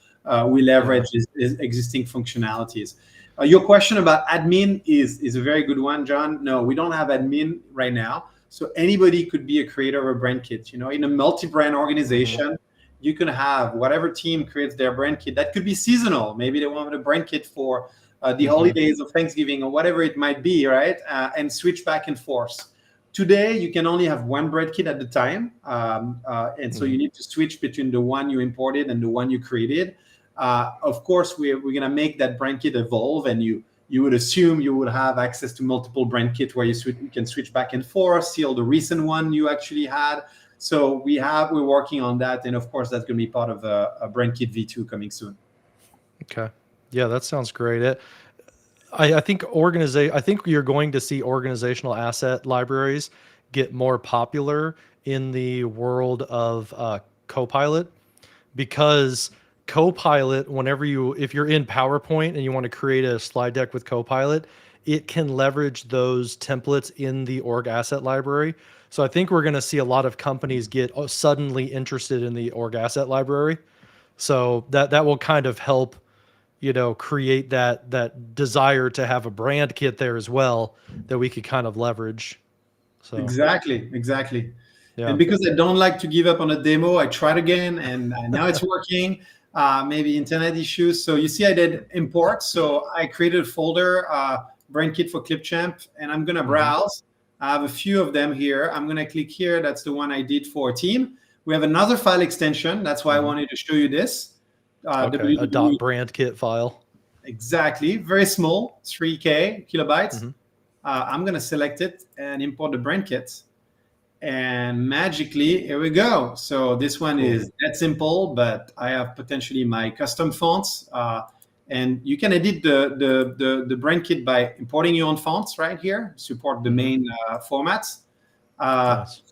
we leverage his existing functionalities. Your question about admin is a very good one, John. No, we don't have admin right now. So anybody could be a creator of a brand kit. In a multi-brand organization, you can have whatever team creates their brand kit. That could be seasonal. Maybe they want a brand kit for the holidays of Thanksgiving or whatever it might be, right? And switch back and forth. Today, you can only have one brand kit at a time. And so you need to switch between the one you imported and the one you created. Of course, we're going to make that brand kit evolve, and you would assume you would have access to multiple brand kits where you can switch back and forth, see all the recent one you actually had. So we're working on that, and of course that's going to be part of a brand kit V2 coming soon. Okay, yeah, that sounds great. I think you're going to see organizational asset libraries get more popular in the world of Copilot, because Copilot, if you're in PowerPoint and you want to create a slide deck with Copilot, it can leverage those templates in the org asset library. So I think we're going to see a lot of companies get suddenly interested in the org asset library. So that will kind of help, create that desire to have a brand kit there as well that we could kind of leverage. So Exactly. Yeah. And because I don't like to give up on a demo, I tried again, and now it's working. Maybe internet issues. So you see, I did import. So I created a folder, brand kit for Clipchamp, and I'm going to browse. I have a few of them here. I'm going to click here. That's the one I did for a team. We have another file extension. That's why I wanted to show you this. A .brand kit file. Exactly. Very small, 3K kilobytes. I'm going to select it and import the brand kit. And magically, here we go. So this one is that simple, but I have potentially my custom fonts. And you can edit the brand kit by importing your own fonts right here. Support the main formats. Nice.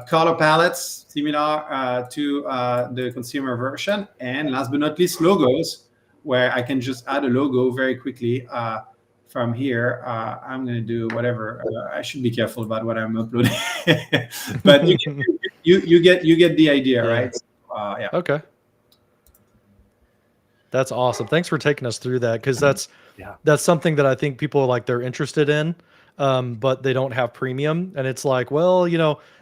Color palettes, similar to the consumer version. And last but not least, logos, where I can just add a logo very quickly. From here, I'm going to do whatever. I should be careful about what I'm uploading, but you get the idea, right? Yeah. Okay. That's awesome. Thanks for taking us through that, because that's something that I think people are they're interested in, but they don't have premium, and it's like, well,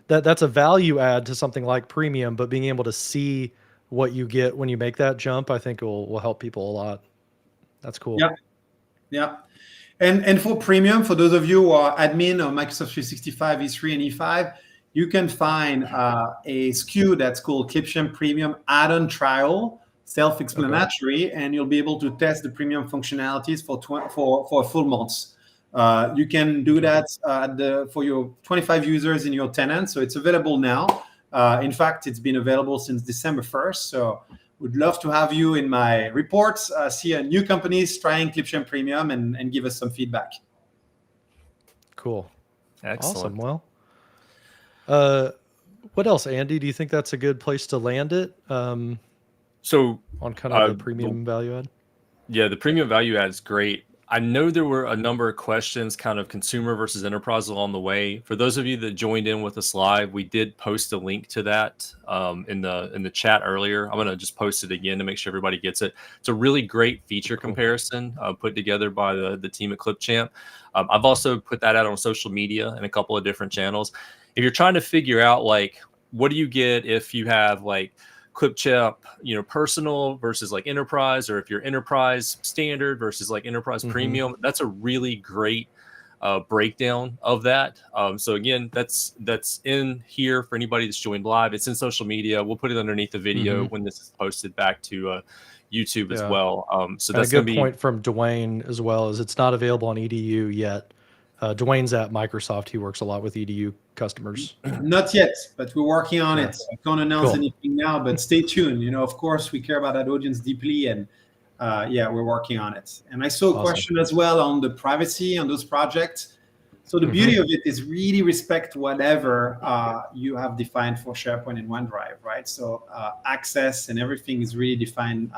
that's a value add to something like premium, but being able to see what you get when you make that jump, I think will help people a lot. That's cool. Yeah. And for premium, for those of you who are admin of Microsoft 365, E3, and E5, you can find a SKU that's called Clipchamp Premium Add-on Trial, self-explanatory, and you'll be able to test the premium functionalities for a full month. You can do that for your 25 users in your tenant, so it's available now. In fact, it's been available since December 1st, so would love to have you in my reports, see new companies trying Clipchamp Premium and give us some feedback. Cool. Excellent. Awesome. Well, what else, Andy? Do you think that's a good place to land it? So on kind of the premium value add? Yeah, the premium value add is great. I know there were a number of questions, kind of consumer versus enterprise along the way. For those of you that joined in with us live, we did post a link to that in the chat earlier. I'm going to just post it again to make sure everybody gets it. It's a really great feature comparison put together by the team at Clipchamp. I've also put that out on social media and a couple of different channels. If you're trying to figure out like, what do you get if you have like Clipchamp, personal versus like enterprise, or if you're enterprise standard versus like enterprise premium, that's a really great breakdown of that. So again, that's in here for anybody that's joined live. It's in social media. We'll put it underneath the video when this is posted back to YouTube as well. So that's a good point from Dwayne as well, is it's not available on EDU yet. Dwayne's at Microsoft. He works a lot with EDU customers. Not yet, but we're working on it. I can't announce anything now, but stay tuned. Of course, we care about that audience deeply, and we're working on it. And I saw a question as well on the privacy on those projects. So the beauty of it is really respect whatever you have defined for SharePoint and OneDrive, right? So access and everything is really defined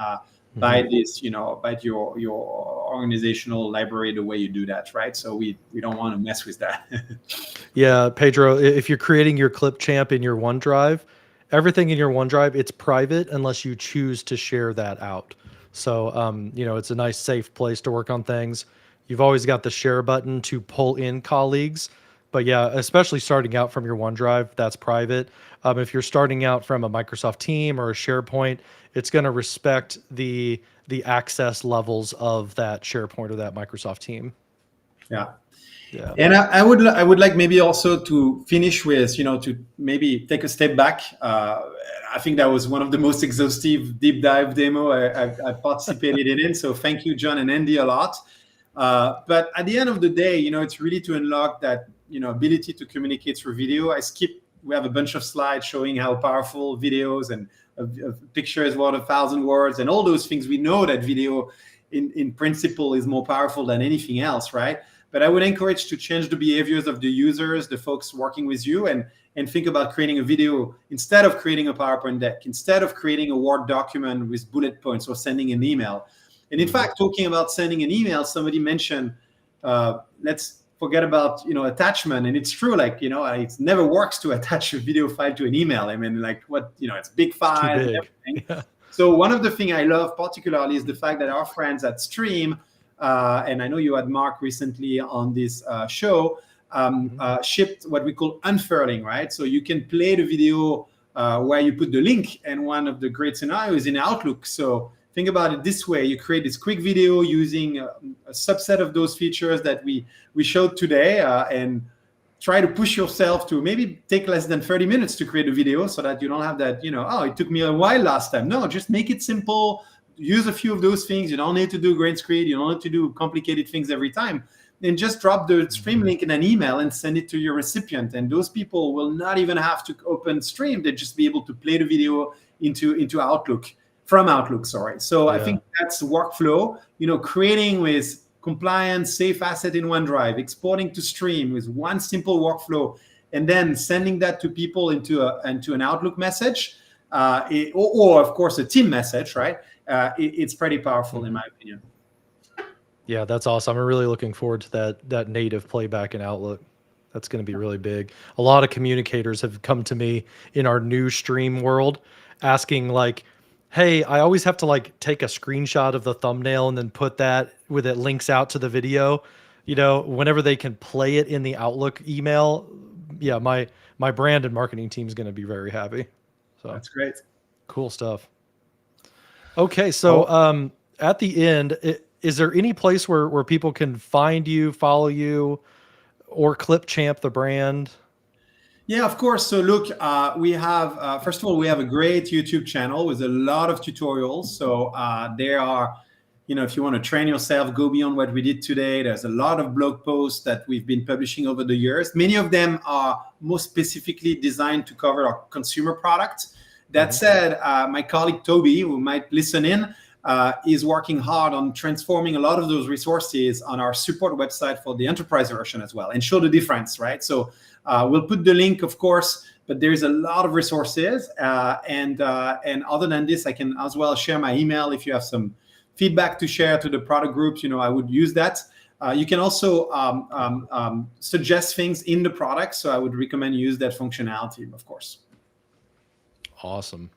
by this, by your organizational library, the way you do that, right? So we don't want to mess with that. Yeah, Pedro, if you're creating your Clipchamp in your OneDrive, everything in your OneDrive, it's private unless you choose to share that out. So, it's a nice, safe place to work on things. You've always got the share button to pull in colleagues. But yeah, especially starting out from your OneDrive, that's private. If you're starting out from a Microsoft team or a SharePoint, it's going to respect the access levels of that SharePoint or that Microsoft team. Yeah. And I would like maybe also to finish with, to maybe take a step back. I think that was one of the most exhaustive deep dive demo I participated in. So thank you, John and Andy, a lot. But at the end of the day, it's really to unlock that, ability to communicate through video. We have a bunch of slides showing how powerful videos and a picture is worth 1,000 words and all those things. We know that video in principle is more powerful than anything else, right? But I would encourage to change the behaviors of the users, the folks working with you, and think about creating a video instead of creating a PowerPoint deck, instead of creating a Word document with bullet points or sending an email. And in fact, talking about sending an email, somebody mentioned, let's forget about, attachment. And it's true, like, it never works to attach a video file to an email. I mean, like it's big file and everything. Yeah. So one of the things I love particularly is the fact that our friends at Stream, and I know you had Mark recently on this show, shipped what we call unfurling, right? So you can play the video where you put the link, and one of the great scenarios in Outlook. So think about it this way: you create this quick video using a subset of those features that we showed today, and try to push yourself to maybe take less than 30 minutes to create a video, so that you don't have that, it took me a while last time. No, just make it simple. Use a few of those things. You don't need to do green screen. You don't need to do complicated things every time. And just drop the Stream link in an email and send it to your recipient. And those people will not even have to open Stream. They'll just be able to play the video into Outlook, from Outlook, sorry. So I think that's workflow, creating with compliant, safe asset in OneDrive, exporting to Stream with one simple workflow, and then sending that to people into an Outlook message, or of course a team message, right? It's pretty powerful in my opinion. Yeah, that's awesome. I'm really looking forward to that native playback in Outlook. That's going to be really big. A lot of communicators have come to me in our new Stream world asking like, hey, I always have to like take a screenshot of the thumbnail and then put that with it links out to the video, whenever they can play it in the Outlook email. Yeah, my brand and marketing team is going to be very happy. So that's great. Cool stuff. Okay, so at the end, is there any place where people can find you, follow you, or Clipchamp, the brand? Yeah, of course. So look, we have, first of all, we have a great YouTube channel with a lot of tutorials. So there are, if you want to train yourself, go beyond what we did today. There's a lot of blog posts that we've been publishing over the years. Many of them are more specifically designed to cover our consumer product. That said, my colleague Toby, who might listen in, is working hard on transforming a lot of those resources on our support website for the enterprise version as well, and show the difference, right? So we'll put the link, of course, but there's a lot of resources. And other than this, I can as well share my email if you have some feedback to share to the product groups, I would use that. You can also suggest things in the product. So I would recommend use that functionality, of course. Awesome.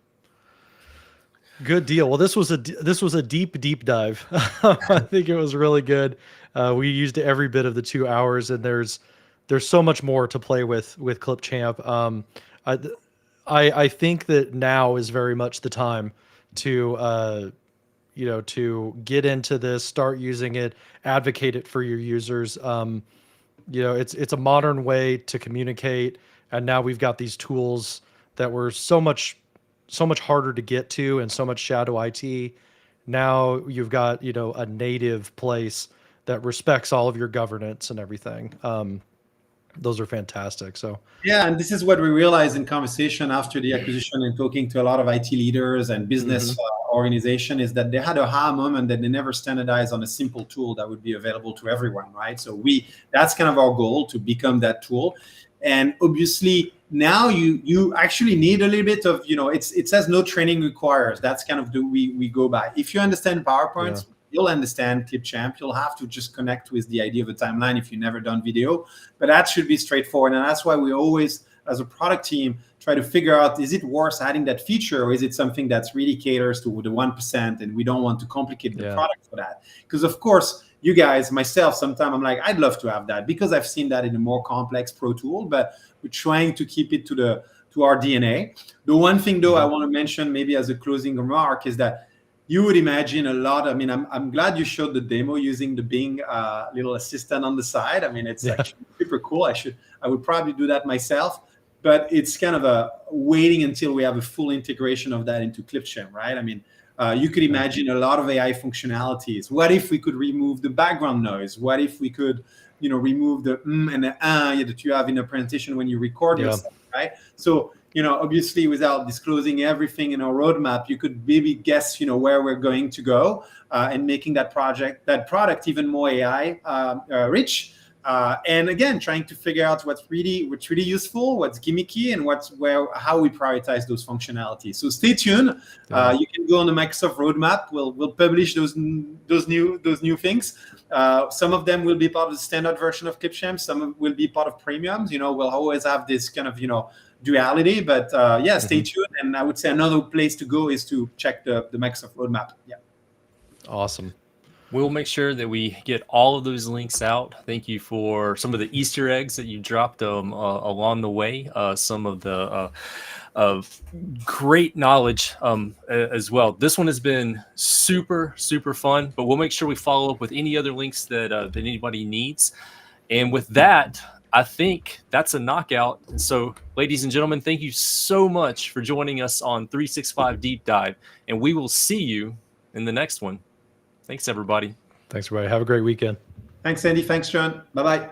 Good deal. Well, this was a deep dive. I think it was really good. We used every bit of the 2 hours, and there's so much more to play with Clipchamp. I think that now is very much the time to to get into this, start using it, advocate it for your users. It's a modern way to communicate, and now we've got these tools that were so much harder to get to and so much shadow IT. Now you've got, a native place that respects all of your governance and everything. Those are fantastic. So yeah, and this is what we realized in conversation after the acquisition and talking to a lot of IT leaders and business organization, is that they had a aha moment that they never standardized on a simple tool that would be available to everyone, right? So that's kind of our goal, to become that tool. And obviously now you actually need a little bit of, it says no training requires. That's kind of we go by. If you understand PowerPoint, you'll understand Clipchamp. You'll have to just connect with the idea of a timeline if you've never done video, but that should be straightforward. And that's why we always, as a product team, try to figure out, is it worth adding that feature, or is it something that's really caters to the 1% and we don't want to complicate the product for that? Because of course, you guys, myself, sometimes I'm like, I'd love to have that because I've seen that in a more complex Pro tool, but we're trying to keep it to our DNA. The one thing though I want to mention, maybe as a closing remark, is that you would imagine a lot. I mean, I'm glad you showed the demo using the Bing little assistant on the side. I mean, it's actually super cool. I would probably do that myself, but it's kind of a waiting until we have a full integration of that into Clipchamp, right? I mean, you could imagine a lot of AI functionalities. What if we could remove the background noise? What if we could, remove the and the that you have in a presentation when you record yourself, right? So, obviously, without disclosing everything in our roadmap, you could maybe guess, where we're going to go, and making that product even more AI rich. And again, trying to figure out what's really useful, what's gimmicky, and how we prioritize those functionalities. So stay tuned. You can go on the Microsoft roadmap. We'll publish those new things. Some of them will be part of the standard version of Clipchamp. Some will be part of premiums. We'll always have this kind of duality. But stay tuned. And I would say another place to go is to check the Microsoft roadmap. Yeah. Awesome. We'll make sure that we get all of those links out. Thank you for some of the Easter eggs that you dropped along the way. Some of the great knowledge as well. This one has been super, super fun, but we'll make sure we follow up with any other links that anybody needs. And with that, I think that's a knockout. So, ladies and gentlemen, thank you so much for joining us on 365 Deep Dive, and we will see you in the next one. Thanks, everybody. Thanks, everybody. Have a great weekend. Thanks, Andy. Thanks, John. Bye-bye.